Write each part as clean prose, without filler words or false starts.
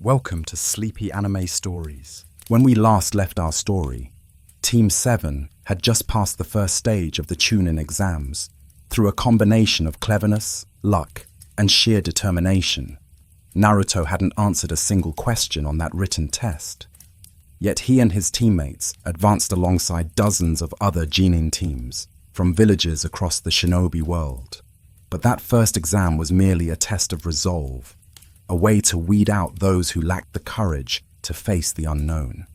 Welcome to Sleepy Anime Stories. When we last left our story, Team 7 had just passed the first stage of the Chunin Exams. Through a combination of cleverness, luck, and sheer determination, Naruto hadn't answered a single question on that written test. Yet he and his teammates advanced alongside dozens of other Chunin teams from villages across the shinobi world. But that first exam was merely a test of resolve, a way to weed out those who lacked the courage to face the unknown.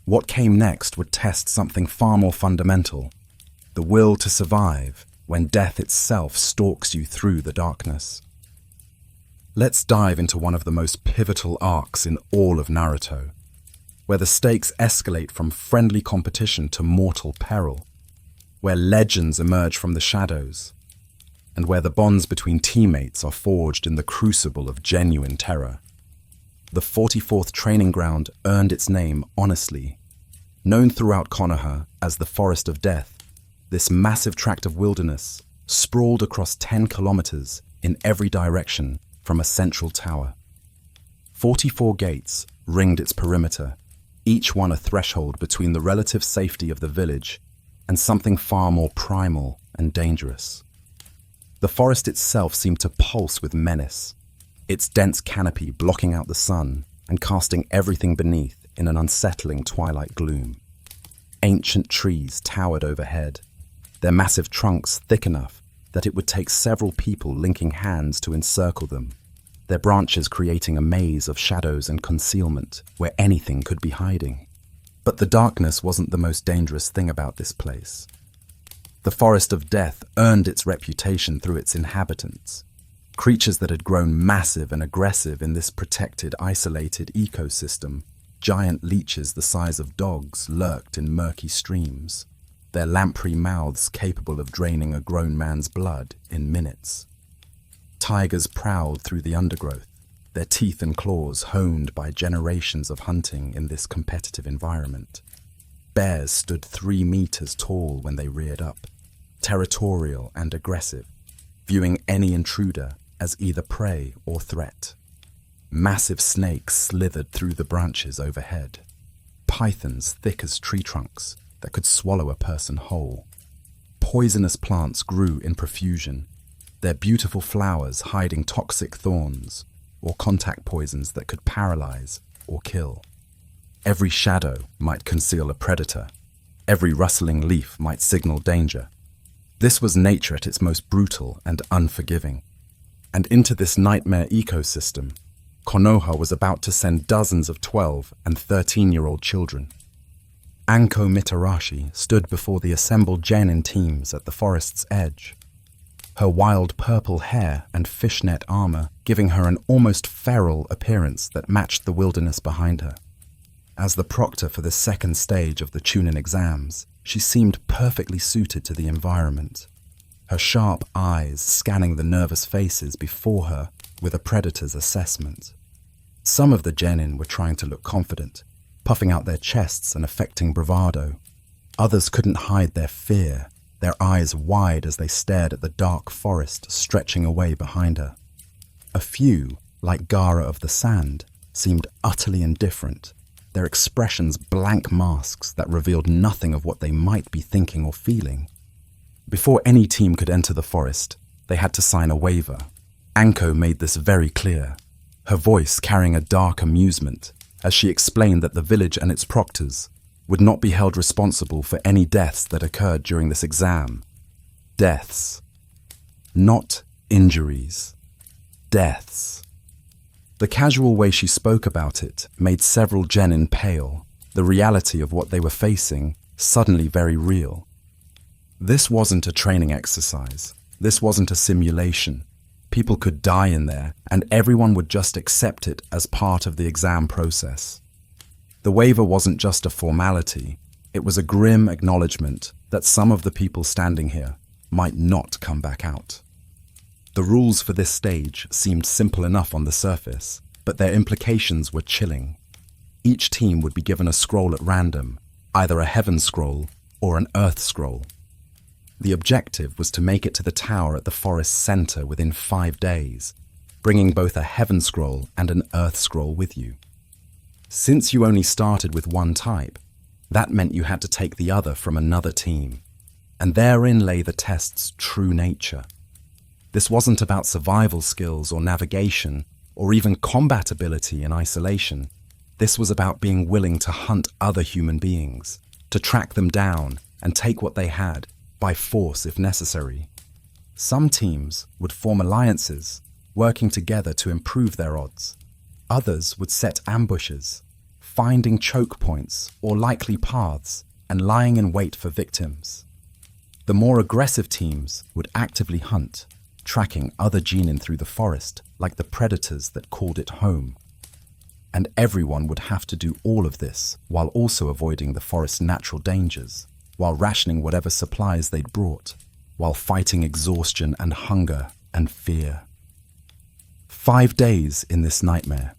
What came next would test something far more fundamental: the will to survive when death itself stalks you through the darkness. Let's dive into one of the most pivotal arcs in all of Naruto, where the stakes escalate from friendly competition to mortal peril, where legends emerge from the shadows, and where the bonds between teammates are forged in the crucible of genuine terror. The 44th training ground earned its name honestly. Known throughout Konoha as the Forest of Death, this massive tract of wilderness sprawled across 10 kilometers in every direction from a central tower. 44 gates ringed its perimeter, each one a threshold between the relative safety of the village and something far more primal and dangerous. The forest itself seemed to pulse with menace, its dense canopy blocking out the sun and casting everything beneath in an unsettling twilight gloom. Ancient trees towered overhead, their massive trunks thick enough that it would take several people linking hands to encircle them, their branches creating a maze of shadows and concealment where anything could be hiding. But the darkness wasn't the most dangerous thing about this place. The Forest of Death earned its reputation through its inhabitants, creatures that had grown massive and aggressive in this protected, isolated ecosystem. Giant leeches the size of dogs lurked in murky streams, their lamprey mouths capable of draining a grown man's blood in minutes. Tigers prowled through the undergrowth, their teeth and claws honed by generations of hunting in this competitive environment. Bears stood 3 meters tall when they reared up, territorial and aggressive, viewing any intruder as either prey or threat. Massive snakes slithered through the branches overhead, pythons thick as tree trunks that could swallow a person whole. Poisonous plants grew in profusion, their beautiful flowers hiding toxic thorns or contact poisons that could paralyze or kill. Every shadow might conceal a predator. Every rustling leaf might signal danger. This was nature at its most brutal and unforgiving. And into this nightmare ecosystem, Konoha was about to send dozens of 12 and 13-year-old children. Anko Mitarashi stood before the assembled genin teams at the forest's edge, her wild purple hair and fishnet armor giving her an almost feral appearance that matched the wilderness behind her. As the proctor for the second stage of the Chunin Exams, she seemed perfectly suited to the environment, her sharp eyes scanning the nervous faces before her with a predator's assessment. Some of the genin were trying to look confident, puffing out their chests and affecting bravado. Others couldn't hide their fear, their eyes wide as they stared at the dark forest stretching away behind her. A few, like Gaara of the Sand, seemed utterly indifferent, their expressions blank masks that revealed nothing of what they might be thinking or feeling. Before any team could enter the forest, they had to sign a waiver. Anko made this very clear, her voice carrying a dark amusement as she explained that the village and its proctors would not be held responsible for any deaths that occurred during this exam. Deaths. Not injuries. Deaths. The casual way she spoke about it made several genin pale, the reality of what they were facing suddenly very real. This wasn't a training exercise. This wasn't a simulation. People could die in there, and everyone would just accept it as part of the exam process. The waiver wasn't just a formality. It was a grim acknowledgement that some of the people standing here might not come back out. The rules for this stage seemed simple enough on the surface, but their implications were chilling. Each team would be given a scroll at random, either a heaven scroll or an earth scroll. The objective was to make it to the tower at the forest's center within 5 days, bringing both a heaven scroll and an earth scroll with you. Since you only started with one type, that meant you had to take the other from another team, and therein lay the test's true nature. This wasn't about survival skills or navigation, or even combat ability in isolation. This was about being willing to hunt other human beings, to track them down and take what they had, by force if necessary. Some teams would form alliances, working together to improve their odds. Others would set ambushes, finding choke points or likely paths and lying in wait for victims. The more aggressive teams would actively hunt, tracking other genin through the forest like the predators that called it home. And everyone would have to do all of this while also avoiding the forest's natural dangers, while rationing whatever supplies they'd brought, while fighting exhaustion and hunger and fear. 5 days in this nightmare,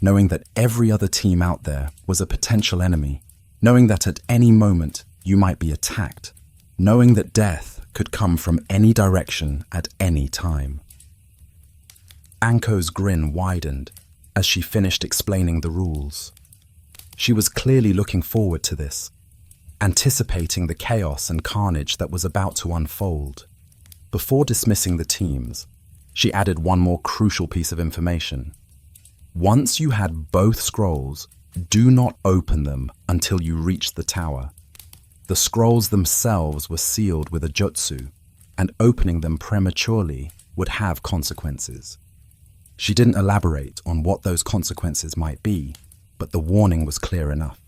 knowing that every other team out there was a potential enemy, knowing that at any moment you might be attacked, knowing that death could come from any direction at any time. Anko's grin widened as she finished explaining the rules. She was clearly looking forward to this, anticipating the chaos and carnage that was about to unfold. Before dismissing the teams, she added one more crucial piece of information. Once you had both scrolls, do not open them until you reach the tower. The scrolls themselves were sealed with a jutsu, and opening them prematurely would have consequences. She didn't elaborate on what those consequences might be, but the warning was clear enough.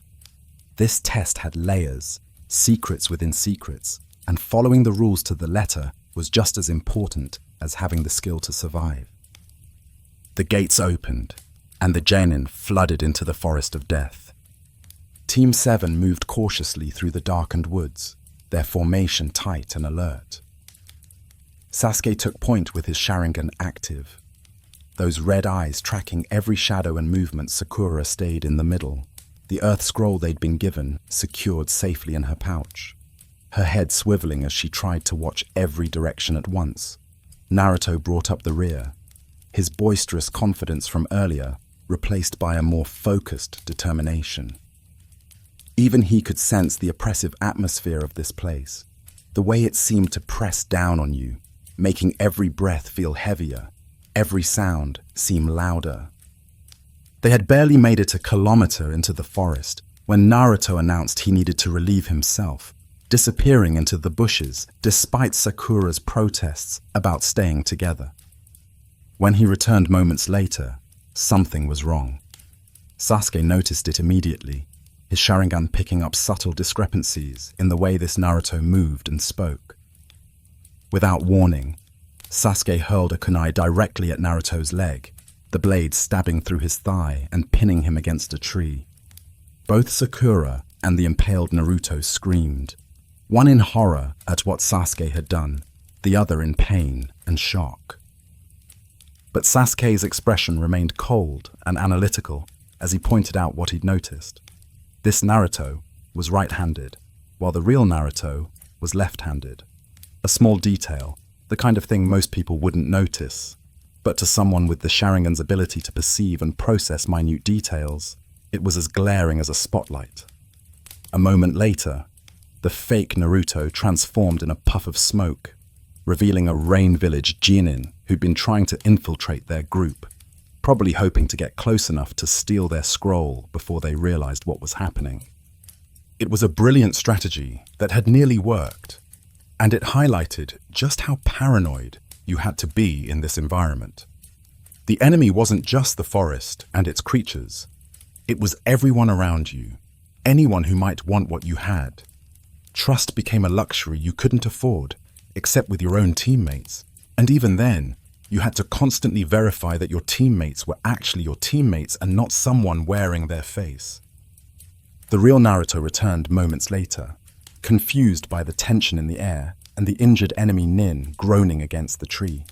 This test had layers, secrets within secrets, and following the rules to the letter was just as important as having the skill to survive. The gates opened, and the genin flooded into the forest of death. Team 7 moved cautiously through the darkened woods, their formation tight and alert. Sasuke took point with his Sharingan active. Those red eyes tracking every shadow and movement. Sakura stayed in the middle, the earth scroll they'd been given secured safely in her pouch, her head swiveling as she tried to watch every direction at once. Naruto brought up the rear, his boisterous confidence from earlier replaced by a more focused determination. Even he could sense the oppressive atmosphere of this place, the way it seemed to press down on you, making every breath feel heavier, every sound seem louder. They had barely made it a kilometer into the forest when Naruto announced he needed to relieve himself, disappearing into the bushes despite Sakura's protests about staying together. When he returned moments later, something was wrong. Sasuke noticed it immediately, his Sharingan picking up subtle discrepancies in the way this Naruto moved and spoke. Without warning, Sasuke hurled a kunai directly at Naruto's leg, the blade stabbing through his thigh and pinning him against a tree. Both Sakura and the impaled Naruto screamed, one in horror at what Sasuke had done, the other in pain and shock. But Sasuke's expression remained cold and analytical as he pointed out what he'd noticed. This Naruto was right-handed, while the real Naruto was left-handed. A small detail, the kind of thing most people wouldn't notice, but to someone with the Sharingan's ability to perceive and process minute details, it was as glaring as a spotlight. A moment later, the fake Naruto transformed in a puff of smoke, revealing a Rain Village genin who'd been trying to infiltrate their group, probably hoping to get close enough to steal their scroll before they realized what was happening. It was a brilliant strategy that had nearly worked, and it highlighted just how paranoid you had to be in this environment. The enemy wasn't just the forest and its creatures. It was everyone around you, anyone who might want what you had. Trust became a luxury you couldn't afford, except with your own teammates. And even then, you had to constantly verify that your teammates were actually your teammates and not someone wearing their face. The real Naruto returned moments later, confused by the tension in the air and the injured enemy Nin groaning against the tree.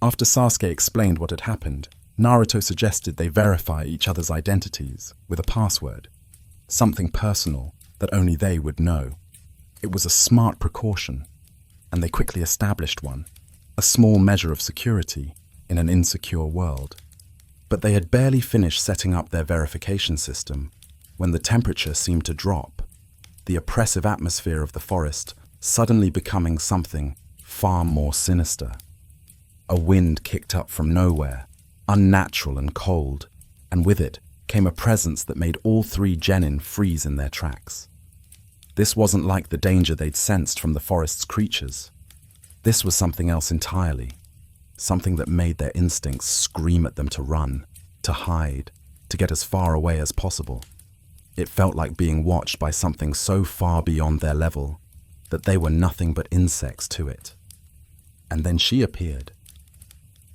After Sasuke explained what had happened, Naruto suggested they verify each other's identities with a password, something personal that only they would know. It was a smart precaution, and they quickly established one, a small measure of security, in an insecure world. But they had barely finished setting up their verification system when the temperature seemed to drop, the oppressive atmosphere of the forest suddenly becoming something far more sinister. A wind kicked up from nowhere, unnatural and cold, and with it came a presence that made all three genin freeze in their tracks. This wasn't like the danger they'd sensed from the forest's creatures. This was something else entirely, something that made their instincts scream at them to run, to hide, to get as far away as possible. It felt like being watched by something so far beyond their level that they were nothing but insects to it. And then she appeared.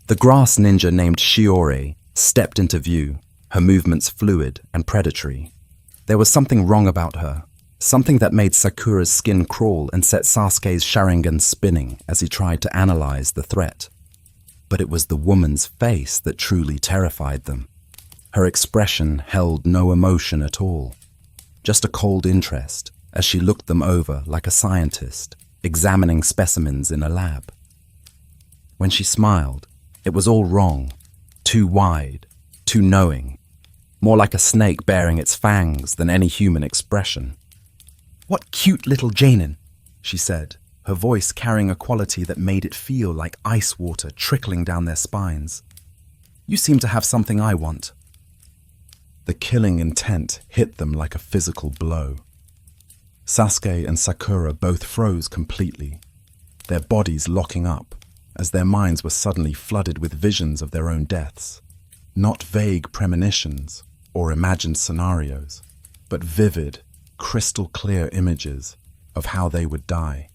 The grass ninja named Shiore stepped into view, her movements fluid and predatory. There was something wrong about her, something that made Sakura's skin crawl and set Sasuke's Sharingan spinning as he tried to analyze the threat. But it was the woman's face that truly terrified them. Her expression held no emotion at all, just a cold interest as she looked them over like a scientist examining specimens in a lab. When she smiled, it was all wrong, too wide, too knowing, more like a snake baring its fangs than any human expression. "What cute little Janin," she said, her voice carrying a quality that made it feel like ice water trickling down their spines. "You seem to have something I want." The killing intent hit them like a physical blow. Sasuke and Sakura both froze completely, their bodies locking up as their minds were suddenly flooded with visions of their own deaths. Not vague premonitions or imagined scenarios, but vivid, crystal clear images of how they would die,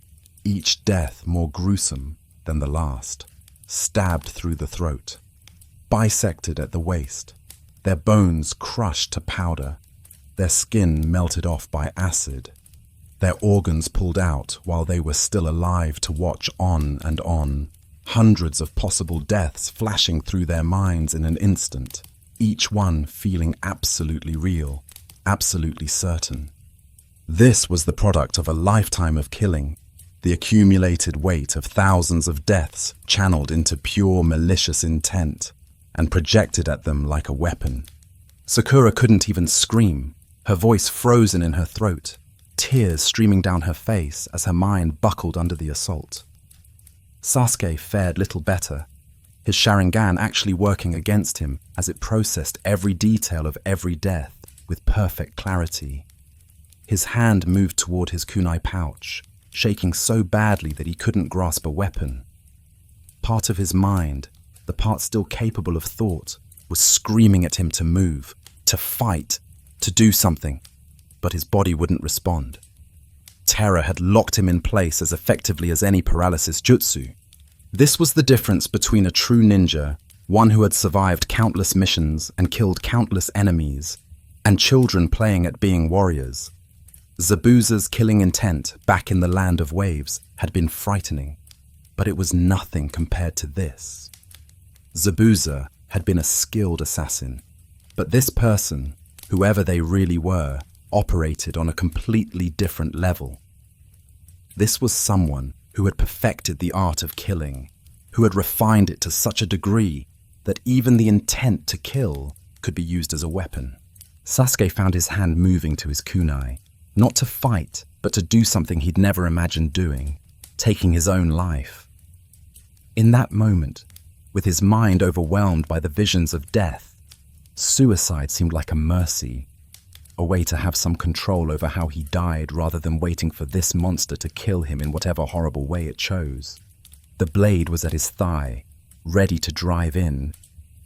each death more gruesome than the last, stabbed through the throat, bisected at the waist, their bones crushed to powder, their skin melted off by acid, their organs pulled out while they were still alive to watch on and on, hundreds of possible deaths flashing through their minds in an instant, each one feeling absolutely real, absolutely certain. This was the product of a lifetime of killing, the accumulated weight of thousands of deaths channeled into pure malicious intent and projected at them like a weapon. Sakura couldn't even scream, her voice frozen in her throat, tears streaming down her face as her mind buckled under the assault. Sasuke fared little better, his Sharingan actually working against him as it processed every detail of every death with perfect clarity. His hand moved toward his kunai pouch, shaking so badly that he couldn't grasp a weapon. Part of his mind, the part still capable of thought, was screaming at him to move, to fight, to do something, but his body wouldn't respond. Terror had locked him in place as effectively as any paralysis jutsu. This was the difference between a true ninja, one who had survived countless missions and killed countless enemies, and children playing at being warriors. Zabuza's killing intent back in the land of waves had been frightening, but it was nothing compared to this. Zabuza had been a skilled assassin, but this person, whoever they really were, operated on a completely different level. This was someone who had perfected the art of killing, who had refined it to such a degree that even the intent to kill could be used as a weapon. Sasuke found his hand moving to his kunai, not to fight, but to do something he'd never imagined doing, taking his own life. In that moment, with his mind overwhelmed by the visions of death, suicide seemed like a mercy, a way to have some control over how he died rather than waiting for this monster to kill him in whatever horrible way it chose. The blade was at his thigh, ready to drive in,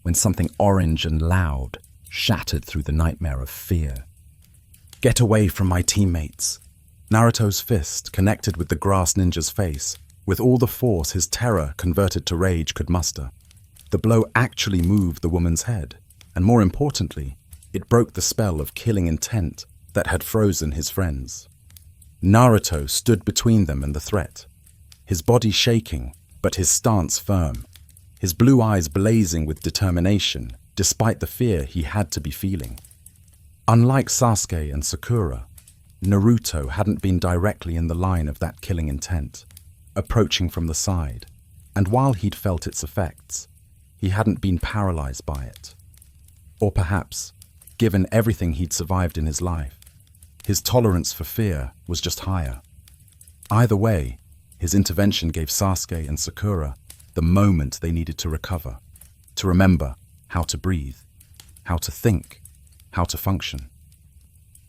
when something orange and loud shattered through the nightmare of fear. "Get away from my teammates." Naruto's fist connected with the grass ninja's face, with all the force his terror converted to rage could muster. The blow actually moved the woman's head, and more importantly, it broke the spell of killing intent that had frozen his friends. Naruto stood between them and the threat, his body shaking, but his stance firm, his blue eyes blazing with determination despite the fear he had to be feeling. Unlike Sasuke and Sakura, Naruto hadn't been directly in the line of that killing intent, approaching from the side, and while he'd felt its effects, he hadn't been paralyzed by it. Or perhaps, given everything he'd survived in his life, his tolerance for fear was just higher. Either way, his intervention gave Sasuke and Sakura the moment they needed to recover, to remember how to breathe, how to think, how to function.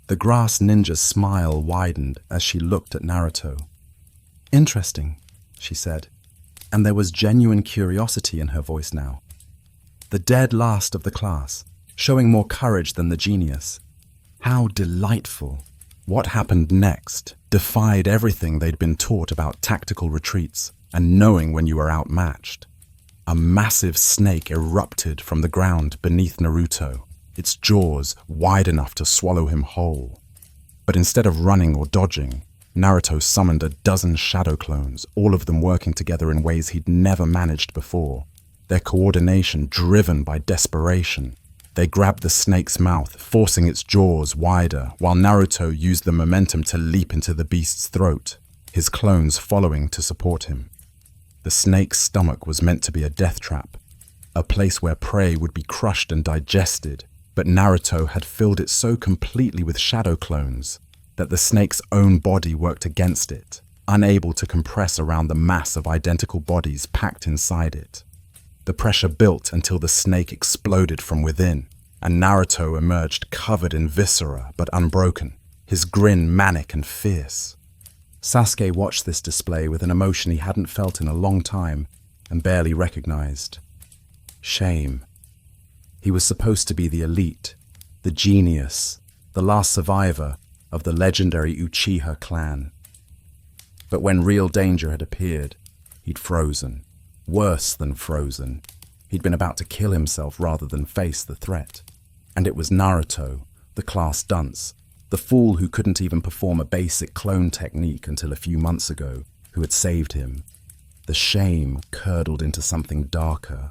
The grass ninja's smile widened as she looked at Naruto. "Interesting," she said, and there was genuine curiosity in her voice now. The dead last of the class, showing more courage than the genius. How delightful. What happened next defied everything they'd been taught about tactical retreats and knowing when you were outmatched. A massive snake erupted from the ground beneath Naruto, its jaws wide enough to swallow him whole. But instead of running or dodging, Naruto summoned a dozen shadow clones, all of them working together in ways he'd never managed before, their coordination driven by desperation. They grabbed the snake's mouth, forcing its jaws wider, while Naruto used the momentum to leap into the beast's throat, his clones following to support him. The snake's stomach was meant to be a death trap, a place where prey would be crushed and digested, but Naruto had filled it so completely with shadow clones that the snake's own body worked against it, unable to compress around the mass of identical bodies packed inside it. The pressure built until the snake exploded from within, and Naruto emerged covered in viscera but unbroken, his grin manic and fierce. Sasuke watched this display with an emotion he hadn't felt in a long time and barely recognized. Shame. He was supposed to be the elite, the genius, the last survivor of the legendary Uchiha clan. But when real danger had appeared, he'd frozen. Worse than frozen. He'd been about to kill himself rather than face the threat. And it was Naruto, the class dunce, the fool who couldn't even perform a basic clone technique until a few months ago, who had saved him. The shame curdled into something darker,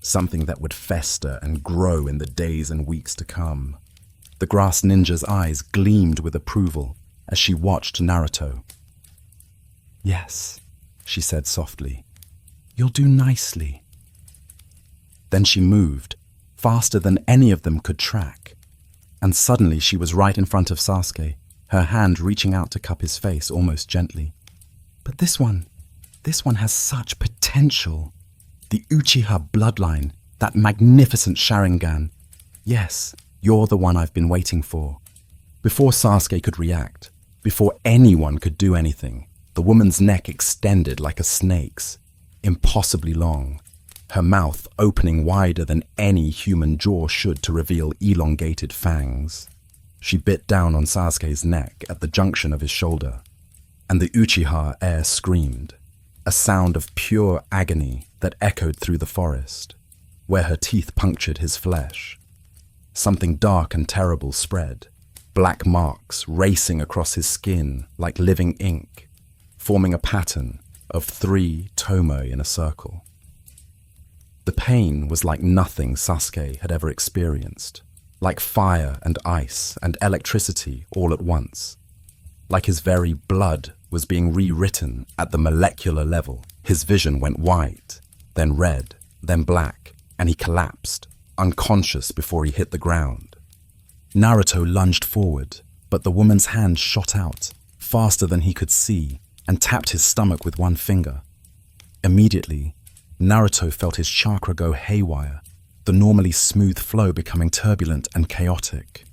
something that would fester and grow in the days and weeks to come. The grass ninja's eyes gleamed with approval as she watched Naruto. "Yes," she said softly. "You'll do nicely." Then she moved, faster than any of them could track, and suddenly she was right in front of Sasuke, her hand reaching out to cup his face almost gently. "But this one has such potential. The Uchiha bloodline, that magnificent Sharingan. Yes, you're the one I've been waiting for." Before Sasuke could react, before anyone could do anything, the woman's neck extended like a snake's, impossibly long, her mouth opening wider than any human jaw should to reveal elongated fangs. She bit down on Sasuke's neck at the junction of his shoulder, and the Uchiha heir screamed, a sound of pure agony that echoed through the forest, where her teeth punctured his flesh. Something dark and terrible spread, black marks racing across his skin like living ink, forming a pattern of 3 tomo in a circle. The pain was like nothing Sasuke had ever experienced, like fire and ice and electricity all at once. Like his very blood was being rewritten at the molecular level. His vision went white, then red, then black, and he collapsed, unconscious before he hit the ground. Naruto lunged forward, but the woman's hand shot out, faster than he could see, and tapped his stomach with one finger. Immediately, Naruto felt his chakra go haywire, the normally smooth flow becoming turbulent and chaotic.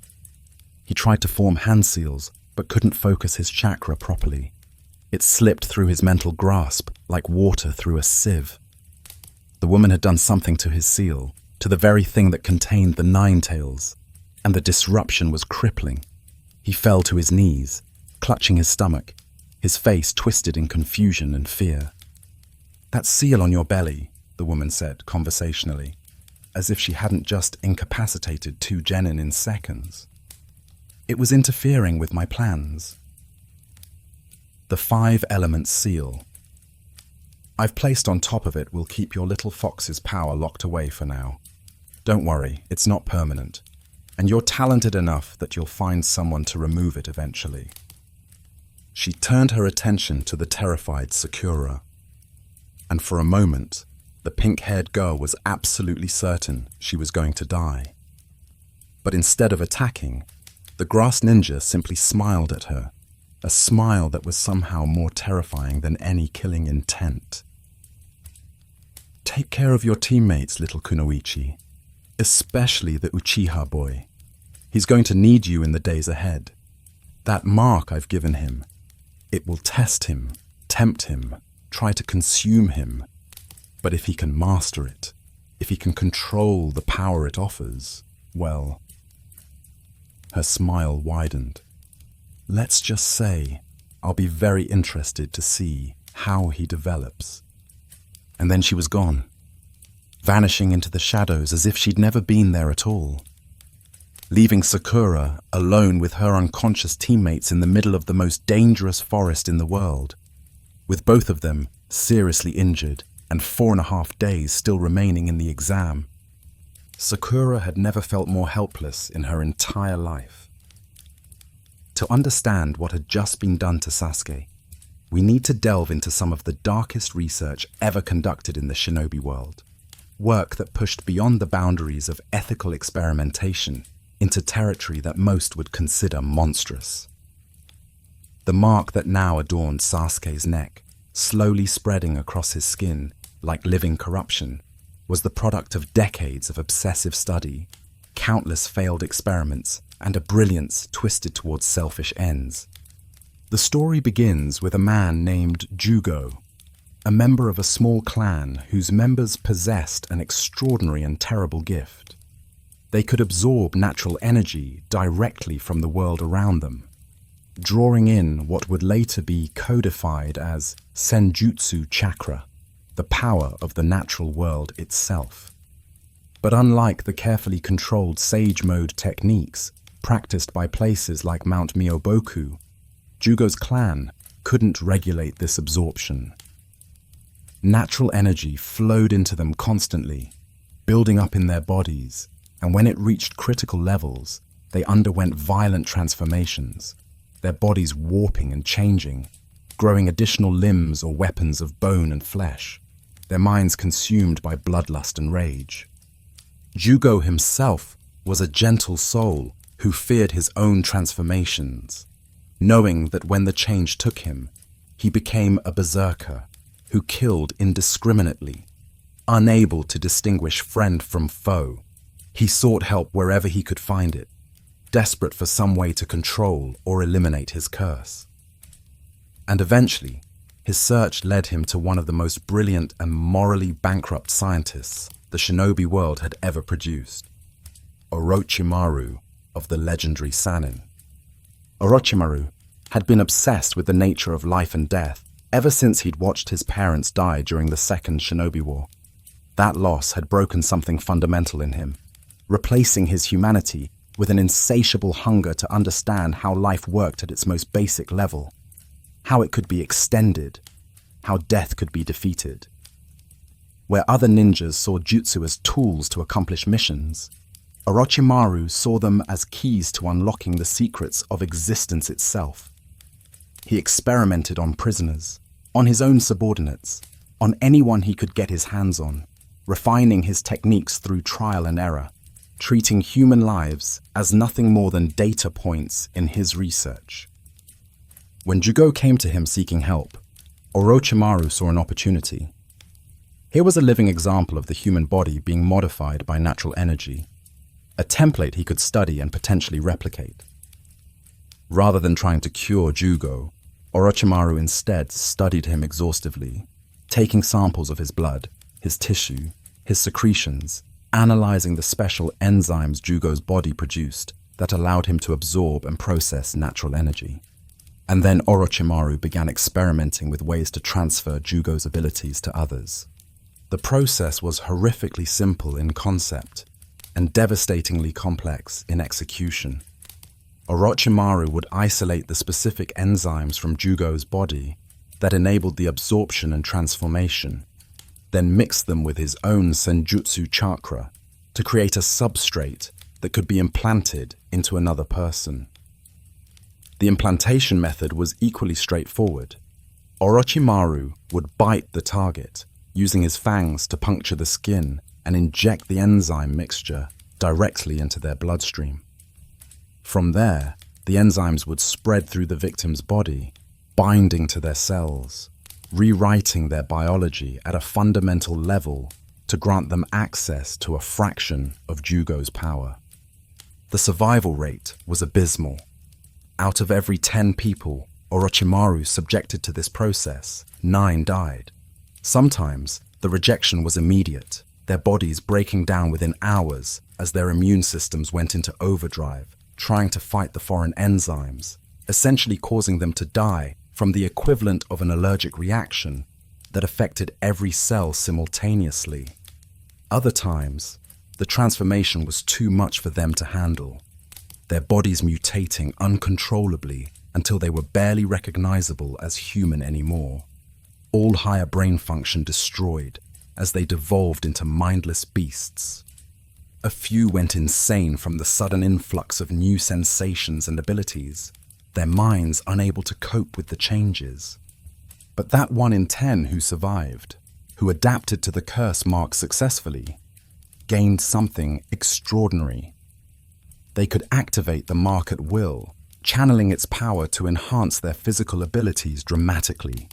He tried to form hand seals, but couldn't focus his chakra properly. It slipped through his mental grasp like water through a sieve. The woman had done something to his seal, to the very thing that contained the 9 tails, and the disruption was crippling. He fell to his knees, clutching his stomach, his face twisted in confusion and fear. "That seal on your belly," the woman said conversationally, as if she hadn't just incapacitated 2 genin in seconds. "It was interfering with my plans." The 5-element seal. "I've placed on top of it will keep your little fox's power locked away for now. Don't worry, it's not permanent, and you're talented enough that you'll find someone to remove it eventually." She turned her attention to the terrified Sakura, and for a moment, The pink-haired girl was absolutely certain she was going to die. But instead of attacking, the grass ninja simply smiled at her, a smile that was somehow more terrifying than any killing intent. Take care of your teammates, little Kunoichi, especially the Uchiha boy. He's going to need you in the days ahead. That mark I've given him, it will test him, tempt him, try to consume him. But if he can master it, if he can control the power it offers, well... Her smile widened. Let's just say, I'll be very interested to see how he develops. And then she was gone, vanishing into the shadows as if she'd never been there at all, leaving Sakura alone with her unconscious teammates in the middle of the most dangerous forest in the world, with both of them seriously injured and 4.5 days still remaining in the exam. Sakura had never felt more helpless in her entire life. To understand what had just been done to Sasuke, we need to delve into some of the darkest research ever conducted in the shinobi world. Work that pushed beyond the boundaries of ethical experimentation into territory that most would consider monstrous. The mark that now adorned Sasuke's neck, slowly spreading across his skin like living corruption, was the product of decades of obsessive study, countless failed experiments, and a brilliance twisted towards selfish ends. The story begins with a man named Jugo, a member of a small clan whose members possessed an extraordinary and terrible gift. They could absorb natural energy directly from the world around them, drawing in what would later be codified as Senjutsu chakra, the power of the natural world itself. But unlike the carefully controlled sage mode techniques practiced by places like Mount Myoboku, Jugo's clan couldn't regulate this absorption. Natural energy flowed into them constantly, building up in their bodies, and when it reached critical levels, they underwent violent transformations, their bodies warping and changing, growing additional limbs or weapons of bone and flesh, their minds consumed by bloodlust and rage. Jugo himself was a gentle soul who feared his own transformations, knowing that when the change took him, he became a berserker who killed indiscriminately, unable to distinguish friend from foe. He sought help wherever he could find it, desperate for some way to control or eliminate his curse. And eventually, his search led him to one of the most brilliant and morally bankrupt scientists the shinobi world had ever produced, Orochimaru of the legendary Sannin. Orochimaru had been obsessed with the nature of life and death ever since he'd watched his parents die during the Second Shinobi War. That loss had broken something fundamental in him, replacing his humanity with an insatiable hunger to understand how life worked at its most basic level, how it could be extended, how death could be defeated. Where other ninjas saw jutsu as tools to accomplish missions, Orochimaru saw them as keys to unlocking the secrets of existence itself. He experimented on prisoners, on his own subordinates, on anyone he could get his hands on, refining his techniques through trial and error, treating human lives as nothing more than data points in his research. When Jugo came to him seeking help, Orochimaru saw an opportunity. Here was a living example of the human body being modified by natural energy, a template he could study and potentially replicate. Rather than trying to cure Jugo, Orochimaru instead studied him exhaustively, taking samples of his blood, his tissue, his secretions, analyzing the special enzymes Jugo's body produced that allowed him to absorb and process natural energy. And then Orochimaru began experimenting with ways to transfer Jugo's abilities to others. The process was horrifically simple in concept and devastatingly complex in execution. Orochimaru would isolate the specific enzymes from Jugo's body that enabled the absorption and transformation, then mix them with his own Senjutsu chakra to create a substrate that could be implanted into another person. The implantation method was equally straightforward. Orochimaru would bite the target, using his fangs to puncture the skin and inject the enzyme mixture directly into their bloodstream. From there, the enzymes would spread through the victim's body, binding to their cells, rewriting their biology at a fundamental level to grant them access to a fraction of Jugo's power. The survival rate was abysmal. Out of every 10 people Orochimaru subjected to this process, 9 died. Sometimes the rejection was immediate, their bodies breaking down within hours as their immune systems went into overdrive, trying to fight the foreign enzymes, essentially causing them to die from the equivalent of an allergic reaction that affected every cell simultaneously. Other times, the transformation was too much for them to handle, their bodies mutating uncontrollably until they were barely recognizable as human anymore. All higher brain function destroyed as they devolved into mindless beasts. A few went insane from the sudden influx of new sensations and abilities, their minds unable to cope with the changes. But that 1 in 10 who survived, who adapted to the curse mark successfully, gained something extraordinary. They could activate the mark at will, channeling its power to enhance their physical abilities dramatically.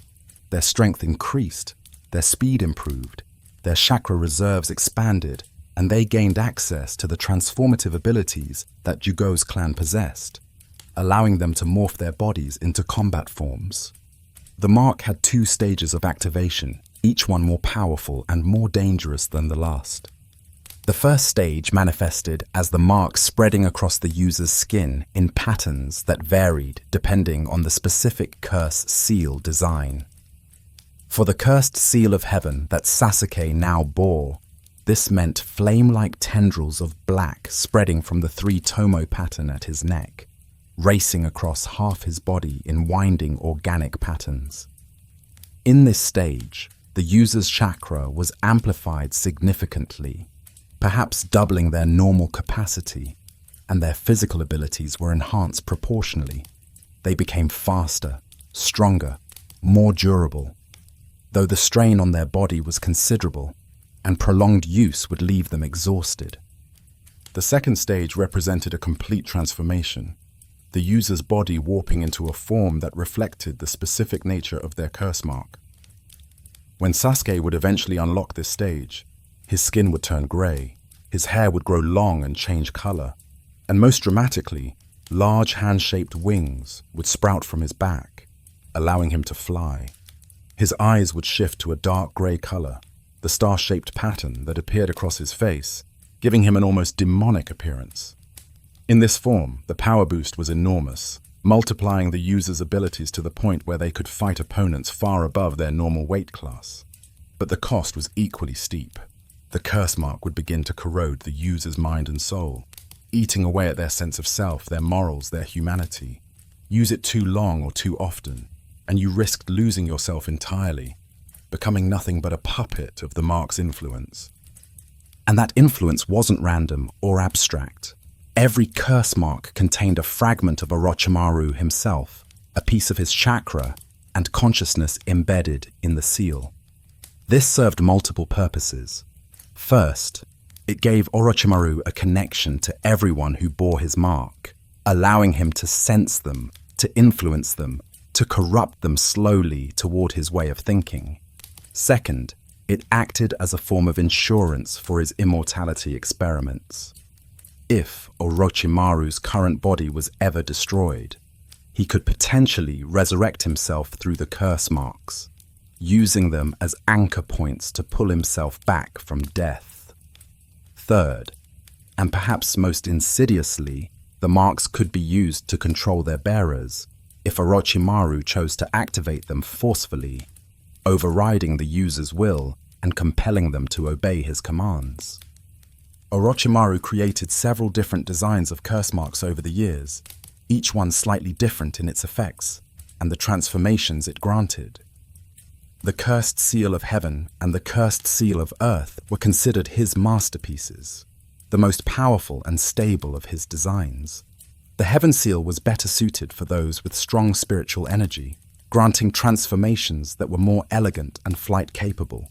Their strength increased, their speed improved, their chakra reserves expanded, and they gained access to the transformative abilities that Jugo's clan possessed, allowing them to morph their bodies into combat forms. The mark had 2 stages of activation, each one more powerful and more dangerous than the last. The first stage manifested as the mark spreading across the user's skin in patterns that varied depending on the specific curse seal design. For the cursed seal of heaven that Sasuke now bore, this meant flame-like tendrils of black spreading from the 3 tomo pattern at his neck, racing across half his body in winding organic patterns. In this stage, the user's chakra was amplified significantly, perhaps doubling their normal capacity, and their physical abilities were enhanced proportionally. They became faster, stronger, more durable, though the strain on their body was considerable, and prolonged use would leave them exhausted. The second stage represented a complete transformation, the user's body warping into a form that reflected the specific nature of their curse mark. When Sasuke would eventually unlock this stage, his skin would turn grey, his hair would grow long and change colour, and most dramatically, large hand-shaped wings would sprout from his back, allowing him to fly. His eyes would shift to a dark grey colour, the star-shaped pattern that appeared across his face, giving him an almost demonic appearance. In this form, the power boost was enormous, multiplying the user's abilities to the point where they could fight opponents far above their normal weight class. But the cost was equally steep. The curse mark would begin to corrode the user's mind and soul, eating away at their sense of self, their morals, their humanity. Use it too long or too often, and you risked losing yourself entirely, becoming nothing but a puppet of the mark's influence. And that influence wasn't random or abstract. Every curse mark contained a fragment of Orochimaru himself, a piece of his chakra and consciousness embedded in the seal. This served multiple purposes. First, it gave Orochimaru a connection to everyone who bore his mark, allowing him to sense them, to influence them, to corrupt them slowly toward his way of thinking. Second, it acted as a form of insurance for his immortality experiments. If Orochimaru's current body was ever destroyed, he could potentially resurrect himself through the curse marks, using them as anchor points to pull himself back from death. Third, and perhaps most insidiously, the marks could be used to control their bearers if Orochimaru chose to activate them forcefully, overriding the user's will and compelling them to obey his commands. Orochimaru created several different designs of curse marks over the years, each one slightly different in its effects and the transformations it granted. The cursed seal of heaven and the cursed seal of earth were considered his masterpieces, the most powerful and stable of his designs. The heaven seal was better suited for those with strong spiritual energy, granting transformations that were more elegant and flight capable.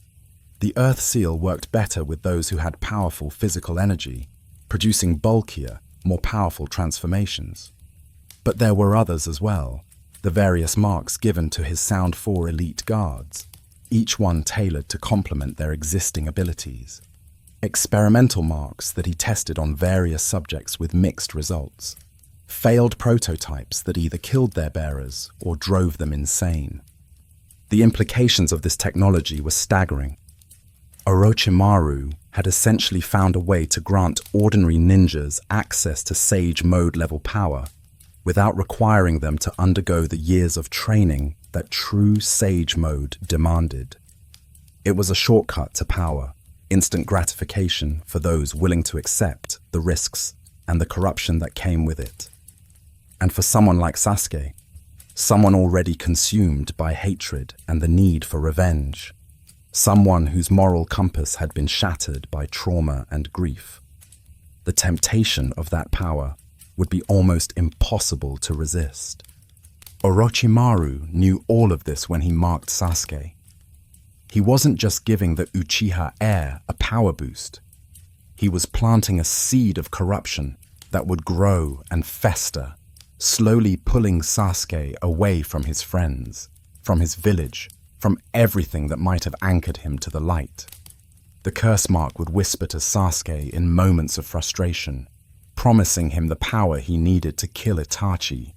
The Earth Seal worked better with those who had powerful physical energy, producing bulkier, more powerful transformations. But there were others as well, the various marks given to his Sound 4 elite guards, each one tailored to complement their existing abilities. Experimental marks that he tested on various subjects with mixed results. Failed prototypes that either killed their bearers or drove them insane. The implications of this technology were staggering. Orochimaru had essentially found a way to grant ordinary ninjas access to Sage Mode level power without requiring them to undergo the years of training that true Sage Mode demanded. It was a shortcut to power, instant gratification for those willing to accept the risks and the corruption that came with it. And for someone like Sasuke, someone already consumed by hatred and the need for revenge, someone whose moral compass had been shattered by trauma and grief, the temptation of that power would be almost impossible to resist. Orochimaru knew all of this when he marked Sasuke. He wasn't just giving the Uchiha heir a power boost. He was planting a seed of corruption that would grow and fester, slowly pulling Sasuke away from his friends, from his village, from everything that might have anchored him to the light. The curse mark would whisper to Sasuke in moments of frustration, promising him the power he needed to kill Itachi.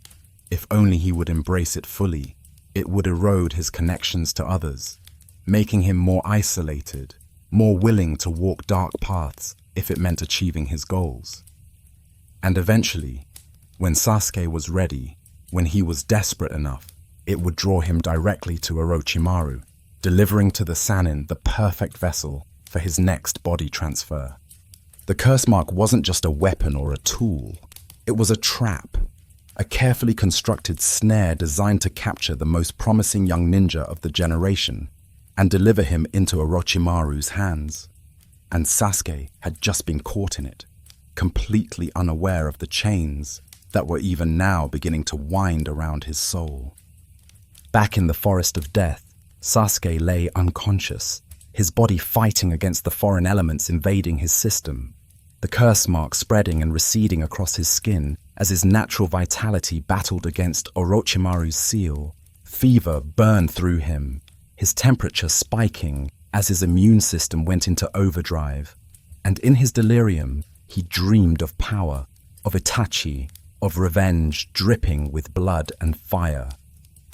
If only he would embrace it fully, it would erode his connections to others, making him more isolated, more willing to walk dark paths if it meant achieving his goals. And eventually, when Sasuke was ready, when he was desperate enough, it would draw him directly to Orochimaru, delivering to the Sannin the perfect vessel for his next body transfer. The curse mark wasn't just a weapon or a tool. It was a trap, a carefully constructed snare designed to capture the most promising young ninja of the generation and deliver him into Orochimaru's hands. And Sasuke had just been caught in it, completely unaware of the chains that were even now beginning to wind around his soul. Back in the forest of death, Sasuke lay unconscious, his body fighting against the foreign elements invading his system, the curse mark spreading and receding across his skin as his natural vitality battled against Orochimaru's seal. Fever burned through him, his temperature spiking as his immune system went into overdrive. And in his delirium, he dreamed of power, of Itachi, of revenge dripping with blood and fire.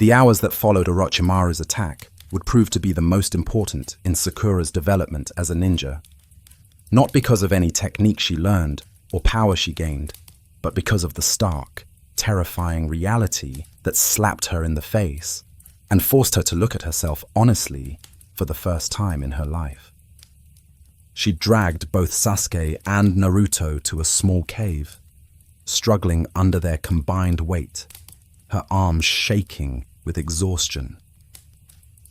The hours that followed Orochimaru's attack would prove to be the most important in Sakura's development as a ninja. Not because of any technique she learned or power she gained, but because of the stark, terrifying reality that slapped her in the face and forced her to look at herself honestly for the first time in her life. She dragged both Sasuke and Naruto to a small cave, struggling under their combined weight, her arms shaking with exhaustion.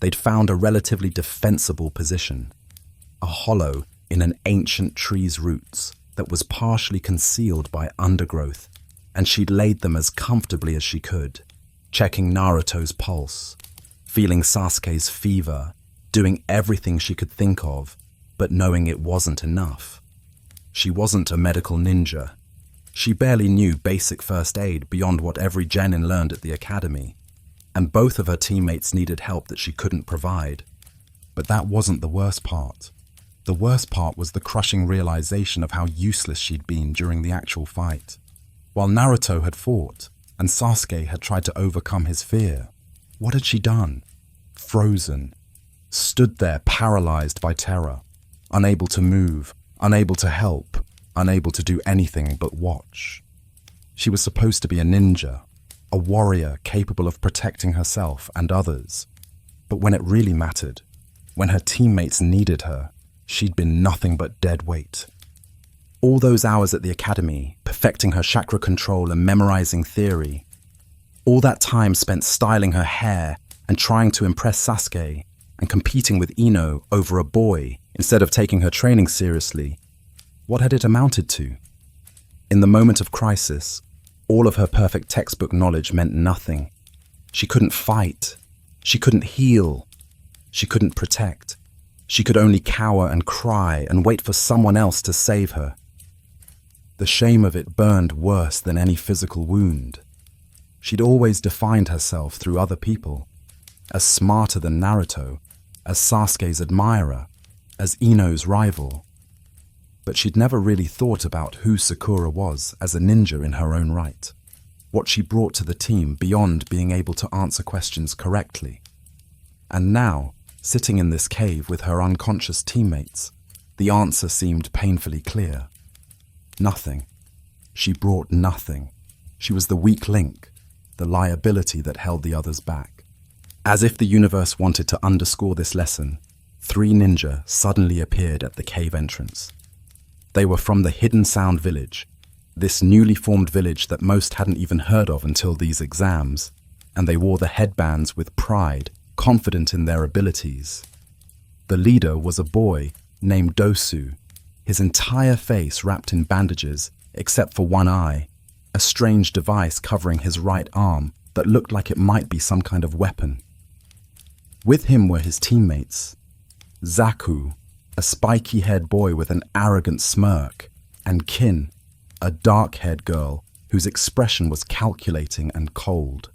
They'd found a relatively defensible position, a hollow in an ancient tree's roots that was partially concealed by undergrowth, and she'd laid them as comfortably as she could, checking Naruto's pulse, feeling Sasuke's fever, doing everything she could think of, but knowing it wasn't enough. She wasn't a medical ninja. She barely knew basic first aid beyond what every genin learned at the academy, and both of her teammates needed help that she couldn't provide. But that wasn't the worst part. The worst part was the crushing realization of how useless she'd been during the actual fight. While Naruto had fought, and Sasuke had tried to overcome his fear, what had she done? Frozen. Stood there paralyzed by terror, unable to move, unable to help, unable to do anything but watch. She was supposed to be a ninja, a warrior capable of protecting herself and others. But when it really mattered, when her teammates needed her, she'd been nothing but dead weight. All those hours at the academy, perfecting her chakra control and memorizing theory, all that time spent styling her hair and trying to impress Sasuke and competing with Ino over a boy instead of taking her training seriously, what had it amounted to? In the moment of crisis, all of her perfect textbook knowledge meant nothing. She couldn't fight. She couldn't heal. She couldn't protect. She could only cower and cry and wait for someone else to save her. The shame of it burned worse than any physical wound. She'd always defined herself through other people, as smarter than Naruto, as Sasuke's admirer, as Ino's rival. But she'd never really thought about who Sakura was as a ninja in her own right, what she brought to the team beyond being able to answer questions correctly. And now, sitting in this cave with her unconscious teammates, the answer seemed painfully clear. Nothing. She brought nothing. She was the weak link, the liability that held the others back. As if the universe wanted to underscore this lesson, 3 ninja suddenly appeared at the cave entrance. They were from the Hidden Sound village, this newly formed village that most hadn't even heard of until these exams, and they wore the headbands with pride, confident in their abilities. The leader was a boy named Dosu, his entire face wrapped in bandages except for one eye, a strange device covering his right arm that looked like it might be some kind of weapon. With him were his teammates, Zaku, a spiky-haired boy with an arrogant smirk, and Kin, a dark-haired girl whose expression was calculating and cold.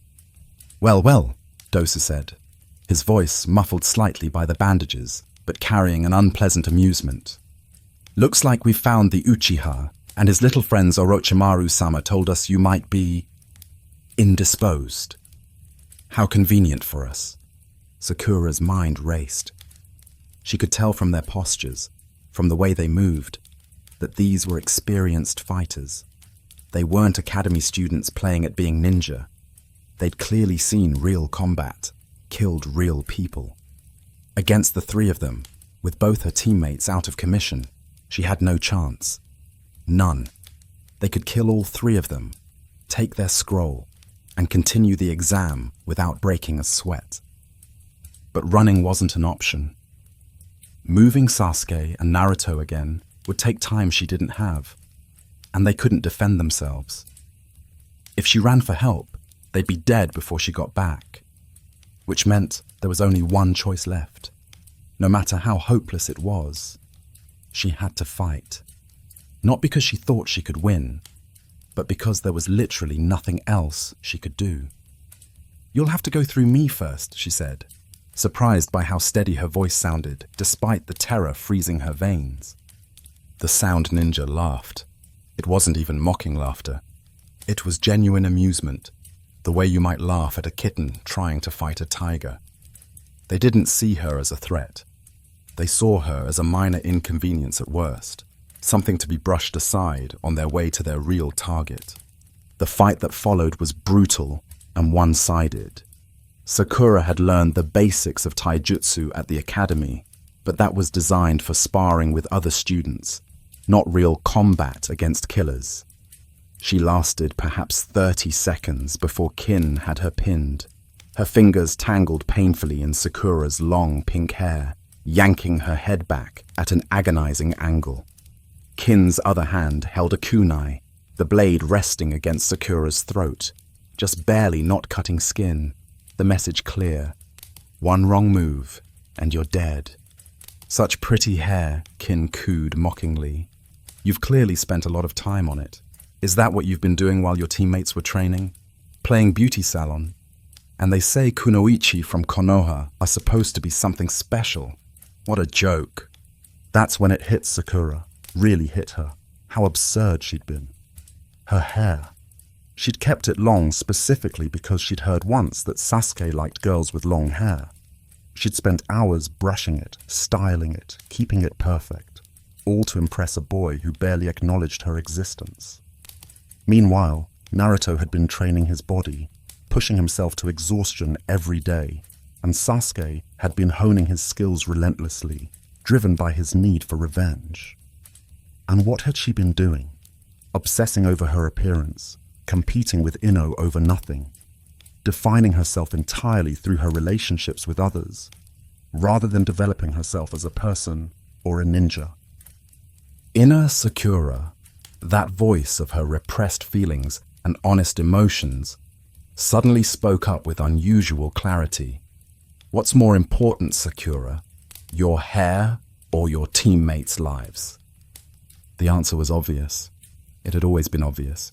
"Well, well," Dosu said, his voice muffled slightly by the bandages, but carrying an unpleasant amusement. "Looks like we've found the Uchiha, and his little friends Orochimaru-sama told us you might be indisposed. How convenient for us." Sakura's mind raced. She could tell from their postures, from the way they moved, that these were experienced fighters. They weren't academy students playing at being ninja. They'd clearly seen real combat, killed real people. Against the 3 of them, with both her teammates out of commission, she had no chance. None. They could kill all 3 of them, take their scroll, and continue the exam without breaking a sweat. But running wasn't an option. Moving Sasuke and Naruto again would take time she didn't have, and they couldn't defend themselves. If she ran for help, they'd be dead before she got back, which meant there was only one choice left. No matter how hopeless it was, she had to fight. Not because she thought she could win, but because there was literally nothing else she could do. "You'll have to go through me first," she said, surprised by how steady her voice sounded, despite the terror freezing her veins. The sound ninja laughed. It wasn't even mocking laughter. It was genuine amusement, the way you might laugh at a kitten trying to fight a tiger. They didn't see her as a threat. They saw her as a minor inconvenience at worst, something to be brushed aside on their way to their real target. The fight that followed was brutal and one-sided. Sakura had learned the basics of taijutsu at the academy, but that was designed for sparring with other students, not real combat against killers. She lasted perhaps 30 seconds before Kin had her pinned, her fingers tangled painfully in Sakura's long pink hair, yanking her head back at an agonizing angle. Kin's other hand held a kunai, the blade resting against Sakura's throat, just barely not cutting skin, the message clear: one wrong move, and you're dead. "Such pretty hair," Kin cooed mockingly. "You've clearly spent a lot of time on it. Is that what you've been doing while your teammates were training? Playing beauty salon? And they say kunoichi from konoha are supposed to be something special. What a joke." That's when it hit Sakura, really hit her, how absurd she'd been. Her hair. She'd kept it long specifically because she'd heard once that Sasuke liked girls with long hair. She'd spent hours brushing it, styling it, keeping it perfect, all to impress a boy who barely acknowledged her existence. Meanwhile, Naruto had been training his body, pushing himself to exhaustion every day, and Sasuke had been honing his skills relentlessly, driven by his need for revenge. And what had she been doing? Obsessing over her appearance, competing with Ino over nothing, defining herself entirely through her relationships with others, rather than developing herself as a person or a ninja. Inner Sakura, that voice of her repressed feelings and honest emotions, suddenly spoke up with unusual clarity. "What's more important, Sakura? Your hair or your teammates' lives? The answer was obvious. It had always been obvious.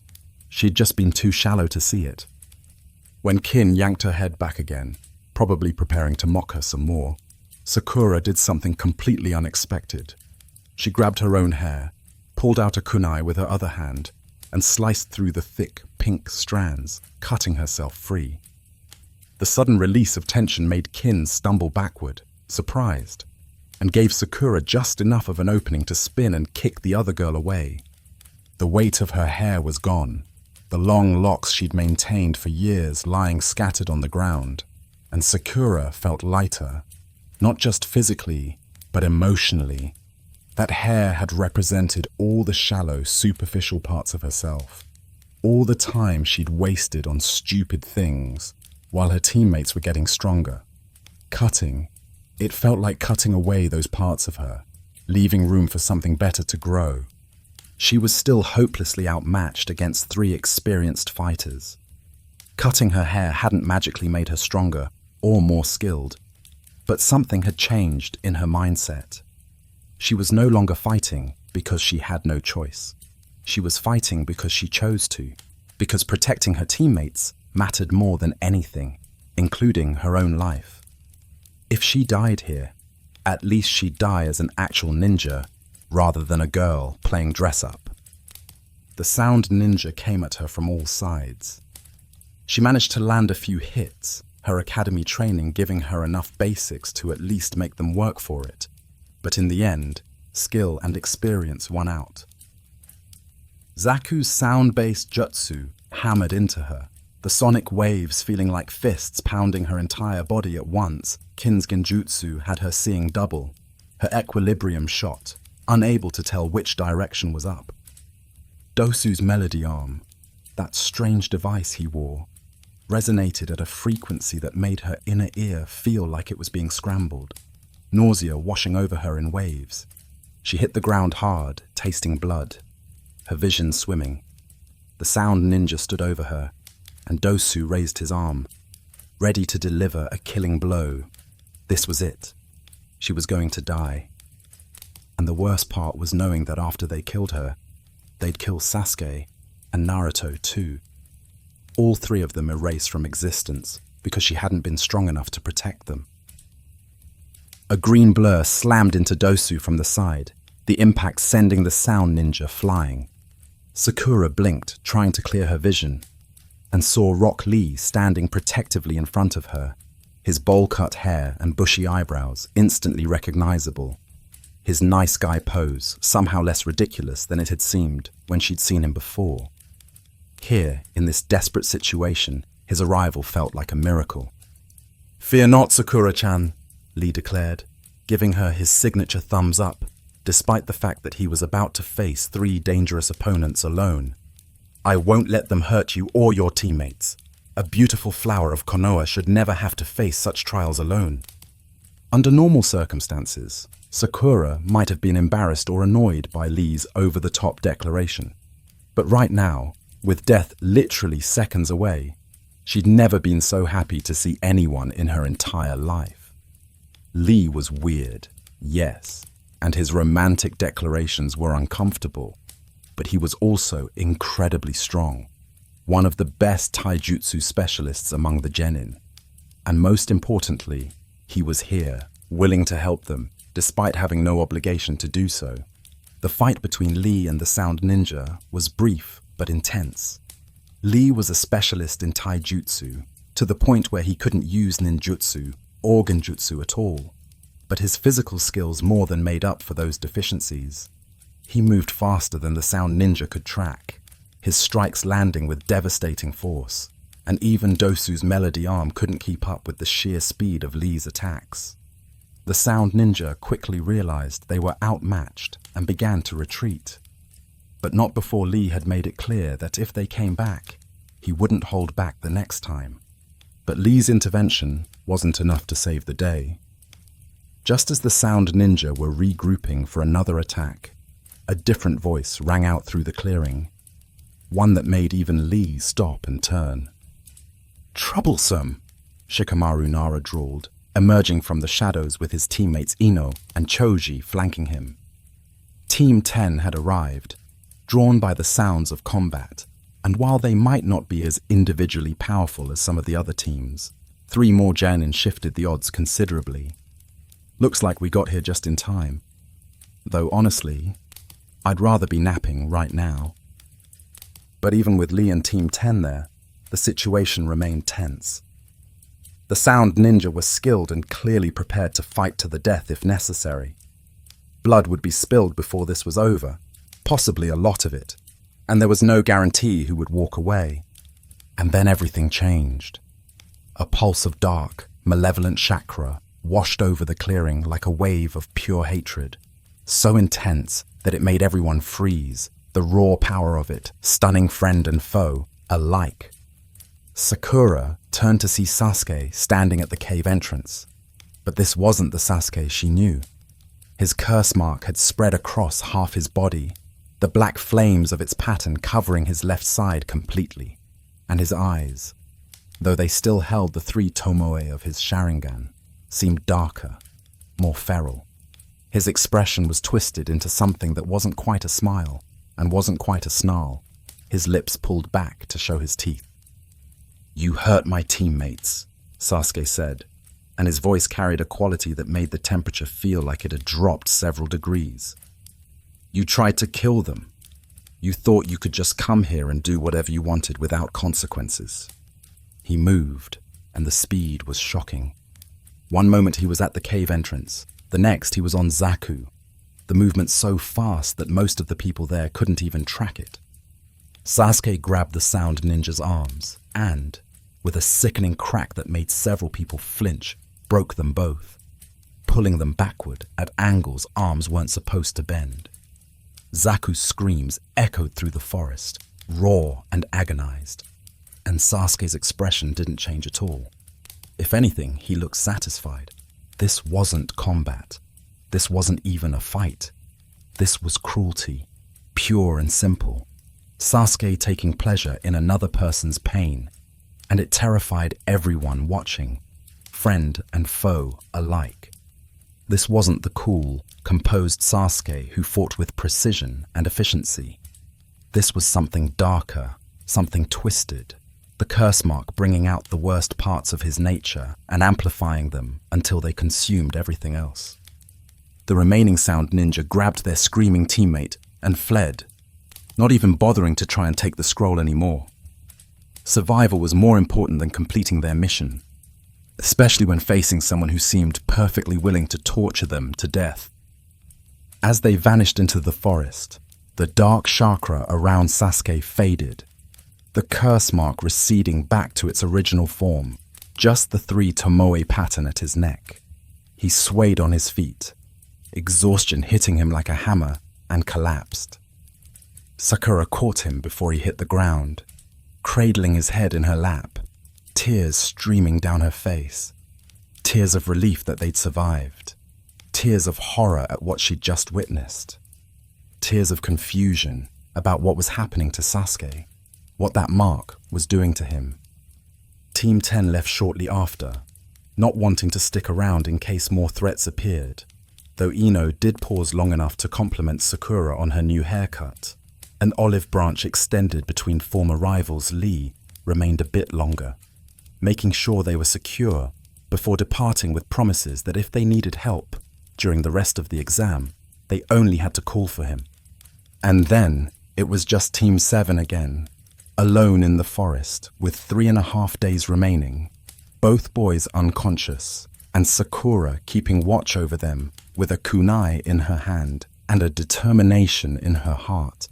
She'd just been too shallow to see it. When Kin yanked her head back again, probably preparing to mock her some more, Sakura did something completely unexpected. She grabbed her own hair, pulled out a kunai with her other hand, and sliced through the thick, pink strands, cutting herself free. The sudden release of tension made Kin stumble backward, surprised, and gave Sakura just enough of an opening to spin and kick the other girl away. The weight of her hair was gone, the long locks she'd maintained for years lying scattered on the ground, and Sakura felt lighter, not just physically, but emotionally. That hair had represented all the shallow, superficial parts of herself, all the time she'd wasted on stupid things, while her teammates were getting stronger. Cutting, it felt like cutting away those parts of her, leaving room for something better to grow. She was still hopelessly outmatched against 3 experienced fighters. Cutting her hair hadn't magically made her stronger or more skilled, but something had changed in her mindset. She was no longer fighting because she had no choice. She was fighting because she chose to, because protecting her teammates mattered more than anything, including her own life. If she died here, at least she'd die as an actual ninja rather than a girl playing dress-up. The sound ninja came at her from all sides. She managed to land a few hits, her academy training giving her enough basics to at least make them work for it. But in the end, skill and experience won out. Zaku's sound-based jutsu hammered into her, the sonic waves feeling like fists pounding her entire body at once. Kin's genjutsu had her seeing double, her equilibrium shot, unable to tell which direction was up. Dosu's melody arm, that strange device he wore, resonated at a frequency that made her inner ear feel like it was being scrambled, nausea washing over her in waves. She hit the ground hard, tasting blood, her vision swimming. The sound ninja stood over her, and Dosu raised his arm, ready to deliver a killing blow. This was it. She was going to die. And the worst part was knowing that after they killed her, they'd kill Sasuke and Naruto too. All 3 of them erased from existence because she hadn't been strong enough to protect them. A green blur slammed into Dosu from the side, the impact sending the sound ninja flying. Sakura blinked, trying to clear her vision, and saw Rock Lee standing protectively in front of her, his bowl-cut hair and bushy eyebrows instantly recognizable. His nice guy pose somehow less ridiculous than it had seemed when she'd seen him before. Here, in this desperate situation, his arrival felt like a miracle. "Fear not, Sakura-chan," Lee declared, giving her his signature thumbs up, despite the fact that he was about to face 3 dangerous opponents alone. "I won't let them hurt you or your teammates. A beautiful flower of Konoha should never have to face such trials alone." Under normal circumstances, Sakura might have been embarrassed or annoyed by Lee's over-the-top declaration. But right now, with death literally seconds away, she'd never been so happy to see anyone in her entire life. Lee was weird, yes, and his romantic declarations were uncomfortable, but he was also incredibly strong, one of the best taijutsu specialists among the genin. And most importantly, he was here, willing to help them, despite having no obligation to do so. The fight between Lee and the sound ninja was brief but intense. Lee was a specialist in taijutsu, to the point where he couldn't use ninjutsu or genjutsu at all, but his physical skills more than made up for those deficiencies. He moved faster than the sound ninja could track, his strikes landing with devastating force, and even Dosu's melody arm couldn't keep up with the sheer speed of Lee's attacks. The sound ninja quickly realized they were outmatched and began to retreat, but not before Lee had made it clear that if they came back, he wouldn't hold back the next time. But Lee's intervention wasn't enough to save the day. Just as the sound ninja were regrouping for another attack, a different voice rang out through the clearing, one that made even Lee stop and turn. "Troublesome," Shikamaru Nara drawled, emerging from the shadows with his teammates Ino and Choji flanking him. Team 10 had arrived, drawn by the sounds of combat, and while they might not be as individually powerful as some of the other teams, 3 more genin shifted the odds considerably. Looks like we got here just in time. Though honestly, I'd rather be napping right now. But even with Lee and Team 10 there, the situation remained tense. The sound ninja was skilled and clearly prepared to fight to the death if necessary. Blood would be spilled before this was over, possibly a lot of it, and there was no guarantee who would walk away. And then everything changed. A pulse of dark, malevolent chakra washed over the clearing like a wave of pure hatred, so intense that it made everyone freeze, the raw power of it stunning friend and foe alike. Sakura turned to see Sasuke standing at the cave entrance, but this wasn't the Sasuke she knew. His curse mark had spread across half his body, the black flames of its pattern covering his left side completely, and his eyes, though they still held the 3 tomoe of his Sharingan, seemed darker, more feral. His expression was twisted into something that wasn't quite a smile and wasn't quite a snarl, his lips pulled back to show his teeth. "You hurt my teammates," Sasuke said, and his voice carried a quality that made the temperature feel like it had dropped several degrees. "You tried to kill them. You thought you could just come here and do whatever you wanted without consequences." He moved, and the speed was shocking. One moment he was at the cave entrance, the next he was on Zaku, the movement so fast that most of the people there couldn't even track it. Sasuke grabbed the sound ninja's arms and, with a sickening crack that made several people flinch, broke them both, pulling them backward at angles arms weren't supposed to bend. Zaku's screams echoed through the forest, raw and agonized, and Sasuke's expression didn't change at all. If anything, he looked satisfied. This wasn't combat. This wasn't even a fight. This was cruelty, pure and simple. Sasuke taking pleasure in another person's pain, and it terrified everyone watching, friend and foe alike. This wasn't the cool, composed Sasuke who fought with precision and efficiency. This was something darker, something twisted, the curse mark bringing out the worst parts of his nature and amplifying them until they consumed everything else. The remaining sound ninja grabbed their screaming teammate and fled, not even bothering to try and take the scroll anymore. Survival was more important than completing their mission, especially when facing someone who seemed perfectly willing to torture them to death. As they vanished into the forest, the dark chakra around Sasuke faded, the curse mark receding back to its original form, just the 3 tomoe pattern at his neck. He swayed on his feet, exhaustion hitting him like a hammer, and collapsed. Sakura caught him before he hit the ground, cradling his head in her lap, tears streaming down her face, tears of relief that they'd survived, tears of horror at what she'd just witnessed, tears of confusion about what was happening to Sasuke, what that mark was doing to him. Team 10 left shortly after, not wanting to stick around in case more threats appeared, though Ino did pause long enough to compliment Sakura on her new haircut. An olive branch extended between former rivals Lee remained a bit longer, making sure they were secure before departing with promises that if they needed help during the rest of the exam, they only had to call for him. And then it was just Team 7 again, alone in the forest with 3.5 days remaining, both boys unconscious, and Sakura keeping watch over them with a kunai in her hand and a determination in her heart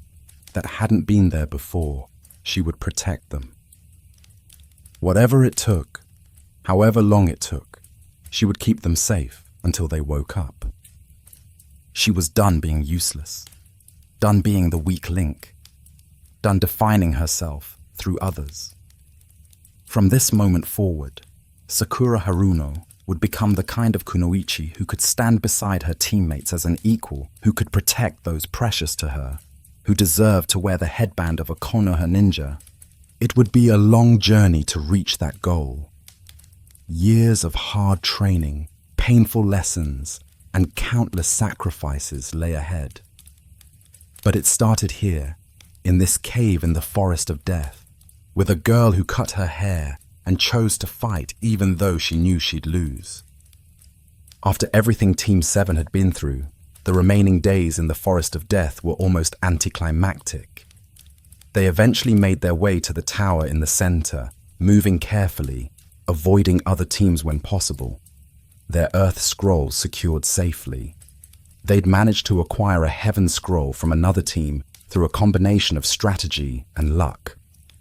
that hadn't been there before. She would protect them. Whatever it took, however long it took, she would keep them safe until they woke up. She was done being useless, done being the weak link, done defining herself through others. From this moment forward, Sakura Haruno would become the kind of kunoichi who could stand beside her teammates as an equal, who could protect those precious to her, who deserved to wear the headband of a konoha ninja. It would be a long journey to reach that goal. Years of hard training, painful lessons, and countless sacrifices lay ahead. But it started here, in this cave in the forest of death, with a girl who cut her hair and chose to fight even though she knew she'd lose. After everything Team 7 had been through, the remaining days in the forest of death were almost anticlimactic. They eventually made their way to the tower in the center, moving carefully, avoiding other teams when possible. Their Earth scrolls secured safely. They'd managed to acquire a Heaven Scroll from another team through a combination of strategy and luck,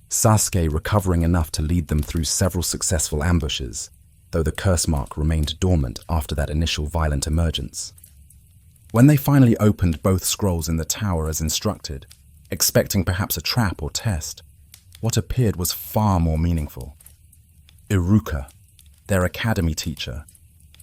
Sasuke recovering enough to lead them through several successful ambushes, though the curse mark remained dormant after that initial violent emergence. When they finally opened both scrolls in the tower as instructed, expecting perhaps a trap or test, what appeared was far more meaningful. Iruka, their academy teacher,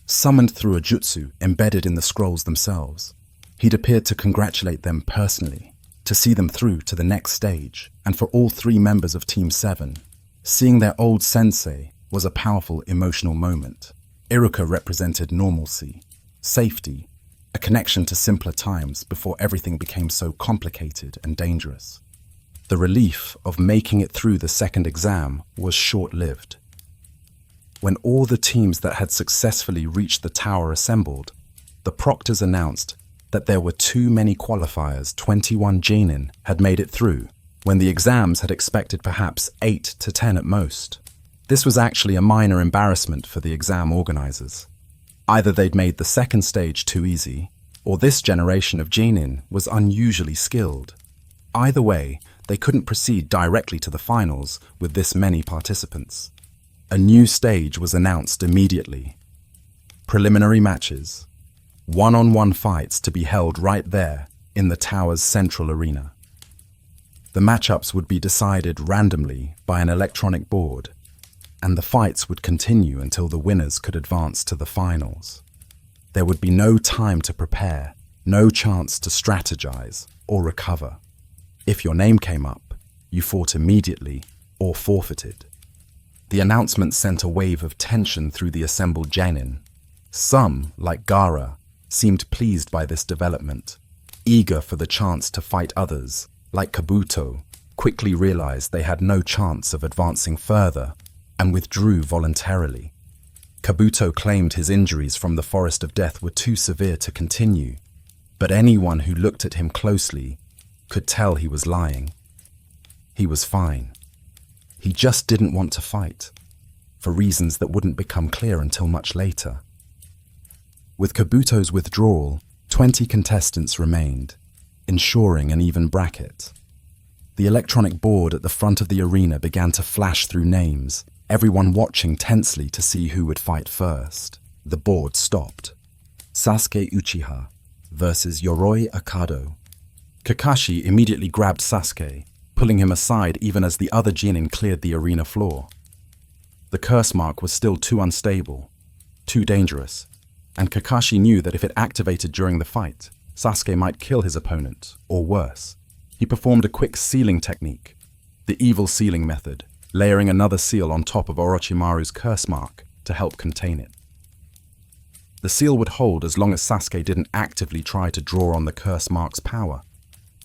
summoned through a jutsu embedded in the scrolls themselves. He'd appeared to congratulate them personally, to see them through to the next stage, and for all three members of Team 7, seeing their old sensei was a powerful emotional moment. Iruka represented normalcy, safety, a connection to simpler times before everything became so complicated and dangerous. The relief of making it through the second exam was short-lived. When all the teams that had successfully reached the tower assembled, the proctors announced that there were too many qualifiers. 21 genin had made it through, when the exams had expected perhaps 8 to 10 at most. This was actually a minor embarrassment for the exam organizers. Either they'd made the second stage too easy, or this generation of genin was unusually skilled. Either way, they couldn't proceed directly to the finals with this many participants. A new stage was announced immediately. Preliminary matches. One-on-one fights to be held right there in the tower's central arena. The matchups would be decided randomly by an electronic board, and the fights would continue until the winners could advance to the finals. There would be no time to prepare, no chance to strategize or recover. If your name came up, you fought immediately or forfeited. The announcement sent a wave of tension through the assembled genin. Some, like Gaara, seemed pleased by this development, eager for the chance to fight others, like Kabuto, quickly realized they had no chance of advancing further and withdrew voluntarily. Kabuto claimed his injuries from the Forest of Death were too severe to continue, but anyone who looked at him closely could tell he was lying. He was fine. He just didn't want to fight, for reasons that wouldn't become clear until much later. With Kabuto's withdrawal, 20 contestants remained, ensuring an even bracket. The electronic board at the front of the arena began to flash through names, everyone watching tensely to see who would fight first. The board stopped. Sasuke Uchiha versus Yoroi Akado. Kakashi immediately grabbed Sasuke, pulling him aside even as the other genin cleared the arena floor. The curse mark was still too unstable, too dangerous, and Kakashi knew that if it activated during the fight, Sasuke might kill his opponent, or worse. He performed a quick sealing technique, the evil sealing method, layering another seal on top of Orochimaru's curse mark to help contain it. The seal would hold as long as Sasuke didn't actively try to draw on the curse mark's power,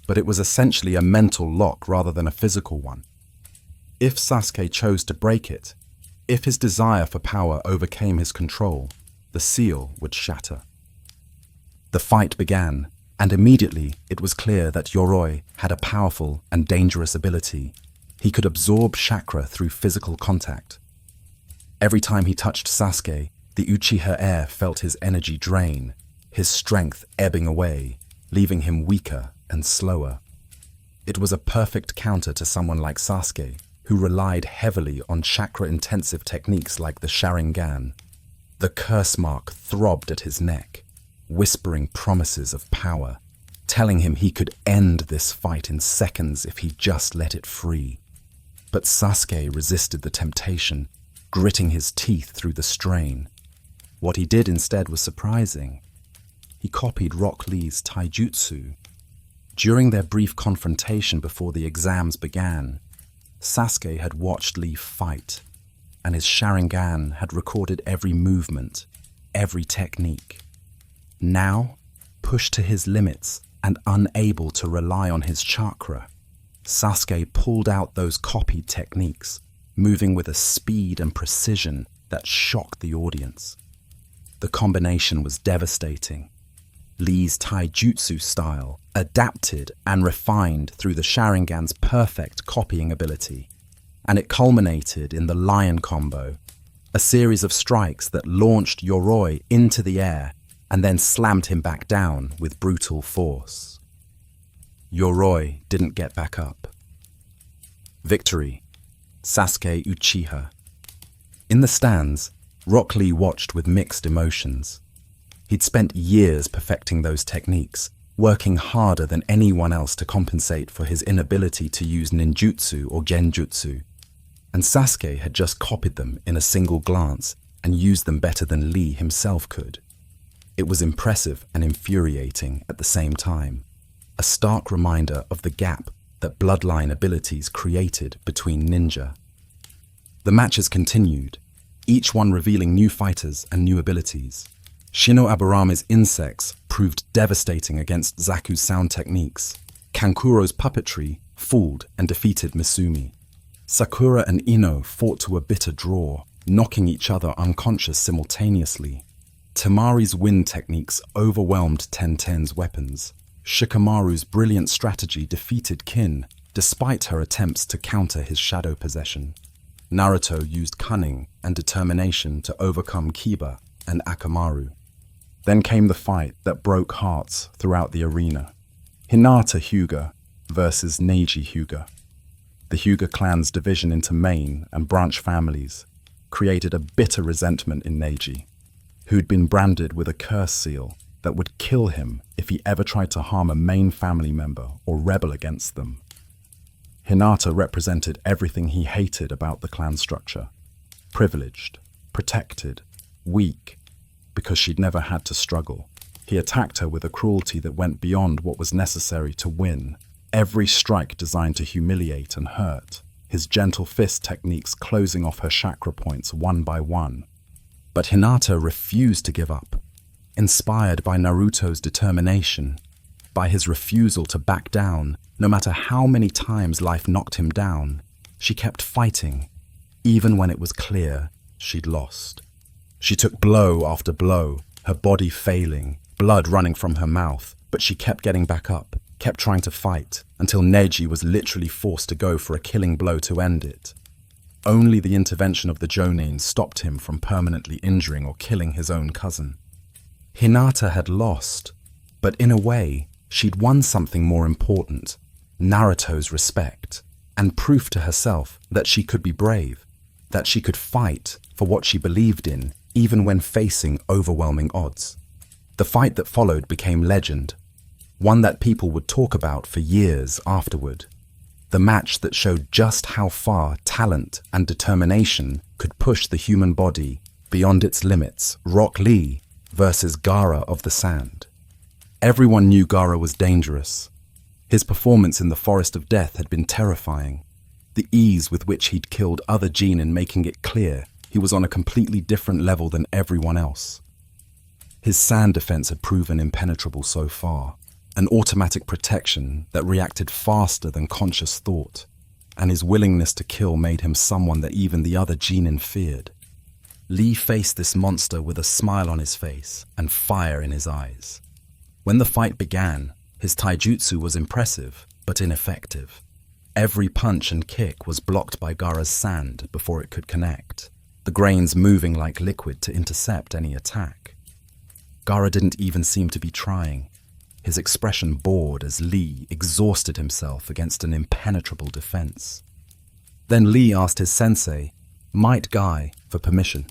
but it was essentially a mental lock rather than a physical one. If Sasuke chose to break it, if his desire for power overcame his control, the seal would shatter. The fight began, and immediately it was clear that Yoroi had a powerful and dangerous ability. He could absorb chakra through physical contact. Every time he touched Sasuke, the Uchiha heir felt his energy drain, his strength ebbing away, leaving him weaker and slower. It was a perfect counter to someone like Sasuke, who relied heavily on chakra-intensive techniques like the Sharingan. The curse mark throbbed at his neck, whispering promises of power, telling him he could end this fight in seconds if he just let it free. But Sasuke resisted the temptation, gritting his teeth through the strain. What he did instead was surprising. He copied Rock Lee's taijutsu. During their brief confrontation before the exams began, Sasuke had watched Lee fight. and his Sharingan had recorded every movement, every technique. Now, pushed to his limits and unable to rely on his chakra, Sasuke pulled out those copied techniques, moving with a speed and precision that shocked the audience. The combination was devastating. Lee's taijutsu style, adapted and refined through the Sharingan's perfect copying ability, and it culminated in the Lion Combo, a series of strikes that launched Yoroi into the air and then slammed him back down with brutal force. Yoroi didn't get back up. Victory. Sasuke Uchiha. In the stands, Rock Lee watched with mixed emotions. He'd spent years perfecting those techniques, working harder than anyone else to compensate for his inability to use ninjutsu or genjutsu, and Sasuke had just copied them in a single glance and used them better than Lee himself could. It was impressive and infuriating at the same time, a stark reminder of the gap that bloodline abilities created between ninja. The matches continued, each one revealing new fighters and new abilities. Shino Aburame's insects proved devastating against Zaku's sound techniques. Kankuro's puppetry fooled and defeated Misumi. Sakura and Ino fought to a bitter draw, knocking each other unconscious simultaneously. Temari's wind techniques overwhelmed Tenten's weapons. Shikamaru's brilliant strategy defeated Kin, despite her attempts to counter his shadow possession. Naruto used cunning and determination to overcome Kiba and Akamaru. Then came the fight that broke hearts throughout the arena. Hinata Hyuga versus Neji Hyuga. The Hyuga clan's division into main and branch families created a bitter resentment in Neji, who'd been branded with a curse seal that would kill him if he ever tried to harm a main family member or rebel against them. Hinata represented everything he hated about the clan structure. Privileged, protected, weak, because she'd never had to struggle. He attacked her with a cruelty that went beyond what was necessary to win, every strike designed to humiliate and hurt, his gentle fist techniques closing off her chakra points one by one. But Hinata refused to give up. Inspired by Naruto's determination, by his refusal to back down, no matter how many times life knocked him down, she kept fighting, even when it was clear she'd lost. She took blow after blow, her body failing, blood running from her mouth, but she kept getting back up, kept trying to fight, until Neji was literally forced to go for a killing blow to end it. Only the intervention of the Jonin stopped him from permanently injuring or killing his own cousin. Hinata had lost, but in a way, she'd won something more important, Naruto's respect, and proof to herself that she could be brave, that she could fight for what she believed in, even when facing overwhelming odds. The fight that followed became legend, one that people would talk about for years afterward. The match that showed just how far talent and determination could push the human body beyond its limits. Rock Lee versus Gaara of the Sand. Everyone knew Gaara was dangerous. His performance in the Forest of Death had been terrifying. The ease with which he'd killed other Genin, making it clear he was on a completely different level than everyone else. His sand defense had proven impenetrable so far, an automatic protection that reacted faster than conscious thought, and his willingness to kill made him someone that even the other Genin feared. Lee faced this monster with a smile on his face and fire in his eyes. When the fight began, his taijutsu was impressive, but ineffective. Every punch and kick was blocked by Gaara's sand before it could connect, the grains moving like liquid to intercept any attack. Gaara didn't even seem to be trying, his expression bored as Lee exhausted himself against an impenetrable defense. Then Lee asked his sensei, Might Guy, for permission.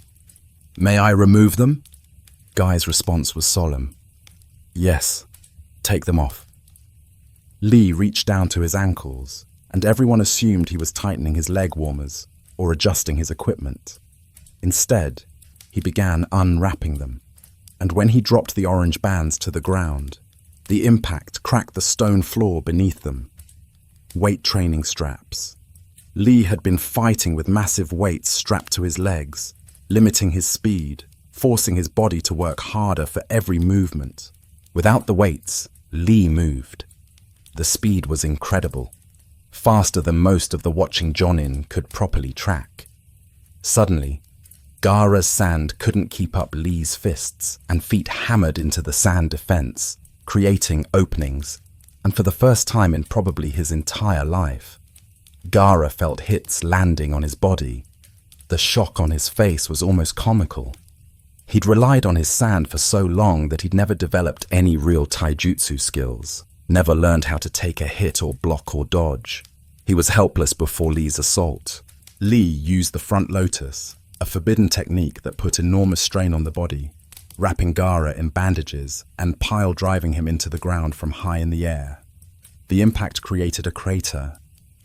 "May I remove them?" Guy's response was solemn. "Yes, take them off." Lee reached down to his ankles, and everyone assumed he was tightening his leg warmers or adjusting his equipment. Instead, he began unwrapping them, and when he dropped the orange bands to the ground, the impact cracked the stone floor beneath them. Weight training straps, Lee had been fighting with massive weights strapped to his legs, limiting his speed, forcing his body to work harder for every movement. Without the weights, Lee moved. The speed was incredible, faster than most of the watching Jonin could properly track. Suddenly, Gaara's sand couldn't keep up Lee's fists, and feet hammered into the sand defense, creating openings, and for the first time in probably his entire life, Gaara felt hits landing on his body. The shock on his face was almost comical. He'd relied on his sand for so long that he'd never developed any real taijutsu skills, never learned how to take a hit or block or dodge. He was helpless before Lee's assault. Lee used the front lotus, a forbidden technique that put enormous strain on the body, wrapping Gaara in bandages and pile-driving him into the ground from high in the air. The impact created a crater,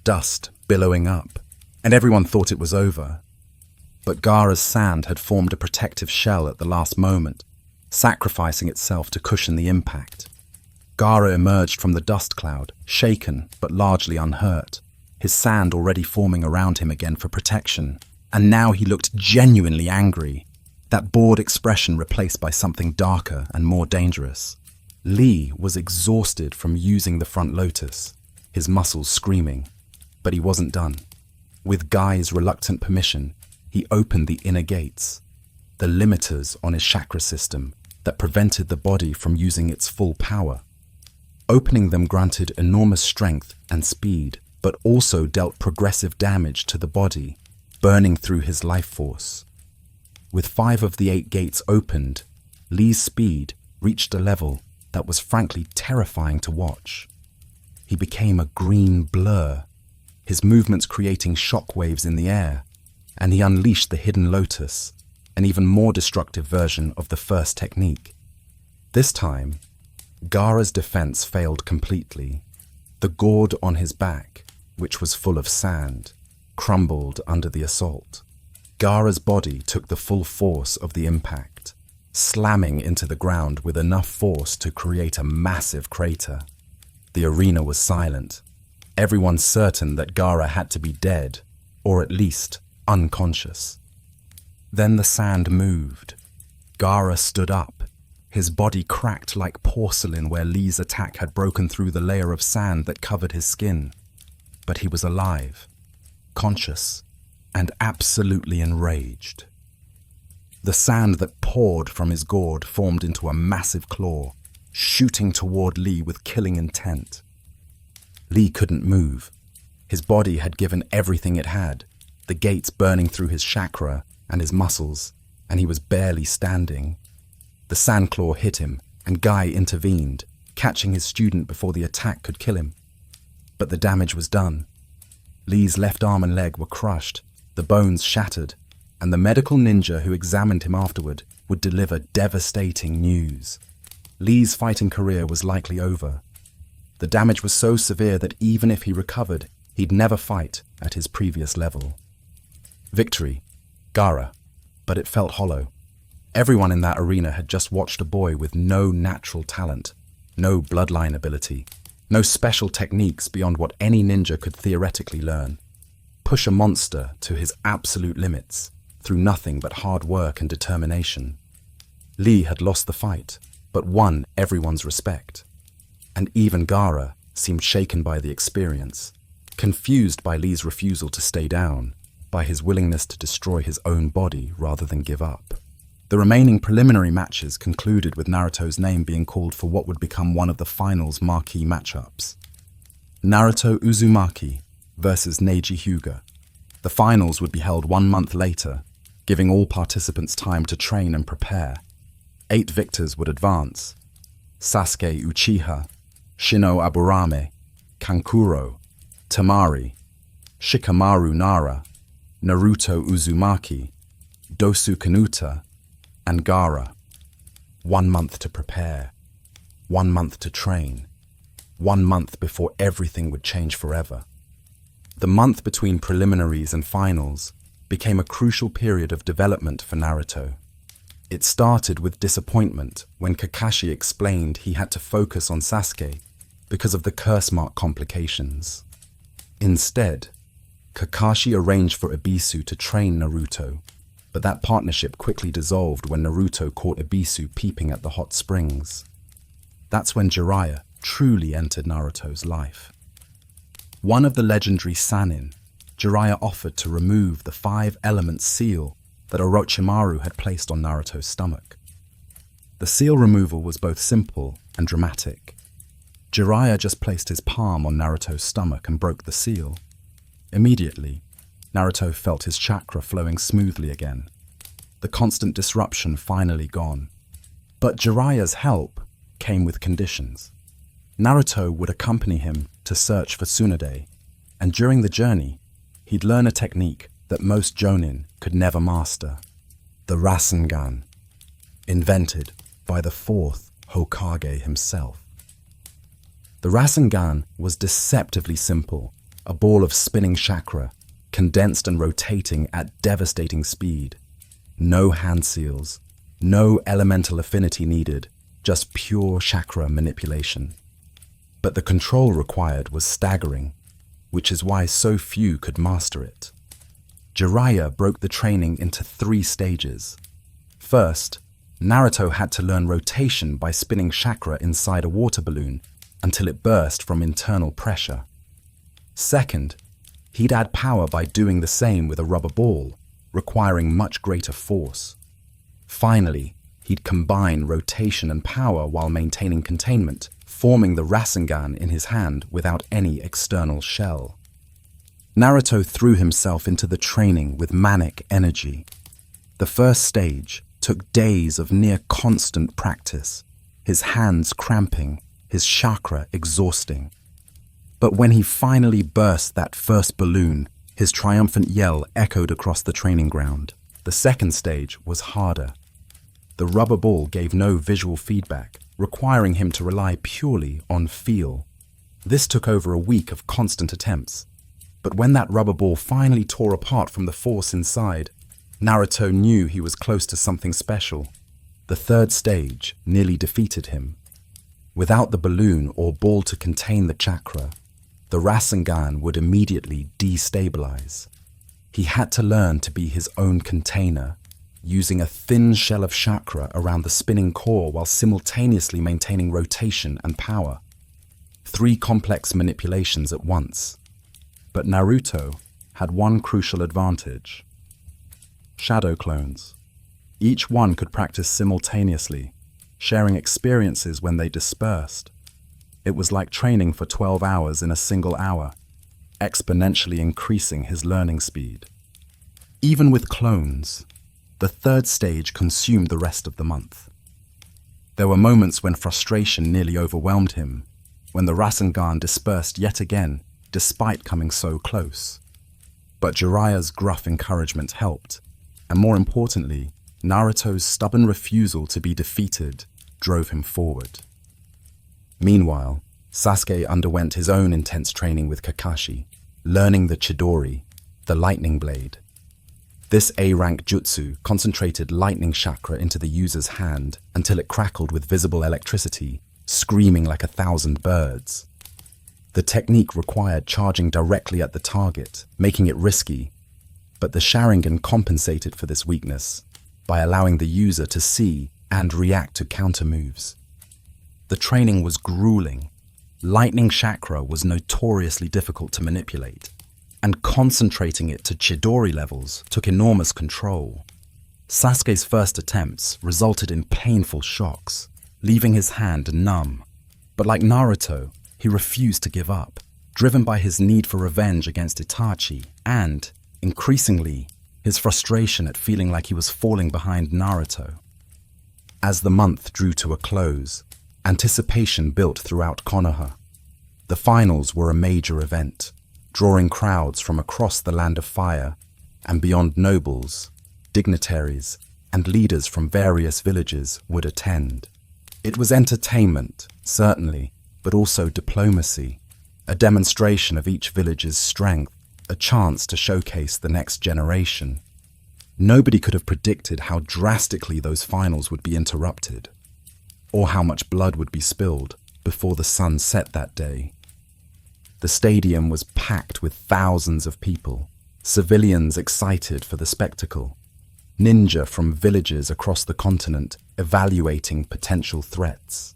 dust billowing up, and everyone thought it was over. But Gaara's sand had formed a protective shell at the last moment, sacrificing itself to cushion the impact. Gaara emerged from the dust cloud, shaken but largely unhurt, his sand already forming around him again for protection. And now he looked genuinely angry, that bored expression replaced by something darker and more dangerous. Lee was exhausted from using the front lotus, his muscles screaming. But he wasn't done. With Guy's reluctant permission, he opened the inner gates, the limiters on his chakra system that prevented the body from using its full power. Opening them granted enormous strength and speed, but also dealt progressive damage to the body, burning through his life force. With 5 of the 8 gates opened, Lee's speed reached a level that was frankly terrifying to watch. He became a green blur, his movements creating shockwaves in the air, and he unleashed the hidden lotus, an even more destructive version of the first technique. This time, Gaara's defense failed completely. The gourd on his back, which was full of sand, crumbled under the assault. Gaara's body took the full force of the impact, slamming into the ground with enough force to create a massive crater. The arena was silent, everyone certain that Gaara had to be dead, or at least unconscious. Then the sand moved. Gaara stood up, his body cracked like porcelain where Lee's attack had broken through the layer of sand that covered his skin. But he was alive, conscious, and absolutely enraged. The sand that poured from his gourd formed into a massive claw, shooting toward Lee with killing intent. Lee couldn't move. His body had given everything it had, the gates burning through his chakra and his muscles, and he was barely standing. The sand claw hit him, and Guy intervened, catching his student before the attack could kill him. But the damage was done. Lee's left arm and leg were crushed, the bones shattered, and the medical ninja who examined him afterward would deliver devastating news. Lee's fighting career was likely over. The damage was so severe that even if he recovered, he'd never fight at his previous level. Victory, Gaara, but it felt hollow. Everyone in that arena had just watched a boy with no natural talent, no bloodline ability, no special techniques beyond what any ninja could theoretically learn. Push a monster to his absolute limits through nothing but hard work and determination. Lee had lost the fight, but won everyone's respect. And even Gaara seemed shaken by the experience, confused by Lee's refusal to stay down, by his willingness to destroy his own body rather than give up. The remaining preliminary matches concluded with Naruto's name being called for what would become one of the finals marquee matchups. Naruto Uzumaki versus Neji Hyuga. The finals would be held 1 month later, giving all participants time to train and prepare. 8 victors would advance: Sasuke Uchiha, Shino Aburame, Kankuro, Tamari, Shikamaru Nara, Naruto Uzumaki, Dosu Kanuta, and Gaara. 1 month to prepare, 1 month to train, 1 month before everything would change forever. The month between preliminaries and finals became a crucial period of development for Naruto. It started with disappointment when Kakashi explained he had to focus on Sasuke because of the curse mark complications. Instead, Kakashi arranged for Ebisu to train Naruto, but that partnership quickly dissolved when Naruto caught Ebisu peeping at the hot springs. That's when Jiraiya truly entered Naruto's life. One of the legendary Sannin, Jiraiya offered to remove the 5-element seal that Orochimaru had placed on Naruto's stomach. The seal removal was both simple and dramatic. Jiraiya just placed his palm on Naruto's stomach and broke the seal. Immediately, Naruto felt his chakra flowing smoothly again, the constant disruption finally gone. But Jiraiya's help came with conditions. Naruto would accompany him to search for Tsunade, and during the journey, he'd learn a technique that most Jonin could never master, the Rasengan, invented by the 4th Hokage himself. The Rasengan was deceptively simple, a ball of spinning chakra, condensed and rotating at devastating speed. No hand seals, no elemental affinity needed, just pure chakra manipulation. But the control required was staggering, which is why so few could master it. Jiraiya broke the training into 3 stages. First, Naruto had to learn rotation by spinning chakra inside a water balloon until it burst from internal pressure. Second, he'd add power by doing the same with a rubber ball, requiring much greater force. Finally, he'd combine rotation and power while maintaining containment, forming the Rasengan in his hand without any external shell. Naruto threw himself into the training with manic energy. The first stage took days of near constant practice, his hands cramping, his chakra exhausting. But when he finally burst that first balloon, his triumphant yell echoed across the training ground. The second stage was harder. The rubber ball gave no visual feedback, requiring him to rely purely on feel. This took over a week of constant attempts. But when that rubber ball finally tore apart from the force inside, Naruto knew he was close to something special. The third stage nearly defeated him. Without the balloon or ball to contain the chakra, the Rasengan would immediately destabilize. He had to learn to be his own container, using a thin shell of chakra around the spinning core while simultaneously maintaining rotation and power. 3 complex manipulations at once. But Naruto had one crucial advantage: shadow clones. Each one could practice simultaneously, sharing experiences when they dispersed. It was like training for 12 hours in a single hour, exponentially increasing his learning speed. Even with clones, the third stage consumed the rest of the month. There were moments when frustration nearly overwhelmed him, when the Rasengan dispersed yet again, despite coming so close. But Jiraiya's gruff encouragement helped, and more importantly, Naruto's stubborn refusal to be defeated drove him forward. Meanwhile, Sasuke underwent his own intense training with Kakashi, learning the Chidori, the lightning blade. This A-rank jutsu concentrated lightning chakra into the user's hand until it crackled with visible electricity, screaming like 1,000 birds. The technique required charging directly at the target, making it risky, but the Sharingan compensated for this weakness by allowing the user to see and react to counter moves. The training was grueling. Lightning chakra was notoriously difficult to manipulate, and concentrating it to Chidori levels took enormous control. Sasuke's first attempts resulted in painful shocks, leaving his hand numb. But like Naruto, he refused to give up, driven by his need for revenge against Itachi and, increasingly, his frustration at feeling like he was falling behind Naruto. As the month drew to a close, anticipation built throughout Konoha. The finals were a major event, drawing crowds from across the Land of Fire and beyond. Nobles, dignitaries, and leaders from various villages would attend. It was entertainment, certainly, but also diplomacy, a demonstration of each village's strength, a chance to showcase the next generation. Nobody could have predicted how drastically those finals would be interrupted, or how much blood would be spilled before the sun set that day. The stadium was packed with thousands of people, civilians excited for the spectacle, ninja from villages across the continent evaluating potential threats.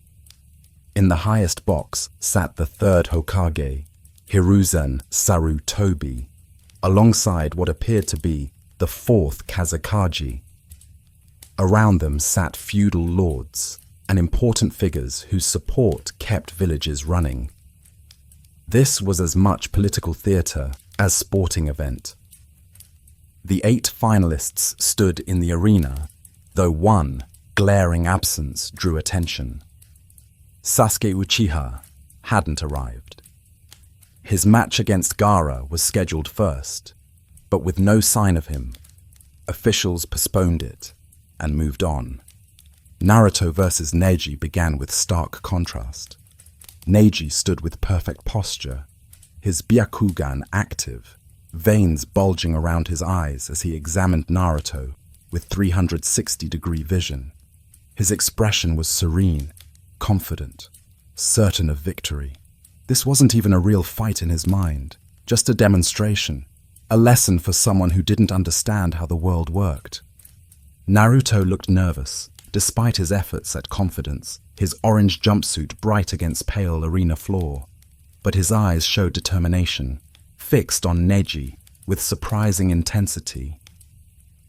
In the highest box sat the third Hokage, Hiruzen Sarutobi, alongside what appeared to be the fourth Kazekage. Around them sat feudal lords and important figures whose support kept villages running. This was as much political theatre as sporting event. The 8 finalists stood in the arena, though one glaring absence drew attention. Sasuke Uchiha hadn't arrived. His match against Gaara was scheduled first, but with no sign of him, officials postponed it and moved on. Naruto versus Neji began with stark contrast. Neji stood with perfect posture, his Byakugan active, veins bulging around his eyes as he examined Naruto with 360-degree vision. His expression was serene, confident, certain of victory. This wasn't even a real fight in his mind, just a demonstration, a lesson for someone who didn't understand how the world worked. Naruto looked nervous, despite his efforts at confidence, his orange jumpsuit bright against pale arena floor. But his eyes showed determination, fixed on Neji with surprising intensity.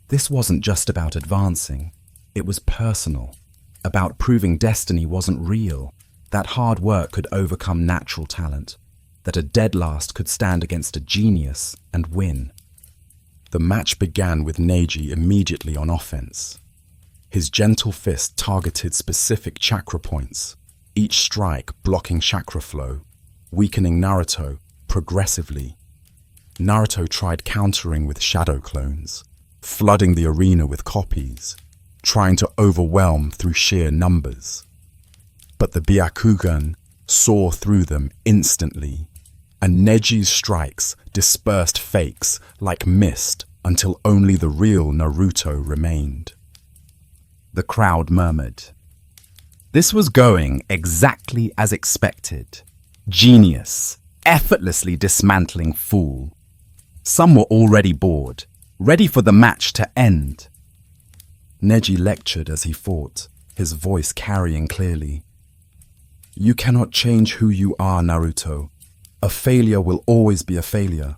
This wasn't just about advancing, it was personal, about proving destiny wasn't real, that hard work could overcome natural talent, that a dead last could stand against a genius and win. The match began with Neji immediately on offense. His gentle fist targeted specific chakra points, each strike blocking chakra flow, weakening Naruto progressively. Naruto tried countering with shadow clones, flooding the arena with copies, trying to overwhelm through sheer numbers. But the Byakugan saw through them instantly, and Neji's strikes dispersed fakes like mist until only the real Naruto remained. The crowd murmured. This was going exactly as expected. Genius, effortlessly dismantling fool. Some were already bored, ready for the match to end. Neji lectured as he fought, his voice carrying clearly. You cannot change who you are, Naruto. A failure will always be a failure.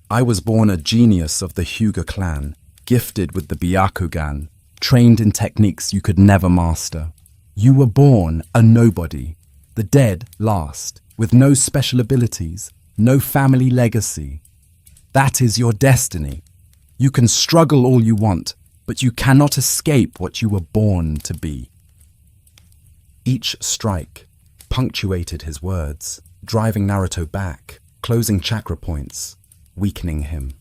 I was born a genius of the Hyuga clan, gifted with the Byakugan, trained in techniques you could never master. You were born a nobody, the dead last, with no special abilities, no family legacy. That is your destiny. You can struggle all you want, but you cannot escape what you were born to be. Each strike punctuated his words, driving Naruto back, closing chakra points, weakening him.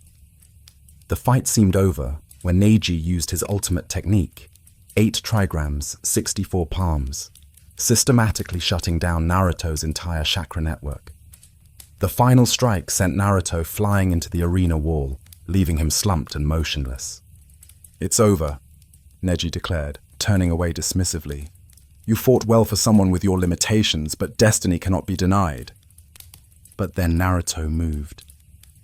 The fight seemed over when Neji used his ultimate technique, 8 trigrams, 64 palms, systematically shutting down Naruto's entire chakra network. The final strike sent Naruto flying into the arena wall, leaving him slumped and motionless. It's over, Neji declared, turning away dismissively. You fought well for someone with your limitations, but destiny cannot be denied. But then Naruto moved.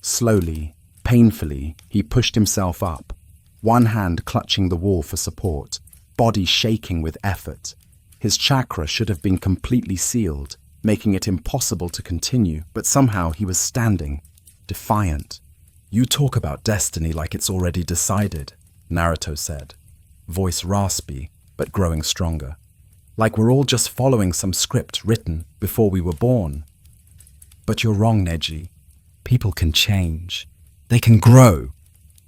Slowly, painfully, he pushed himself up, one hand clutching the wall for support, body shaking with effort. His chakra should have been completely sealed, making it impossible to continue, but somehow he was standing, defiant. You talk about destiny like it's already decided, Naruto said, voice raspy, but growing stronger. Like we're all just following some script written before we were born. But you're wrong, Neji. People can change. They can grow.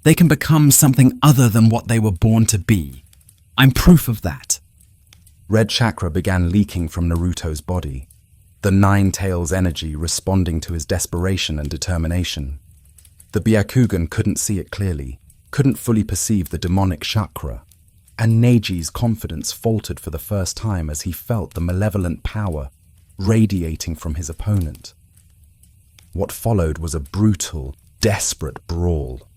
They can become something other than what they were born to be. I'm proof of that. Red chakra began leaking from Naruto's body, the Nine Tails energy responding to his desperation and determination. The Byakugan couldn't see it clearly, couldn't fully perceive the demonic chakra, and Neji's confidence faltered for the first time as he felt the malevolent power radiating from his opponent. What followed was a brutal, desperate brawl.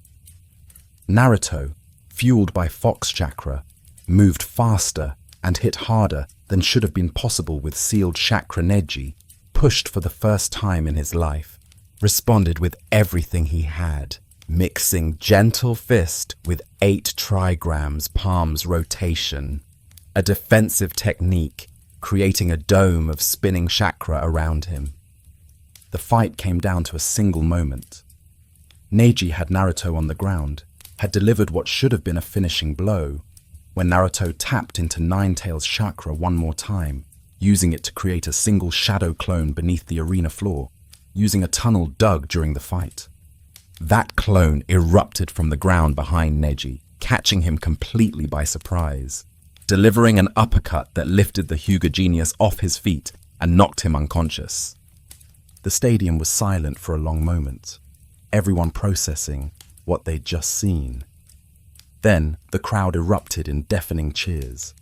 Naruto, fueled by Fox chakra, moved faster and hit harder than should have been possible with sealed chakra. Neji pushed for the first time in his life, responded with everything he had, mixing gentle fist with 8 trigrams palms rotation, a defensive technique, creating a dome of spinning chakra around him. The fight came down to a single moment. Neji had Naruto on the ground, had delivered what should have been a finishing blow, when Naruto tapped into Ninetales' chakra one more time, using it to create a single shadow clone beneath the arena floor, using a tunnel dug during the fight. That clone erupted from the ground behind Neji, catching him completely by surprise, delivering an uppercut that lifted the Hyuga genius off his feet and knocked him unconscious. The stadium was silent for a long moment, everyone processing what they'd just seen. Then the crowd erupted in deafening cheers.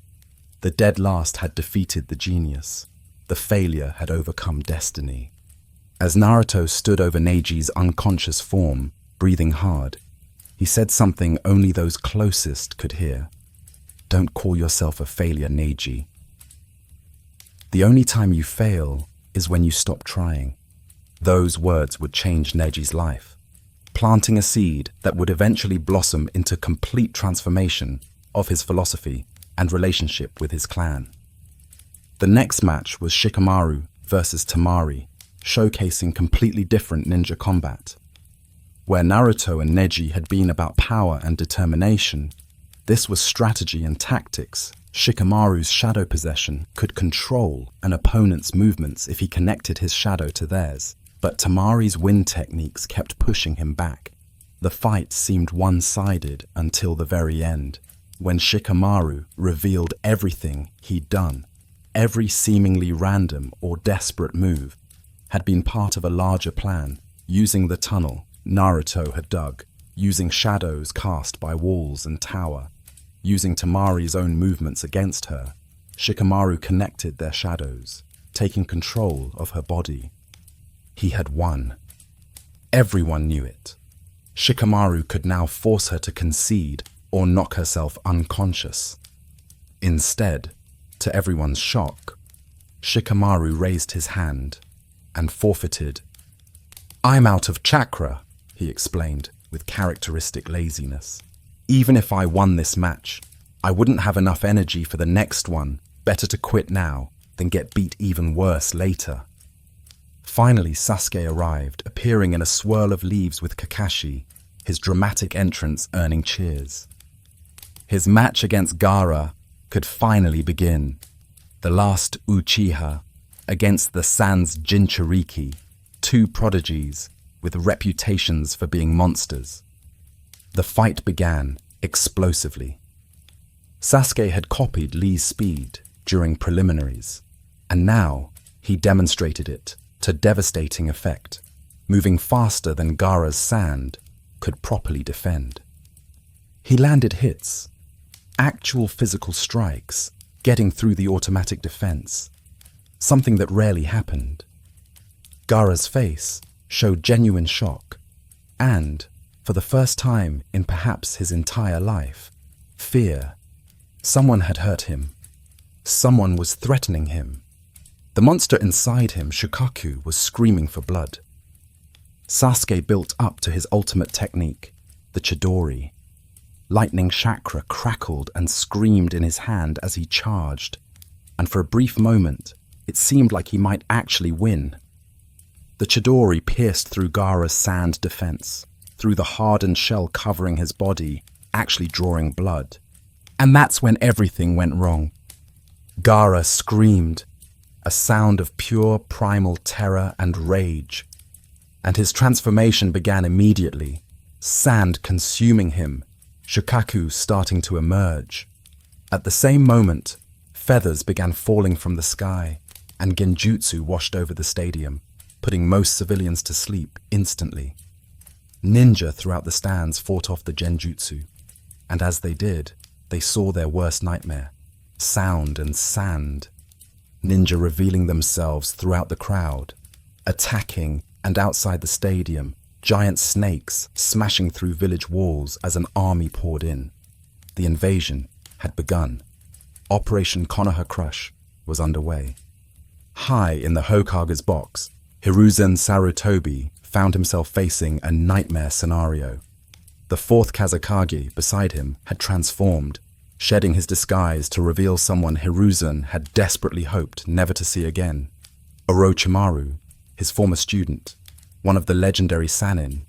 The dead last had defeated the genius. The failure had overcome destiny. As Naruto stood over Neji's unconscious form, breathing hard, he said something only those closest could hear. "Don't call yourself a failure, Neji. The only time you fail is when you stop trying." Those words would change Neji's life, planting a seed that would eventually blossom into complete transformation of his philosophy and relationship with his clan. The next match was Shikamaru versus Temari, showcasing completely different ninja combat. Where Naruto and Neji had been about power and determination, this was strategy and tactics. Shikamaru's shadow possession could control an opponent's movements if he connected his shadow to theirs, but Temari's wind techniques kept pushing him back. The fight seemed one-sided until the very end, when Shikamaru revealed everything he'd done. Every seemingly random or desperate move had been part of a larger plan, using the tunnel Naruto had dug, using shadows cast by walls and tower, using Temari's own movements against her. Shikamaru connected their shadows, taking control of her body. He had won. Everyone knew it. Shikamaru could now force her to concede or knock herself unconscious. Instead, to everyone's shock, Shikamaru raised his hand and forfeited. "I'm out of chakra," he explained with characteristic laziness. "Even if I won this match, I wouldn't have enough energy for the next one. Better to quit now than get beat even worse later." Finally, Sasuke arrived, appearing in a swirl of leaves with Kakashi, his dramatic entrance earning cheers. His match against Gaara could finally begin. The last Uchiha against the Sans Jinchuriki, 2 prodigies with reputations for being monsters. The fight began explosively. Sasuke had copied Lee's speed during preliminaries, and now he demonstrated it to devastating effect, moving faster than Gaara's sand could properly defend. He landed hits, actual physical strikes, getting through the automatic defense, something that rarely happened. Gaara's face showed genuine shock, and, for the first time in perhaps his entire life, fear. Someone had hurt him. Someone was threatening him. The monster inside him, Shukaku, was screaming for blood. Sasuke built up to his ultimate technique, the Chidori. Lightning chakra crackled and screamed in his hand as he charged, and for a brief moment, it seemed like he might actually win. The Chidori pierced through Gaara's sand defense, through the hardened shell covering his body, actually drawing blood. And that's when everything went wrong. Gaara screamed, a sound of pure primal terror and rage, and his transformation began immediately, sand consuming him, Shukaku starting to emerge. At the same moment, feathers began falling from the sky, and genjutsu washed over the stadium, putting most civilians to sleep instantly. Ninja throughout the stands fought off the genjutsu, and as they did, they saw their worst nightmare, sound and sand. Ninja revealing themselves throughout the crowd, attacking, and outside the stadium, giant snakes smashing through village walls as an army poured in. The invasion had begun. Operation Konoha Crush was underway. High in the Hokage's box, Hiruzen Sarutobi found himself facing a nightmare scenario. The fourth Kazakage beside him had transformed, shedding his disguise to reveal someone Hiruzen had desperately hoped never to see again. Orochimaru, his former student, one of the legendary Sannin,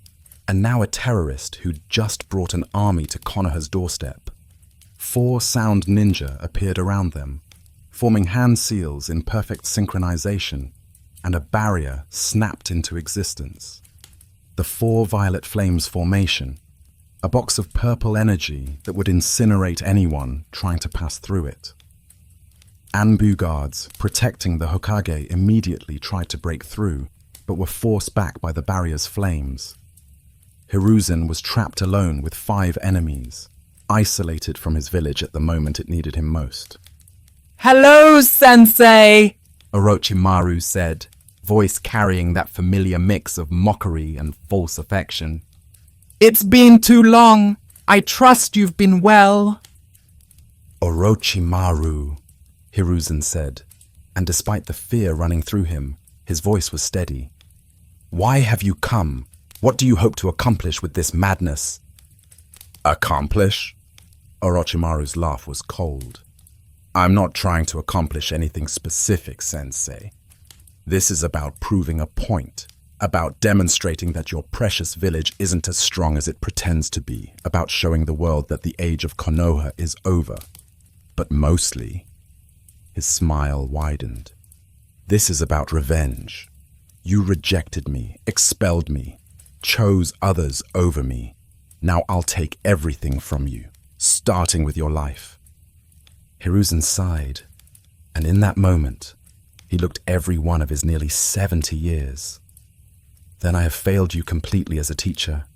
and now a terrorist who'd just brought an army to Konoha's doorstep. 4 sound ninja appeared around them, forming hand seals in perfect synchronization, and a barrier snapped into existence. The 4 violet flames formation, a box of purple energy that would incinerate anyone trying to pass through it. Anbu guards protecting the Hokage immediately tried to break through, but were forced back by the barrier's flames. Hiruzen was trapped alone with 5 enemies, isolated from his village at the moment it needed him most. "Hello, Sensei!" Orochimaru said, voice carrying that familiar mix of mockery and false affection. "It's been too long. I trust you've been well." Orochimaru, Hiruzen said, and despite the fear running through him, his voice was steady. "Why have you come? What do you hope to accomplish with this madness?" "Accomplish?" Orochimaru's laugh was cold. "I'm not trying to accomplish anything specific, Sensei. This is about proving a point, about demonstrating that your precious village isn't as strong as it pretends to be, about showing the world that the age of Konoha is over. But mostly," his smile widened, "this is about revenge. You rejected me, expelled me, chose others over me. Now I'll take everything from you, starting with your life." Hiruzen sighed, and in that moment, he looked every one of his nearly 70 years. "Then I have failed you completely as a teacher.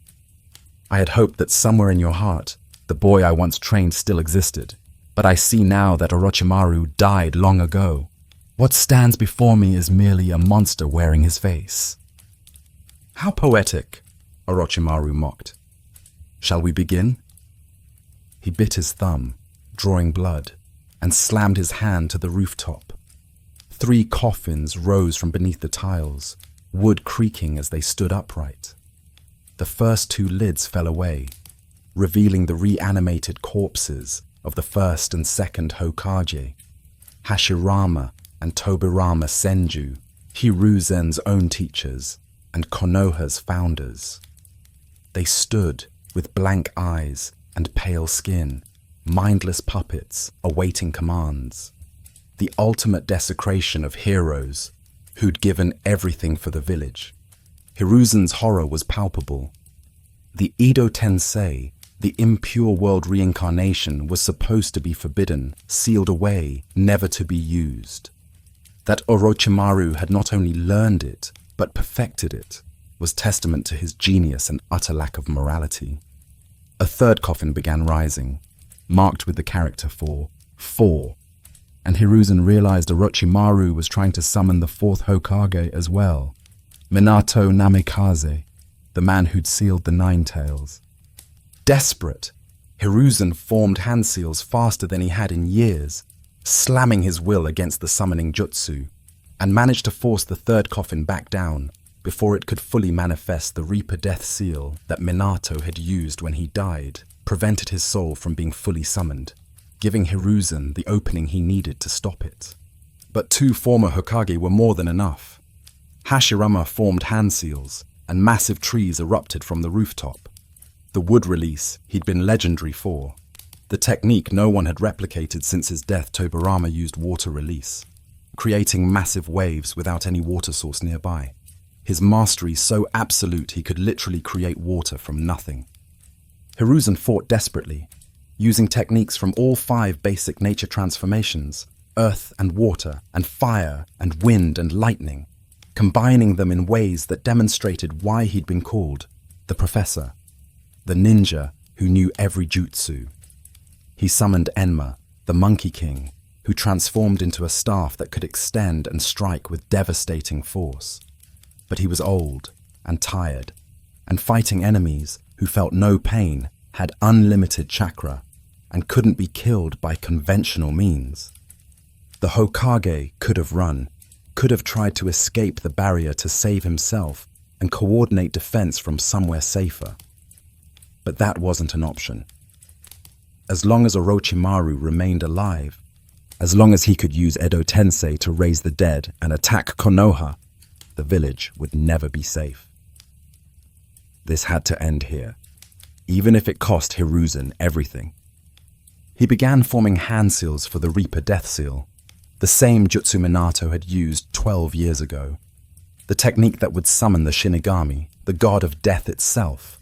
I had hoped that somewhere in your heart, the boy I once trained still existed, but I see now that Orochimaru died long ago. What stands before me is merely a monster wearing his face." "How poetic," Orochimaru mocked. "Shall we begin?" He bit his thumb, drawing blood, and slammed his hand to the rooftop. 3 coffins rose from beneath the tiles, wood creaking as they stood upright. The first 2 lids fell away, revealing the reanimated corpses of the first and second Hokage, Hashirama and Tobirama Senju, Hiruzen's own teachers, and Konoha's founders. They stood with blank eyes and pale skin, mindless puppets awaiting commands. The ultimate desecration of heroes who'd given everything for the village. Hiruzen's horror was palpable. The Edo Tensei, the impure world reincarnation, was supposed to be forbidden, sealed away, never to be used. That Orochimaru had not only learned it, but perfected it, was testament to his genius and utter lack of morality. A 3rd coffin began rising, marked with the character for 4, and Hiruzen realized Orochimaru was trying to summon the 4th Hokage as well, Minato Namikaze, the man who'd sealed the 9 Tails. Desperate, Hiruzen formed hand seals faster than he had in years, slamming his will against the summoning jutsu, and managed to force the 3rd coffin back down before it could fully manifest. The Reaper Death Seal that Minato had used when he died prevented his soul from being fully summoned, giving Hiruzen the opening he needed to stop it. But 2 former Hokage were more than enough. Hashirama formed hand seals, and massive trees erupted from the rooftop. The wood release he'd been legendary for. The technique no one had replicated since his death. Tobirama used water release, creating massive waves without any water source nearby. His mastery so absolute he could literally create water from nothing. Hiruzen fought desperately, using techniques from all 5 basic nature transformations, earth and water, and fire and wind and lightning, combining them in ways that demonstrated why he'd been called the Professor, the ninja who knew every jutsu. He summoned Enma, the Monkey King, who transformed into a staff that could extend and strike with devastating force. But he was old and tired, and fighting enemies who felt no pain, had unlimited chakra, and couldn't be killed by conventional means. The Hokage could have run, could have tried to escape the barrier to save himself and coordinate defense from somewhere safer. But that wasn't an option. As long as Orochimaru remained alive, as long as he could use Edo Tensei to raise the dead and attack Konoha, the village would never be safe. This had to end here, even if it cost Hiruzen everything. He began forming hand seals for the Reaper Death Seal, the same jutsu Minato had used 12 years ago, the technique that would summon the Shinigami, the god of death itself,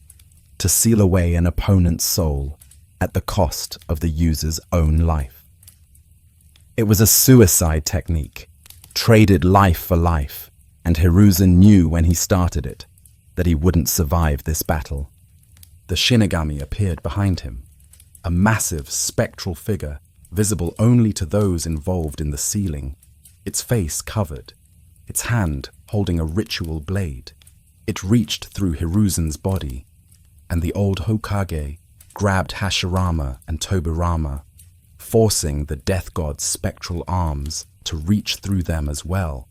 to seal away an opponent's soul at the cost of the user's own life. It was a suicide technique, traded life for life, and Hiruzen knew when he started it that he wouldn't survive this battle. The Shinigami appeared behind him, a massive spectral figure visible only to those involved in the sealing, its face covered, its hand holding a ritual blade. It reached through Hiruzen's body, and the old Hokage grabbed Hashirama and Tobirama, forcing the death god's spectral arms to reach through them as well.